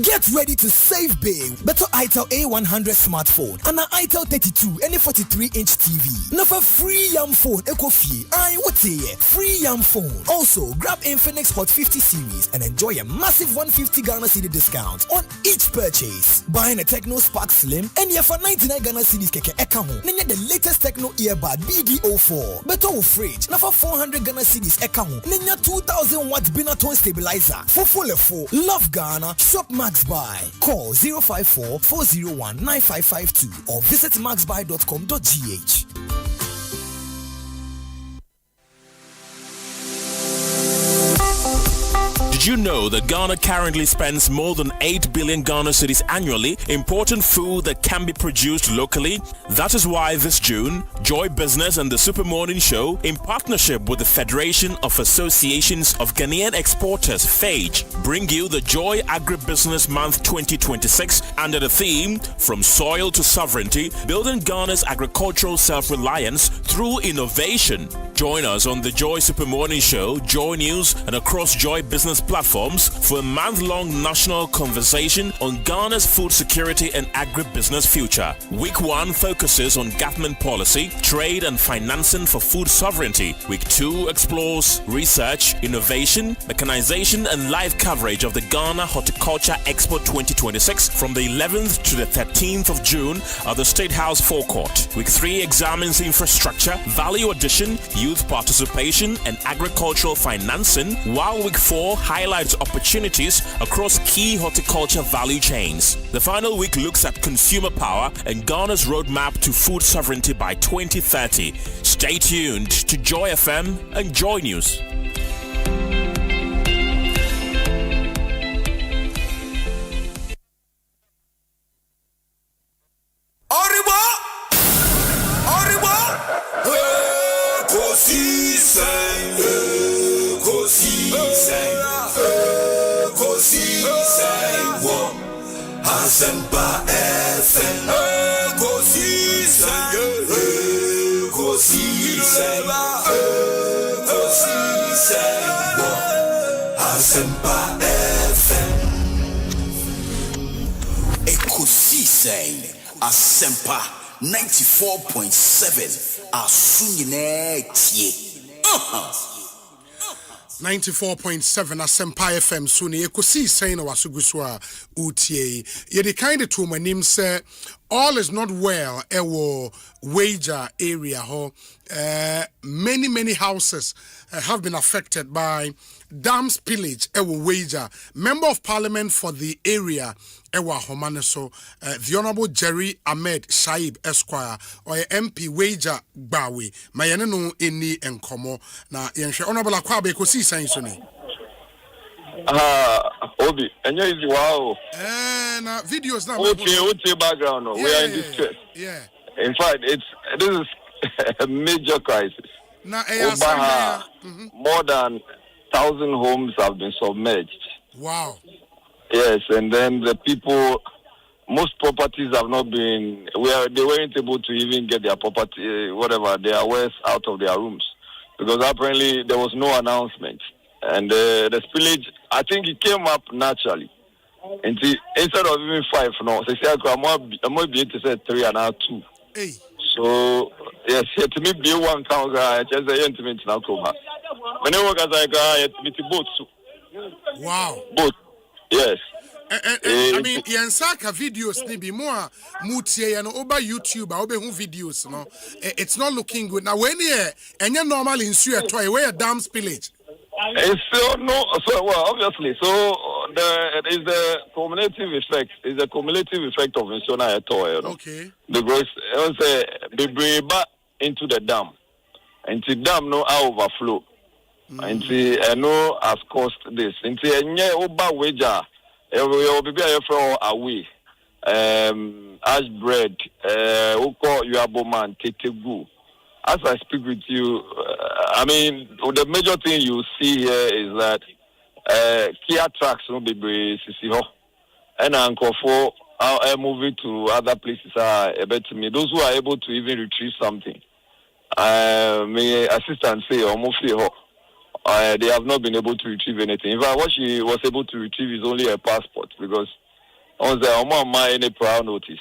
Get ready to save big. Better ITEL A100 smartphone and an ITEL 32 and a 43-inch TV. Now for free yam phone, Ekofie. What's here? Free yam phone. Also, grab Infinix Hot 50 series and enjoy a massive 150 Ghana Cedi discount on each purchase. Buying a Techno Spark Slim and you for 99 Ghana Cedis keke ekaho. Then the latest Techno earbud BD04. Better with fridge. Now for 400 Ghana Cedis ekaho. Then 2000 watt Binatone stabilizer. For Love Ghana. Shop Max Buy. Call 054-401-9552 or visit maxbuy.com.gh. Did you know that Ghana currently spends more than 8 billion Ghana cedis annually importing food that can be produced locally? That is why this June, Joy Business and the Super Morning Show, in partnership with the Federation of Associations of Ghanaian Exporters, FAGE, bring you the Joy Agribusiness Month 2026 under the theme, From Soil to Sovereignty, Building Ghana's Agricultural Self-Reliance Through Innovation. Join us on the Joy Super Morning Show, Joy News, and across Joy Business platforms for a month-long national conversation on Ghana's food security and agribusiness future. Week 1 focuses on government policy, trade and financing for food sovereignty. Week 2 explores research, innovation, mechanization and live coverage of the Ghana Horticulture Expo 2026 from the 11th to the 13th of June at the State House forecourt. Week 3 examines infrastructure, value addition, youth participation and agricultural financing, while Week 4 highlights highlights opportunities across key horticulture value chains. The final week looks at consumer power and Ghana's roadmap to food sovereignty by 2030. Stay tuned to Joy FM and Joy News. Asempa FM, Ekosiisen, Asempa FM, Ekosiisen, Asempa 94.7, Asunyine tie. 94.7 Asempa FM Suni Ekosiisen na wasuguswa utie. Ye the kind to manim say all is not well ewo wager area ho. Many houses have been affected by dam spillage ewo wager. Member of Parliament for the area ewa Homaneso, the Honorable Jerry Ahmed Shaib Esquire or MP wager Bawi. Mayane no eni enkomo na yenhwe Honorable Akwabe Ekosiisen Suni. Obi, enye easy wow. Na videos now. Okay, background. No. We are in distress. Yeah. In fact, this is a major crisis. More than 1,000 homes have been submerged. Wow. Yes, and then the people, most properties have not been. They weren't able to even get their property, their wares out of their rooms, because apparently there was no announcement, and the spillage. I think it came up naturally. And instead of even 5, no, they say I'm going to be able to say 3 and now 2. Hey. So yes, to me be 1 count. Just a intimate now come. When I work as I go, both. Wow. Both. Yes. I mean, Yansaka videos maybe more mutie and over YouTube, over videos. No, it's not looking good now. When and you're normal in Suya toy where a dam spillage. It's still no, so well, obviously. So there is the cumulative effect. It's a cumulative effect of Insona at all. You know? Okay. Because it was a baby back into the dam, and the dam no overflow, and the no has caused this. And the nye oba wager, will be from away. Ash bread, uko yuaboman tetegu. As I speak with you, I mean, the major thing you see here is that Kia trucks will be CC and Uncle for moving to other places are able to me. Those who are able to even retrieve something, my assistant say almost they have not been able to retrieve anything. In fact, what she was able to retrieve is only a passport, because on the any prior notice.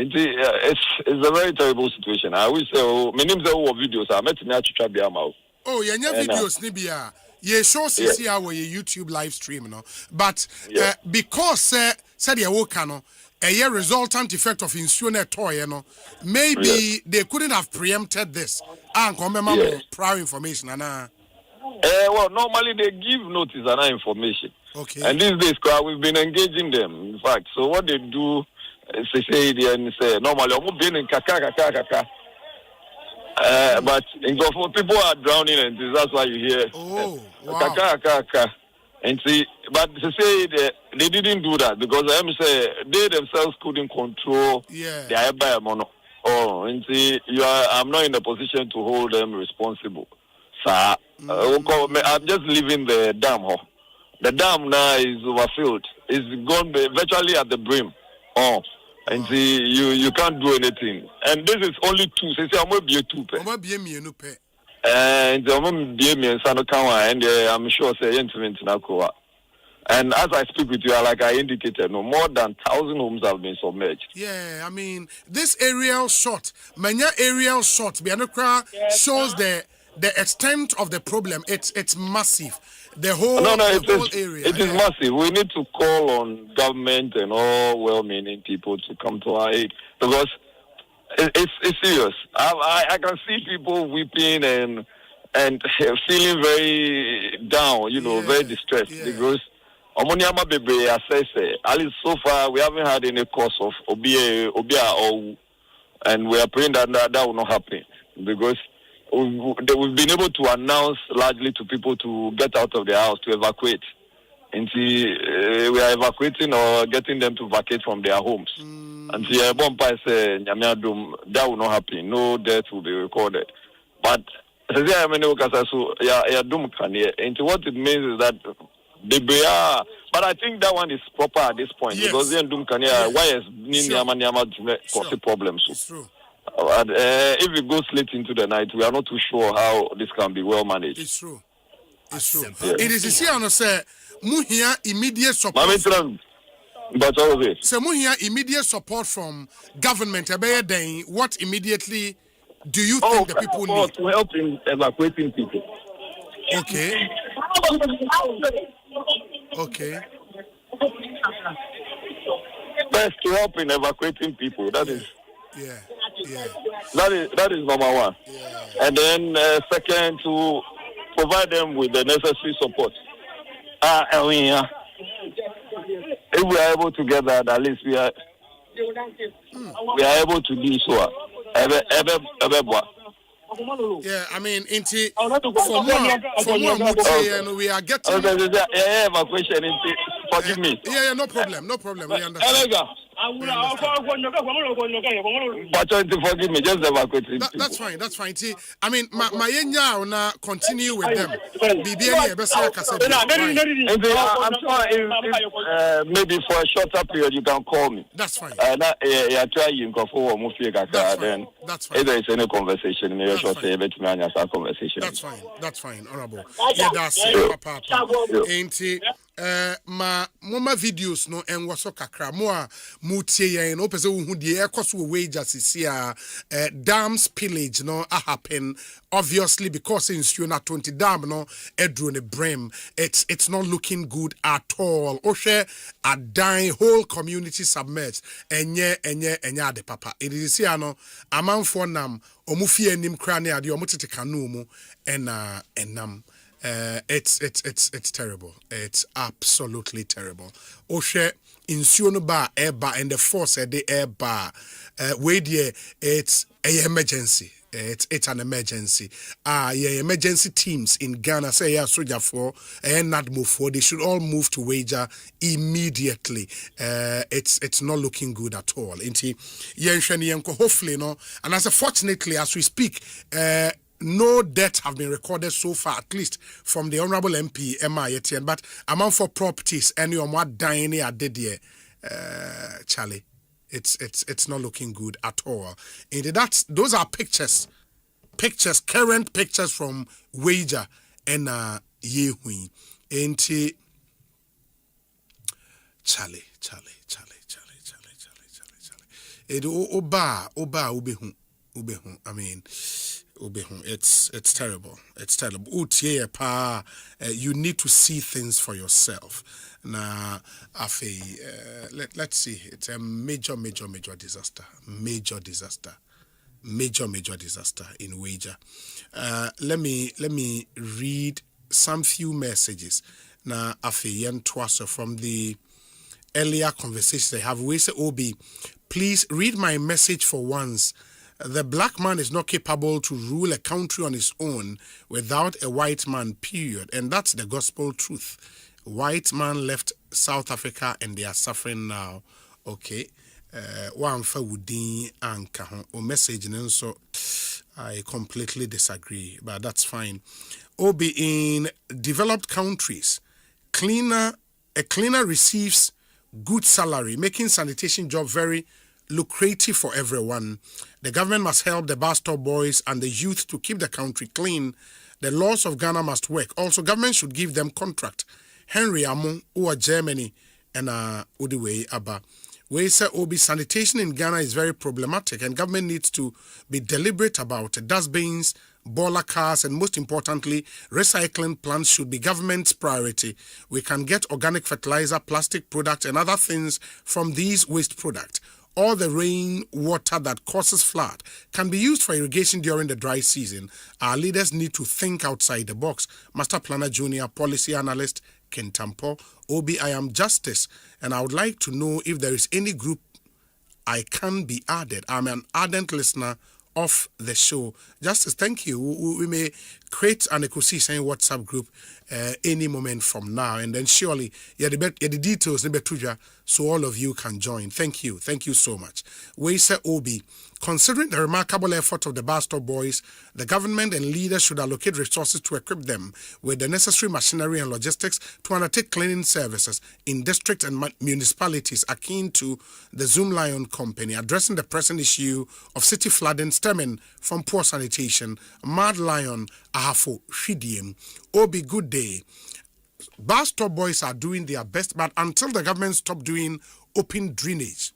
It's a very terrible situation. I will say, my name is videos. I met me at Chabiamau. Oh, yeah, videos, Nibia. Yeah, show CC our YouTube live stream, no. But because said you work, a resultant effect of insurance toy, you know, maybe they couldn't have preempted this. And come prior information, well, normally they give notice and information. Okay. And these days, we've been engaging them. In fact, so what they do. Say normally I'm being in kaka. But in Gulf, people are drowning, and that's why you hear kaka. And see, but to say they didn't do that, because they themselves couldn't control their mono. Oh, and see, I'm not in a position to hold them responsible. So I'm just leaving the dam. The dam now is overfilled. It's gone virtually at the brim. Oh. And see, you can't do anything. And this is only 2. So I'm going to be a 2 pay. And I'm going to be a Sanokawa, and I'm sure say intimate Nakoa. And as I speak with you, like I indicated, no more than 1,000 homes have been submerged. Yeah, I mean, this aerial shot, Bianokra shows the extent of the problem. It's massive. The whole area. It is massive. We need to call on government and all well-meaning people to come to our aid, because it's serious. I can see people weeping and and feeling very down, very distressed because Omoniama Bebe says at least so far we haven't had any cause of Obia or, and we are praying that will not happen because we've been able to announce largely to people to get out of their house, to evacuate. And we are evacuating or getting them to vacate from their homes. And that will not happen. No death will be recorded. But what it means is that they are. But I think that one is proper at this point because why is cause problems? It's true. If it goes late into the night, we are not too sure how this can be well managed. It's true. It's true. It is here say muhia immediate support. But always. So muhia immediate support from government. What immediately do you think the people need? To help in evacuating people. Okay. Okay. Best to help in evacuating people. That is. Yeah. That is number one. Yeah. And then second, to provide them with the necessary support. If we are able to get that, at least we are able to do so. Yeah, I mean, we are getting. Evacuation. Forgive me. Yeah, no problem. We understand. But forgive me, just evacuate. That's fine. See, I mean, my continue with them. I'm sure if maybe for a shorter period you can call me. That's fine. Then that's fine. If there is any conversation, maybe short say conversation. That's fine, honorable. Yeah, that's Papa. Ain't it? Ma mama videos no en waso kakra mo a mutie yen no pese wo hu de ekoso wages sia dams pillage no a happen obviously because in na 20 dam no edro ne brim it's not looking good at all o share a dying whole community submerged enye ade papa it is sia no amanfo nam omufie anim kra ne ade omotete kanu mu enam. It's terrible. It's absolutely terrible. Oshe insuno ba eba and the force the air bar. It's an emergency. It's an emergency. Emergency teams in Ghana say soldier for and not move for. They should all move to wager immediately. It's not looking good at all. Hopefully no. And fortunately as we speak, no deaths have been recorded so far, at least from the Honorable MP Emma Etienne. But amount for properties, any or what dying are dead here, Charlie. It's not looking good at all. And those are pictures, current pictures from Wager and Yehui. And Charlie. It oba ubehu. I mean. It's terrible. You need to see things for yourself. Now, let's see. It's a major disaster. Major disaster in Wager. Let me read some few messages. Now, from the earlier conversations they have. We say, Obi, please read my message for once. The black man is not capable to rule a country on his own without a white man, period. And that's the gospel truth. White man left South Africa and they are suffering now. Okay. One for Woodin and Kahon message, and so I completely disagree, but that's fine. Obi, in developed countries, a cleaner receives good salary, making sanitation job very lucrative for everyone. The government must help the bus stop boys and the youth to keep the country clean. The laws of Ghana must work. Also, government should give them contract. Henry Amon, who are Germany, and Udiwe Abba. We say Obi, sanitation in Ghana is very problematic and government needs to be deliberate about it. Dustbins, boiler cars, and most importantly, recycling plants should be government's priority. We can get organic fertilizer, plastic products, and other things from these waste products. all the rain water that causes flood can be used for irrigation during the dry season. Our leaders need to think outside the box. Master Planner Junior Policy Analyst Ken Tampo, Obi, I am Justice, and I would like to know if there is any group I can be added. I'm an ardent listener of the show. Justice, thank you. We may create an Ekosiisen WhatsApp group any moment from now, and then surely the details so all of you can join. Thank you so much. We say Obi, considering the remarkable effort of the Bastard Boys, the government and leaders should allocate resources to equip them with the necessary machinery and logistics to undertake cleaning services in districts and municipalities akin to the Zoom Lion Company, addressing the present issue of city flooding stemming from poor sanitation. Mad Lion Ahafo Shidiem. Obi, good day. Bastard Boys are doing their best, but until the government stop doing open drainage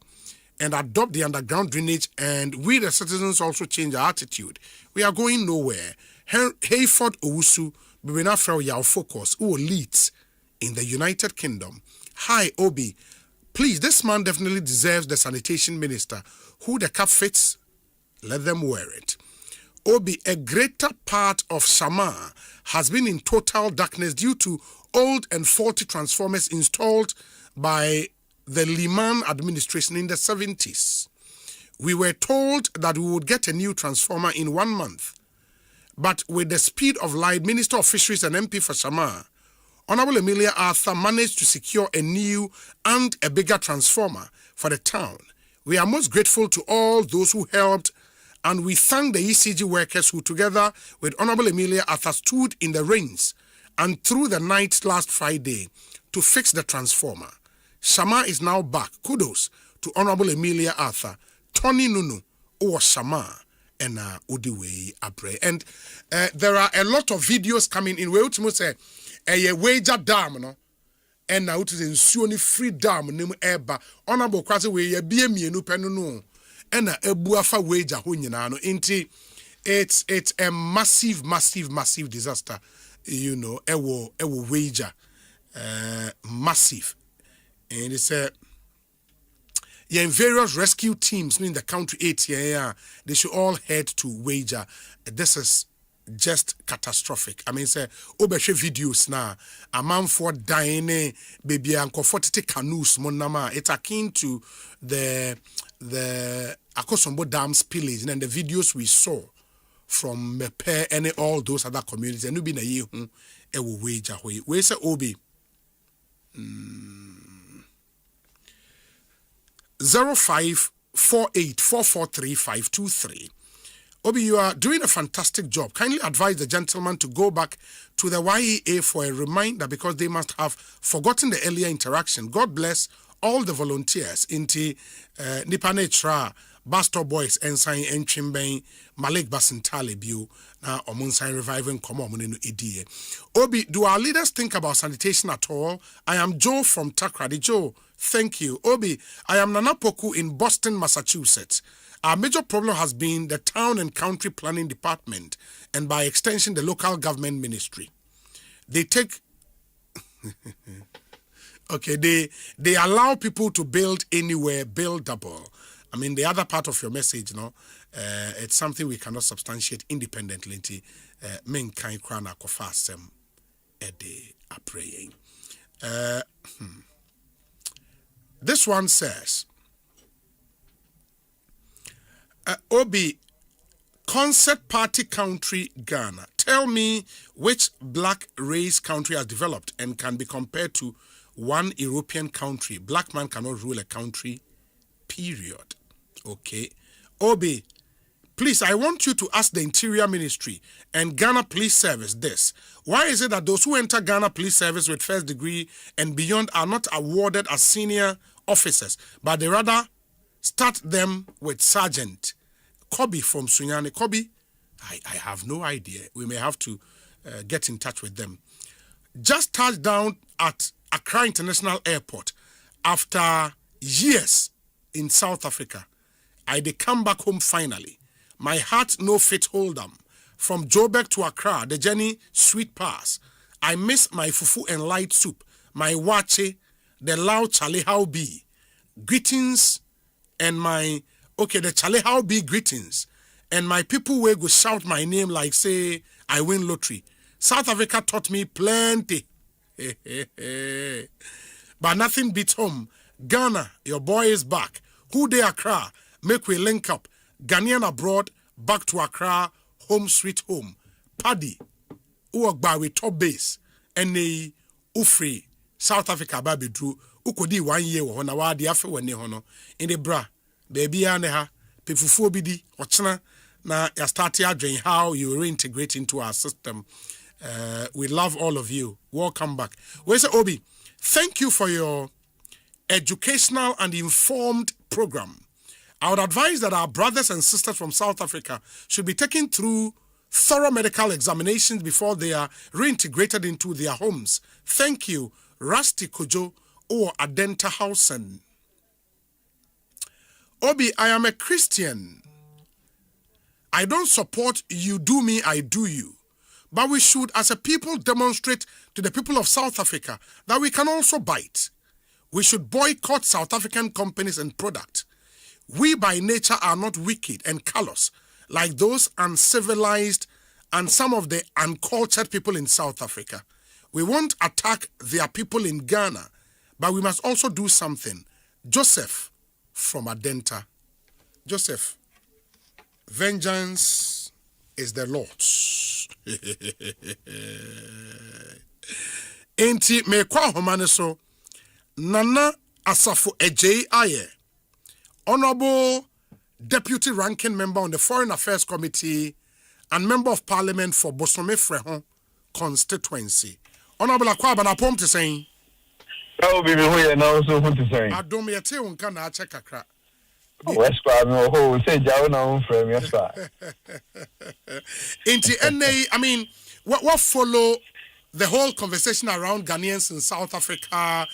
and adopt the underground drainage, and we the citizens also change our attitude, we are going nowhere. Hayford Owusu, Bibina Frau Yao Focus, who leads in the United Kingdom. Hi, Obi. Please, this man definitely deserves the sanitation minister. Who the cap fits, let them wear it. Obi, a greater part of Shama has been in total darkness due to old and faulty transformers installed by the Liman administration in the 70s. We were told that we would get a new transformer in 1 month. But with the speed of light, Minister of Fisheries and MP for Shama, Honorable Emilia Arthur managed to secure a new and a bigger transformer for the town. We are most grateful to all those who helped, and we thank the ECG workers who, together with Honorable Emilia Arthur, stood in the rains and through the night last Friday to fix the transformer. Shama is now back. Kudos to Honorable Emilia Arthur, Tony Nunu, or Shama, and Udiwe Abre. And there are a lot of videos coming in. We will say a wager dam, no? And now it is in Suoni free dam, name Eba. Honorable Kwasi, we be a mienu penunu. And a buafa wager hunyano. It's a massive disaster. You know, ewo wager, massive, and it's in various rescue teams in the country 8 year, they should all head to wager. This is just catastrophic. I mean, say obeshe videos now. A man for dying, baby and comforted canoes. Monama. It's akin to the Akosombo Dam spillage, and the videos we saw from Mepe and all those other communities, and you been a year will wager. We say Obi 0548443523. Obi, you are doing a fantastic job. Kindly advise the gentleman to go back to the YEA for a reminder, because they must have forgotten the earlier interaction. God bless all the volunteers into Nipanetra, Bastard Boys, Ensign Enchimben, Malik Basintale Biu, now Omunsign reviving Komomunino Idie. Obi, do our leaders think about sanitation at all? I am Joe from Takrady. Joe, thank you. Obi, I am Nana Poku in Boston, Massachusetts. Our major problem has been the town and county planning department, and by extension, the local government ministry. They take... Okay, they allow people to build anywhere buildable. I mean, the other part of your message, it's something we cannot substantiate independently. Men kind krana kofasem ede are praying. This one says, Obi, Concert Party country Ghana. Tell me which black race country has developed and can be compared to one European country. Black man cannot rule a country, period. Okay. Obi, please, I want you to ask the Interior Ministry and Ghana Police Service this. Why is it that those who enter Ghana Police Service with first degree and beyond are not awarded as senior officers, but they rather start them with Sergeant? Kobe from Sunyani. Kobe, I have no idea. We may have to get in touch with them. Just touched down at Accra International Airport after years in South Africa. I dey come back home finally. My heart no fit hold them. From Joburg to Accra, the journey sweet pass. I miss my fufu and light soup, my wache, the loud Charlie how be. Greetings and my the Charlie how big greetings and my people will go shout my name like say I win lottery. South Africa taught me plenty. But nothing beats home. Ghana, your boy is back. Who they Accra? Make we link up. Ghanaian abroad, back to Accra, home sweet home. Paddy, Uogba with top base. Ene Ufri, South Africa baby drew. Ukodi 1 year ho na wa de afa wani ho no. In the bra, baby ane ha, pefufuo bidi, ochna na ya start adwen how you reintegrate into our system. We love all of you. Welcome back. Where's Obi? Thank you for your educational and informed program. I would advise that our brothers and sisters from South Africa should be taken through thorough medical examinations before they are reintegrated into their homes. Thank you, Rusty Kojo or Adenta Hausen. Obi, I am a Christian. I don't support you do me, I do you. But we should, as a people, demonstrate to the people of South Africa that we can also bite. We should boycott South African companies and products. We by nature are not wicked and callous like those uncivilized and some of the uncultured people in South Africa. We won't attack their people in Ghana, but we must also do something. Joseph from Adenta. Joseph, vengeance is the Lord's. Enti me kwa homane so Nana Asafo Ejei Aye, Honorable Deputy Ranking Member on the Foreign Affairs Committee and Member of Parliament for Bosome Frehon constituency. Honorable Akwaba na pom te saying. Oh, baby, who you now so who to say? Adom yete unka na ache kakra. West Squad no ho say jaw na frame yes sir. Inti NA, I mean, what follow the whole conversation around Ghanaians in South Africa,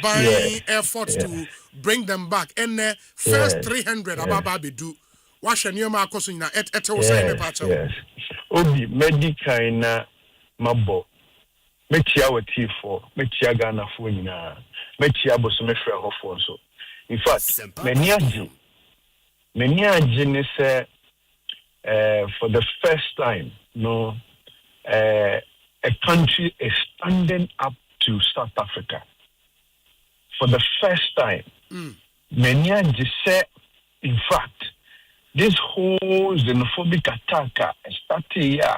buying efforts to bring them back. And first 300 ababa bidu. Wash and yoma akoso na ete wo say me pacha. Yes. Obi medical na mabo. Metia wati for metia Ghana for nyina. Metia Bosome frɛ ho for so. In fact, many ne say for the first time a country is standing up to South Africa. For the first time, many say, in fact, this whole xenophobic attack started here.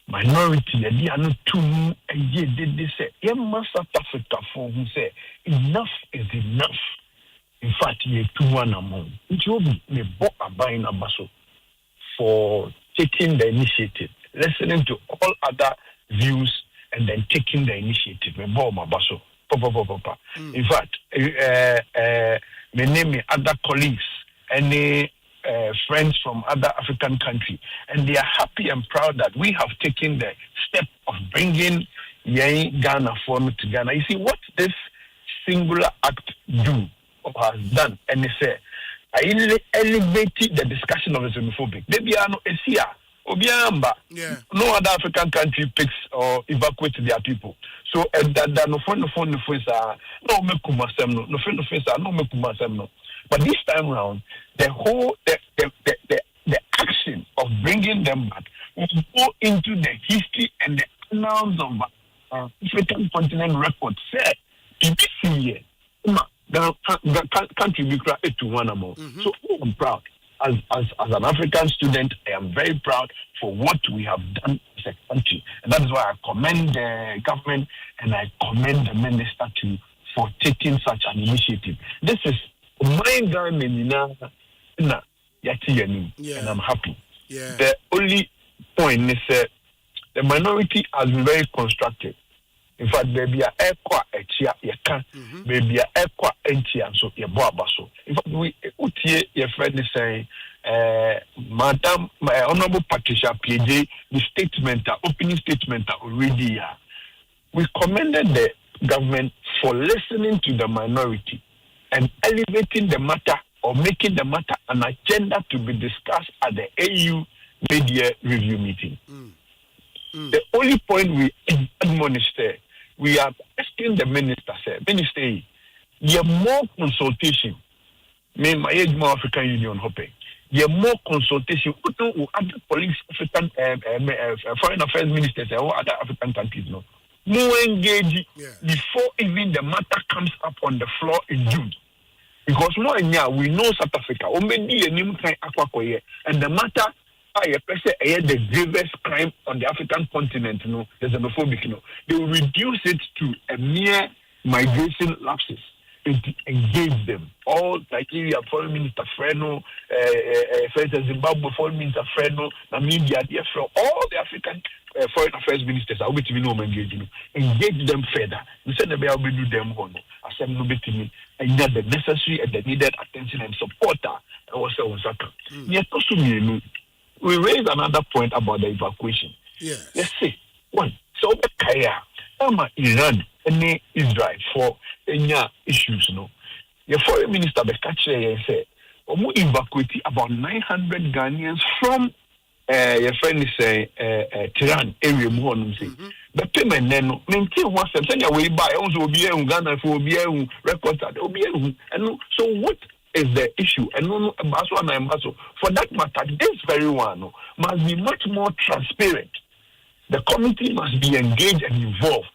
Minority, they are not too. They say, South Africa for who say enough is enough. In fact, you too one among. It will be bought a buying a basso for taking the initiative, listening to all other views and then taking the initiative. In fact, many other colleagues and friends from other African countries, and they are happy and proud that we have taken the step of bringing Ghana forward to Ghana. You see what this singular act do or has done, and they say, I elevated the discussion of the xenophobic. Maybe I know Asia. No other African country picks or evacuates their people. So that no phone no me kumasem no. But this time round, the whole the action of bringing them back will go into the history and the annals of African continent record. Say in this year, the country be created to one among. So I'm proud. As an African student, I am very proud for what we have done as a country. And that is why I commend the government and I commend the minister for taking such an initiative. This is my government, and I'm happy. Yeah. The only point is the minority has been very constructive. In fact, baby, ekwa etia yeka, baby, ekwa entia so yeboaba so. In fact, we utie your friend is saying, Madam, my Honorable Patricia PJ, the statement, opening statement already here. We commended the government for listening to the minority and elevating the matter or making the matter an agenda to be discussed at the AU media review meeting. The only point we admonish there, we are asking the minister, Minister, you have more consultation me my age more African Union hoping. There more consultation with other police African foreign affairs ministers or other African countries no. More engaged before even the matter comes up on the floor in June. Because more we know South Africa, and the matter the gravest crime on the African continent, the xenophobic, they will reduce it to a mere migration lapses and to engage them. All Nigeria Foreign Minister Freno, Zimbabwe Foreign Minister Freno, Namibia, all the African foreign affairs ministers are with me engage them further. We said that we will do them on and get the necessary and the needed attention and support. We raised another point about the evacuation. Yes. Let's see. One, so the Kaya, Iran, and Israel for any issues. No, your foreign minister the catcher and said, "We evacuate about 900 Ghanaians from your friend is Tehran area." The payment then maintain one step. Send your way by also be in Ghana for be records at and so what is the issue? And for that matter, this very one must be much more transparent. The committee must be engaged and involved.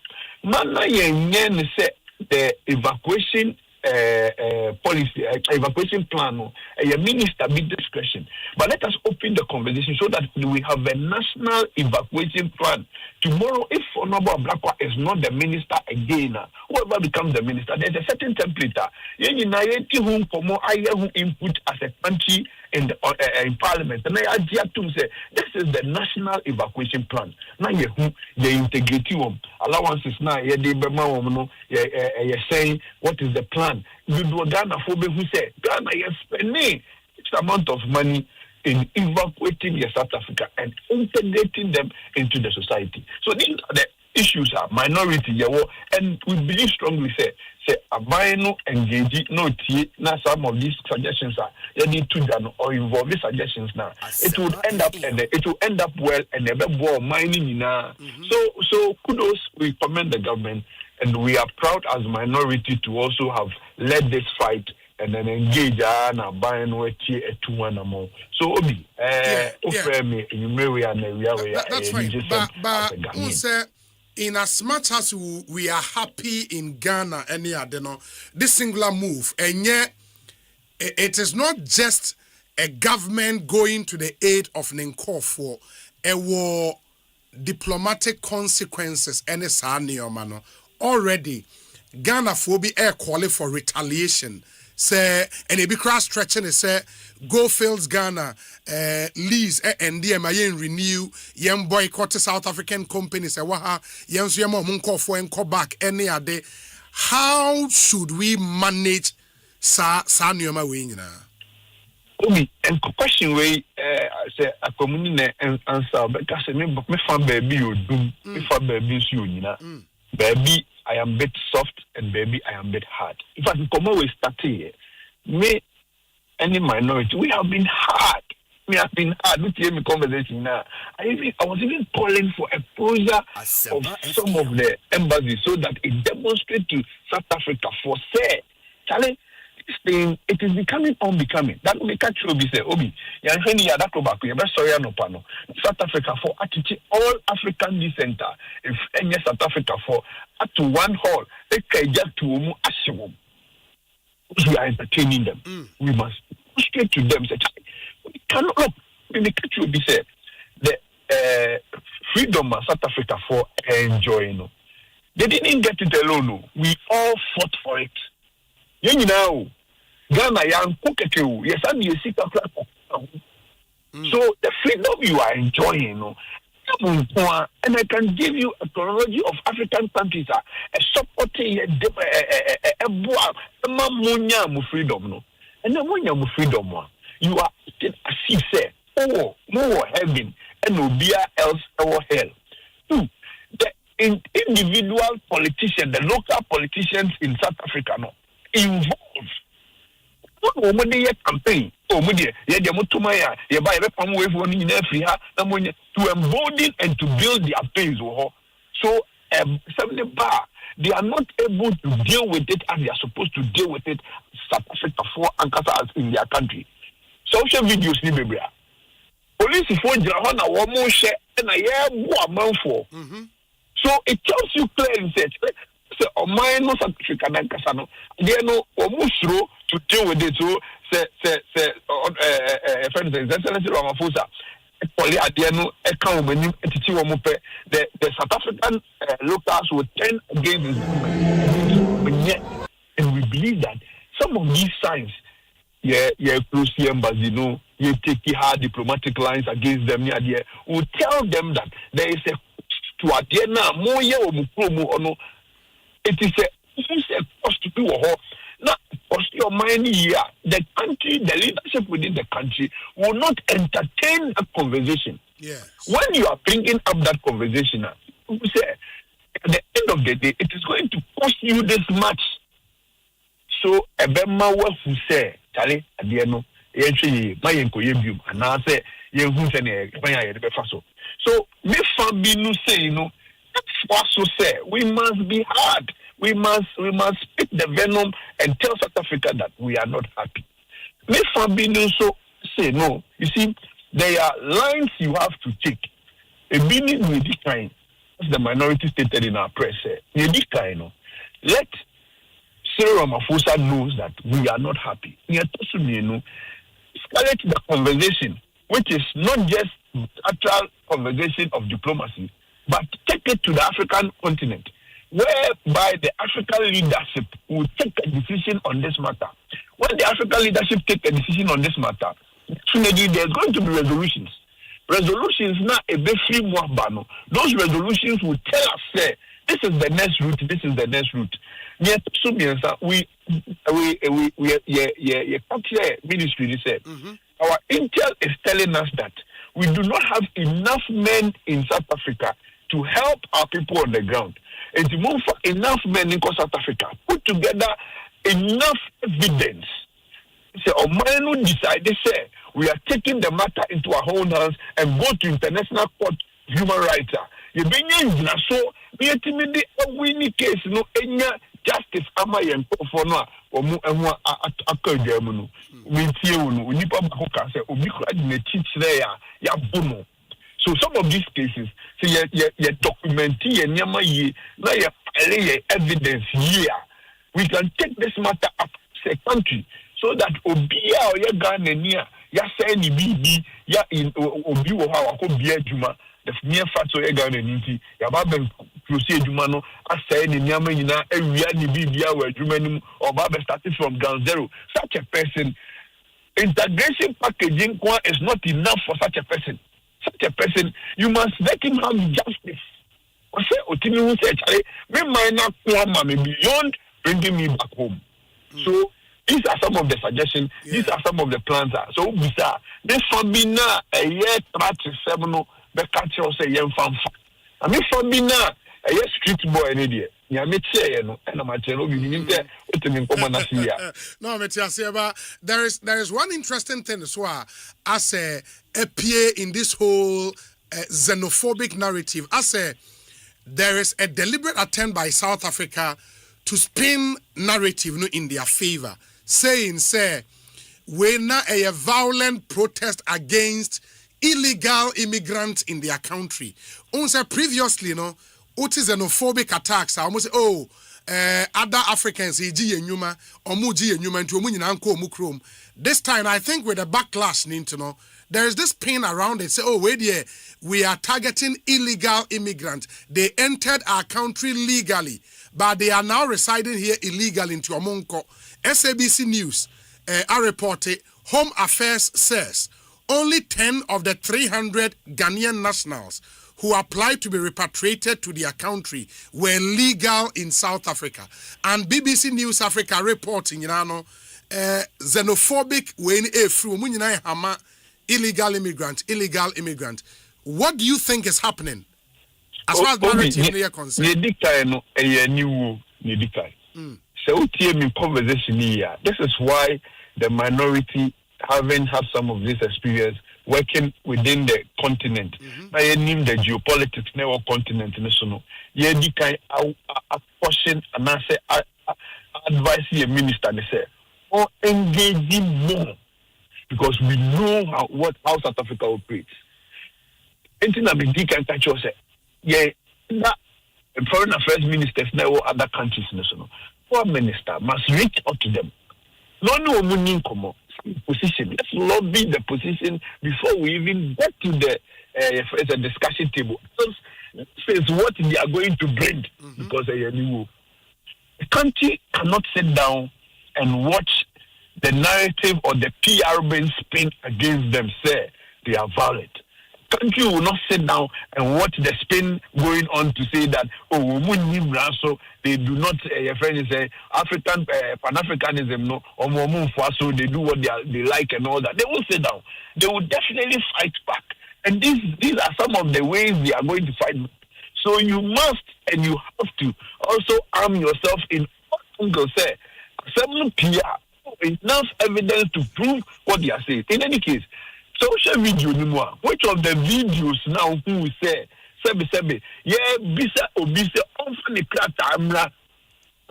The evacuation policy, evacuation plan, a minister be discretion. But let us open the conversation so that we have a national evacuation plan. Tomorrow, if Honorable Blakwa is not the minister again, whoever becomes the minister, there's a certain template. Input as a country in parliament. And I say this is the national evacuation plan. Now you integrate allowances now. You're saying what is the plan? You do Ghana for who say Ghana is spending X amount of money in evacuating South Africa and integrating them into the society. So these are the issues are minority, and we believe strongly say abino engage no tea. Now some of these suggestions are you need to done or involve these suggestions now. It would end up and it will end up well and never more mining now. So kudos, we commend the government and we are proud as minority to also have led this fight and then engage and buying with a 2-1 more. So Obi, that's right. But who say in as much as we are happy in Ghana, any other this singular move, and yet it is not just a government going to the aid of Ninko for a war diplomatic consequences. Any mano already Ghana phobia air calling for retaliation. Say and it be cross stretching it say go fails Ghana lease and DMI renew young boycott South African companies waha young munko for and call back any other. How should we manage sa nyoma we nyina? Obi and question way say a community and answer because me fan baby you do me fan baby you nyina baby I am bit soft and baby I am bit hard. In fact, come always start here. Me, any minority, we have been hard. We have been hard. We hear me conversation now. I was even calling for a closure of some of the embassies so that it demonstrates to South Africa for say, Charlie, this thing it is becoming unbecoming. That will catch you be say, Obi, South Africa for attitude all African decenter. If any South Africa for up to one hall, they can just to assume we are entertaining them. We must straight to them. Say, we cannot look. When the catch will be said, the freedom of South Africa for enjoying. They didn't get it alone. We all fought for it. You know. Ghana young cookatu, yes, I'm your sick. So the freedom you are enjoying, and I can give you a chronology of African countries a supporting a freedom, and the one freedom you are as he said, oh, more heaven and no beer else or hell. Two, the individual politicians, the local politicians in South Africa, involved. Campaign. To embolden and to build their base. So 70 bar. They are not able to deal with it as they are supposed to deal with it. South Africa for Ankasa in their country. Social videos ni bebre. Police for Jahana woman share and a year man for. So it tells you clearly that so mine no South Africa Ankasa no. They no almost through to deal with it. So friend Excellency Ramaphosa. The South African locals will turn against this movement. And we believe that some of these signs, close the embassy, you take hard diplomatic lines against them, will tell them that there is a to Adiana, more it is a cost to do a now, your mind here, the country, the leadership within the country will not entertain a conversation. Yes. When you are bringing up that conversation, you say, at the end of the day, it is going to cost you this much. So, Ebema who say, Charlie, Adiano, Mayenko and I say, so, me Fabinu say, that's what say, we must be hard. We must speak the venom and tell South Africa that we are not happy. If Fabino so say no, you see, there are lines you have to take. A meaning with this kind, as the minority stated in our press, let Cyril Ramaphosa knows that we are not happy. Escalate the conversation, which is not just actual conversation of diplomacy, but take it to the African continent, whereby the African leadership will take a decision on this matter. When the African leadership take a decision on this matter, there's going to be resolutions. Resolutions now a bit free more bano. Those resolutions will tell us, say, this is the next route, this is the next route. Yet, we ministry said, our intel is telling us that we do not have enough men in South Africa to help our people on the ground. And to move for enough men in South Africa, put together enough evidence. So, Omanu decided, say, we are taking the matter into our own hands and go to International Court of Human Rights. You bring in so we ultimately winning case no any justice ama yen for no omu enwa akadwamunu we tie wonu onipa ba ko ka say obi kura di na chichire ya bono. So some of these cases, say you document ye nyama ye na ye file ye evidence here. We can take this matter up to the country so that obia or ye Ghana near ya say ni bibi ya in obi wo ha wa ko bia adwuma the near fact so ye Ghana nti ya ba ben proceed adwuma no asay ni nyama nyina awia ni bibia wa adwuma nim or ba be starting from ground zero. Such a person, integration packaging is not enough for such a person. Such a person, you must let him have justice. I say, Otimi who said, Charlie, me minor kwama me beyond bringing me back home. So these are some of the suggestions. Yeah. These are some of the plans. So bizarre. This Fabina a year 37 no be catch us a young fan. I mean Fabina a year street boy an idiot. Ya me che no and my channel be there Otimi come na see ya. No, me say but there is one interesting thing as well as appear in this whole xenophobic narrative. I say there is a deliberate attempt by South Africa to spin narrative in their favor, saying, say, we're not a violent protest against illegal immigrants in their country. Also previously, what is xenophobic attacks? I almost say, other Africans, this time, I think with the backlash, there is this pain around it. Say, wait here, we are targeting illegal immigrants. They entered our country legally, but they are now residing here illegally in Tuamonko. SABC News, I reported, Home Affairs says only 10 of the 300 Ghanaian nationals who applied to be repatriated to their country were legal in South Africa. And BBC News Africa reporting, xenophobic when illegal immigrant. What do you think is happening as far as narrative is concerned? So conversation here. This is why the minority haven't had some of this experience working within the continent. Now you name the geopolitics in our continent. So you can question and answer advise the minister. They say, or engaging more because we know how South Africa operates. Anything that we can catch us, that foreign affairs ministers now other countries. So foreign minister must reach out to them. No money come position. Let's lobby the position before we even get to the discussion table. This is what they are going to bring because the country cannot sit down and watch the narrative or the PR being spin against them. Say they are violent. Country will not sit down and watch the spin going on to say that so they do not your friend is African Pan-Africanism no or so they do what they like and all that. They will sit down. They will definitely fight back. And these are some of the ways they are going to fight back. So you must and you have to also arm yourself in angles. Say some PR enough evidence to prove what they are saying. In any case, social video anymore. Which of the videos now who say sebe bisa obisa onfa ne krata amra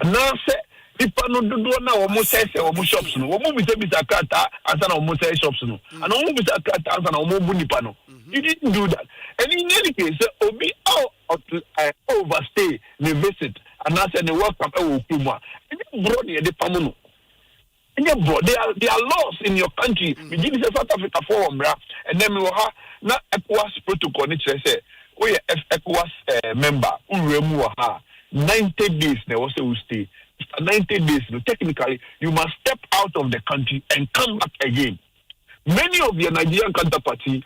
na se ipa no dodo na omo say omo shops no omo bisa krata ansa na omo say shops no and omo bisa krata ansa na omo bu nipa no. You didn't do that. And in any case obi overstay the visit and I said the welcome okuma and bro ne de pamono. Yeah, bro, there are laws in your country. We give the South Africa forum, and then we will have not ECOWAS protocol. Say, we are ECOWAS member. We remove 90 days. They also will stay. 90 days. Technically, you must step out of the country and come back again. Many of your Nigerian counterparty,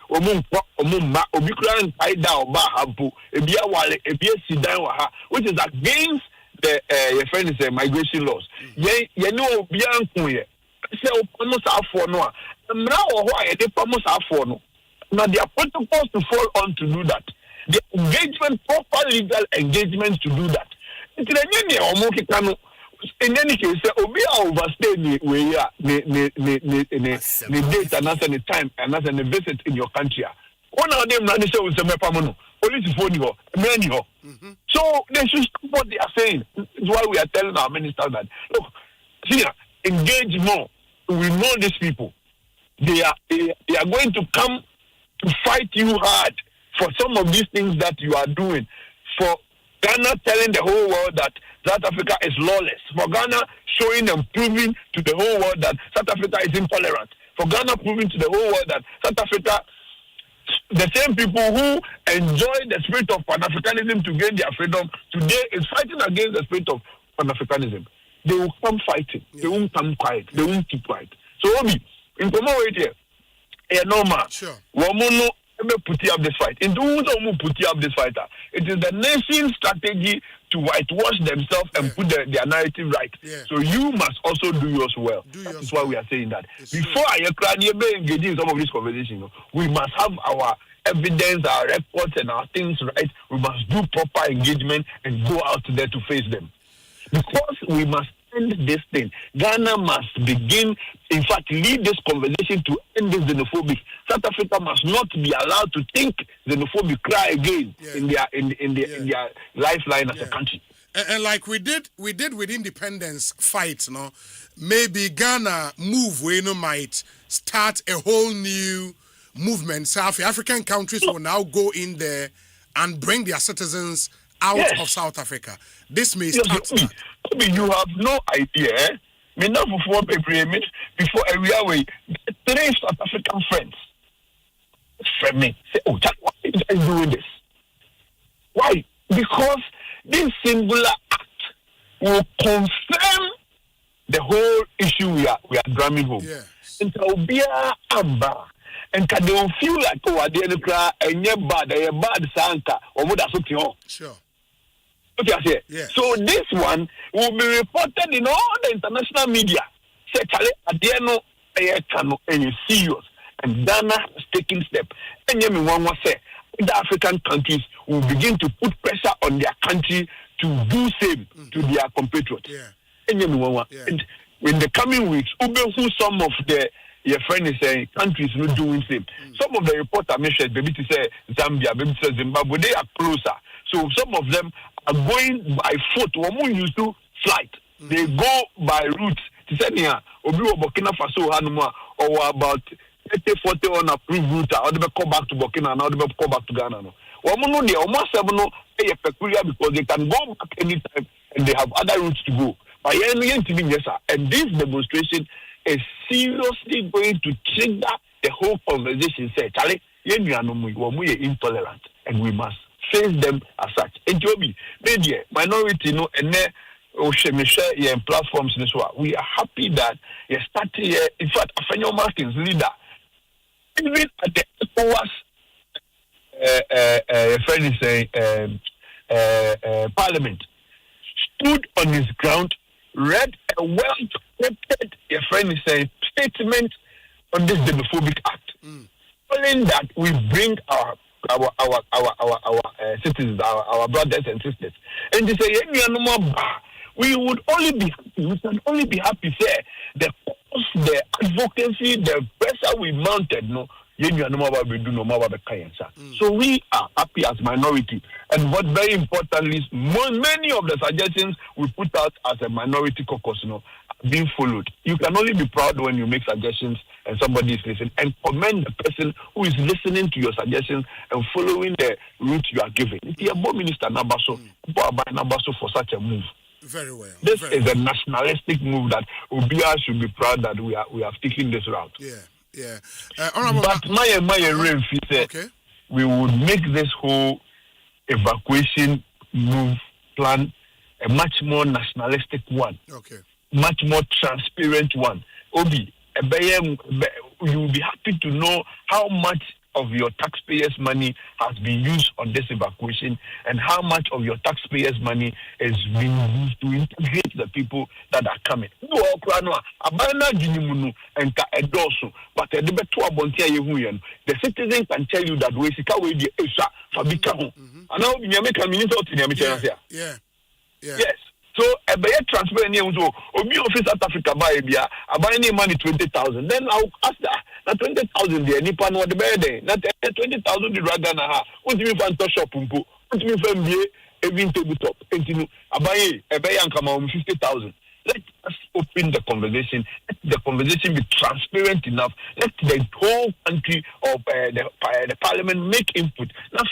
which is against your friend is migration laws. You know, Bianco, so almost half for no. Now, why they almost half for no. Now, they are protocols to fall on to do that. The engagement, proper legal engagement to do that. In any case, Obi overstay the date and that's the time and that's the visit in your country. One of them running show with the Mepamono, police phone you, many. So they should stop what they are saying. That's why we are telling our ministers that look, see, engage more. We know these people. They are going to come to fight you hard for some of these things that you are doing. For Ghana telling the whole world that South Africa is lawless. For Ghana showing and proving to the whole world that South Africa is intolerant. For Ghana proving to the whole world that South Africa, the same people who enjoy the spirit of Pan-Africanism to gain their freedom, today is fighting against the spirit of Pan-Africanism. They will come fighting. They won't come quiet. They won't keep quiet. So, Obi, in Pomo here, normal. Sure. Womono put up this fight. In Duzo put up this fighter. It is the nation's strategy to whitewash themselves and put their narrative right. Yeah. So you must also do yours well. That's why we are saying that. Before I engage in some of this conversation, we must have our evidence, our records, and our things right. We must do proper engagement and go out there to face them. Because we must end this thing. Ghana must begin, in fact, lead this conversation to end this xenophobic. South Africa must not be allowed to think xenophobic cry again in their lifeline as a country. And like we did with independence fight, maybe Ghana might start a whole new movement. South African countries will now go in there and bring their citizens out of South Africa. This may start that. You have no idea. Before every way, 3 South African friends from me say, "Oh, Jack, why are you guys doing this? Why? Because this singular act will confirm the whole issue we are drumming home. And there will be a amber, and they will feel like and you're bad sanka or what that's okay. Sure. Yes. So this one will be reported in all the international media. Say, and serious. And Ghana has taken steps. And the African countries will begin to put pressure on their country to do same to their compatriots. And in the coming weeks, who some of the your friend is saying countries not doing same. Some of the reports are mentioned, maybe to say Zambia, maybe to say Zimbabwe, they are closer. So some of them are going by foot. One used to flight. They go by route. To say near Obi Burkina Faso Hanuma or about 30-40 on approved route. Or they come back to Burkina, now they come back to Ghana. No. One they almost have no peculiar because they can go back anytime and they have other routes to go. But and this demonstration is seriously going to trigger the whole conversation. Say, Charlie, we are intolerant and we must face them as such. And Joby, media, minority, no, and platforms. We are happy that you started here. In fact, Afenyo Martins, leader, even at the ECOWAS, friend is saying, Parliament, stood on his ground, read a well-scripted, your friend is saying, statement on this xenophobic act. Following that, we bring our citizens, our brothers and sisters, and they say, we would only be happy, we can only be happy, say, the cause, the advocacy, the pressure we mounted, no. So we are happy as minority. And what very importantly is many of the suggestions we put out as a minority caucus, are being followed. You can only be proud when you make suggestions and somebody is listening, and commend the person who is listening to your suggestions and following the route you are giving. It's the Minister Nabaso for such a move. Very well. This is a nationalistic move that Obia should be proud that we have taken this route. Yeah. But my Renfi said we would make this whole evacuation move plan a much more nationalistic one. Much more transparent one. Obi, you will be happy to know how much of your taxpayers' money has been used on this evacuation and how much of your taxpayers' money is being used to integrate the people that are coming. But the citizen can tell you that yes. So a better transparent so Obi office South Africa buy any money 20,000. Then I'll ask that 20,000 there nipa no the bear there. That 20,000 the Ragana ha. What do you mean for shop pumpo? What do you mean for MBA even tabletop? Continue. Abaye and come on 50,000. Let us open the conversation. Let the conversation be transparent enough. Let the whole country of the parliament make input. Now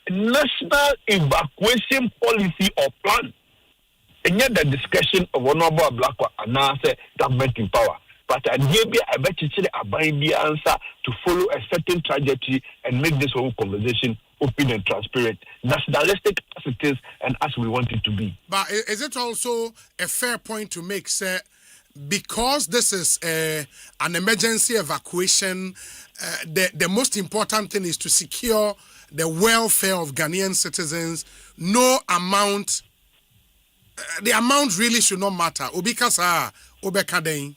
national evacuation policy or plan. And yet the discussion of Honorable Blackwa and now say government in power. But I bet you a answer to follow a certain trajectory and make this whole conversation open and transparent, nationalistic as it is and as we want it to be. But is it also a fair point to make, sir, because this is an emergency evacuation, the most important thing is to secure the welfare of Ghanaian citizens. No amount, the amount really should not matter. Obikasa, Obekadeng.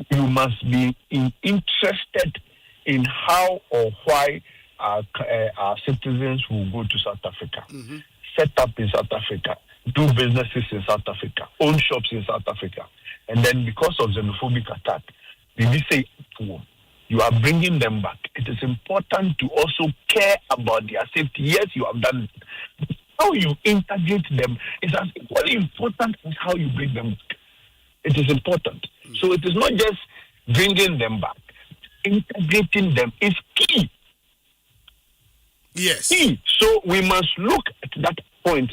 You must be interested in how or why our citizens will go to South Africa, set up in South Africa, do businesses in South Africa, own shops in South Africa. And then because of xenophobic attack, we say you are bringing them back. It is important to also care about their safety. Yes, you have done it. How you integrate them is as equally important as how you bring them back. It is important. So it is not just bringing them back. Integrating them is key. Yes. Key. So we must look at that point.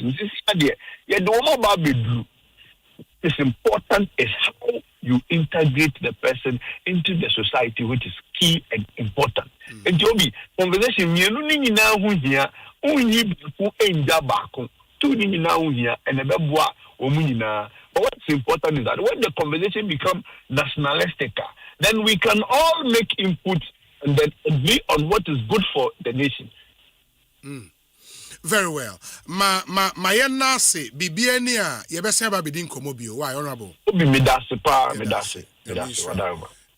It's important is how you integrate the person into the society, which is key and important. And Joby, conversation, but what's important is that when the conversation becomes nationalistic, then we can all make input and then agree on what is good for the nation. Very well. Ma yenase bibiania yebese ba bidin komobio. Why honorable? Obi medase pa medase.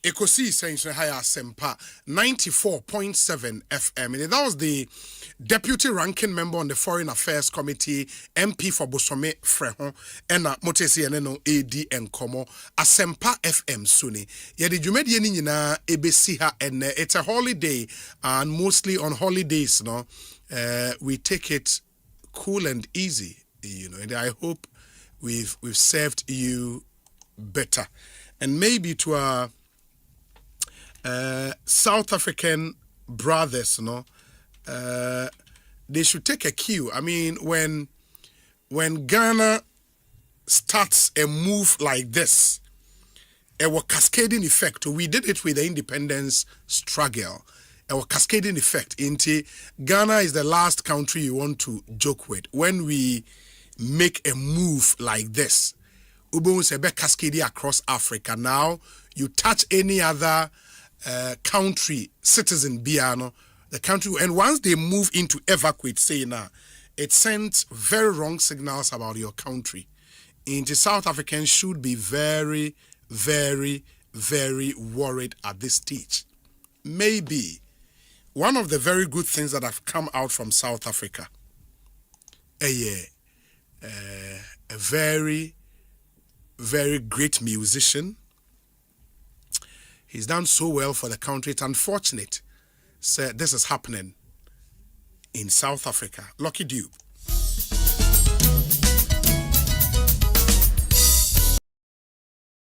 Ekosiisen On Asempa 94.7 FM. And that was the Deputy Ranking Member on the Foreign Affairs Committee, MP for Bosome Freho, and Motesi Eneno AD and Komo Asempa FM Suni. Yedi Jumedi Nina Ebesiha, and it's a holiday, and mostly on holidays, we take it cool and easy, and I hope we've served you better. And maybe to our South African brothers, they should take a cue. I mean, when Ghana starts a move like this, a cascading effect. We did it with the independence struggle. A cascading effect into Ghana is the last country you want to joke with. When we make a move like this, Ubun Sebe cascading across Africa. Now you touch any other country, citizen Biano, the country, and once they move into evacuate, say now, it sends very wrong signals about your country. And the South Africans should be very, very, very worried at this stage. Maybe one of the very good things that have come out from South Africa, a very, very great musician. He's done so well for the country. It's unfortunate. So this is happening in South Africa. Lucky Dube.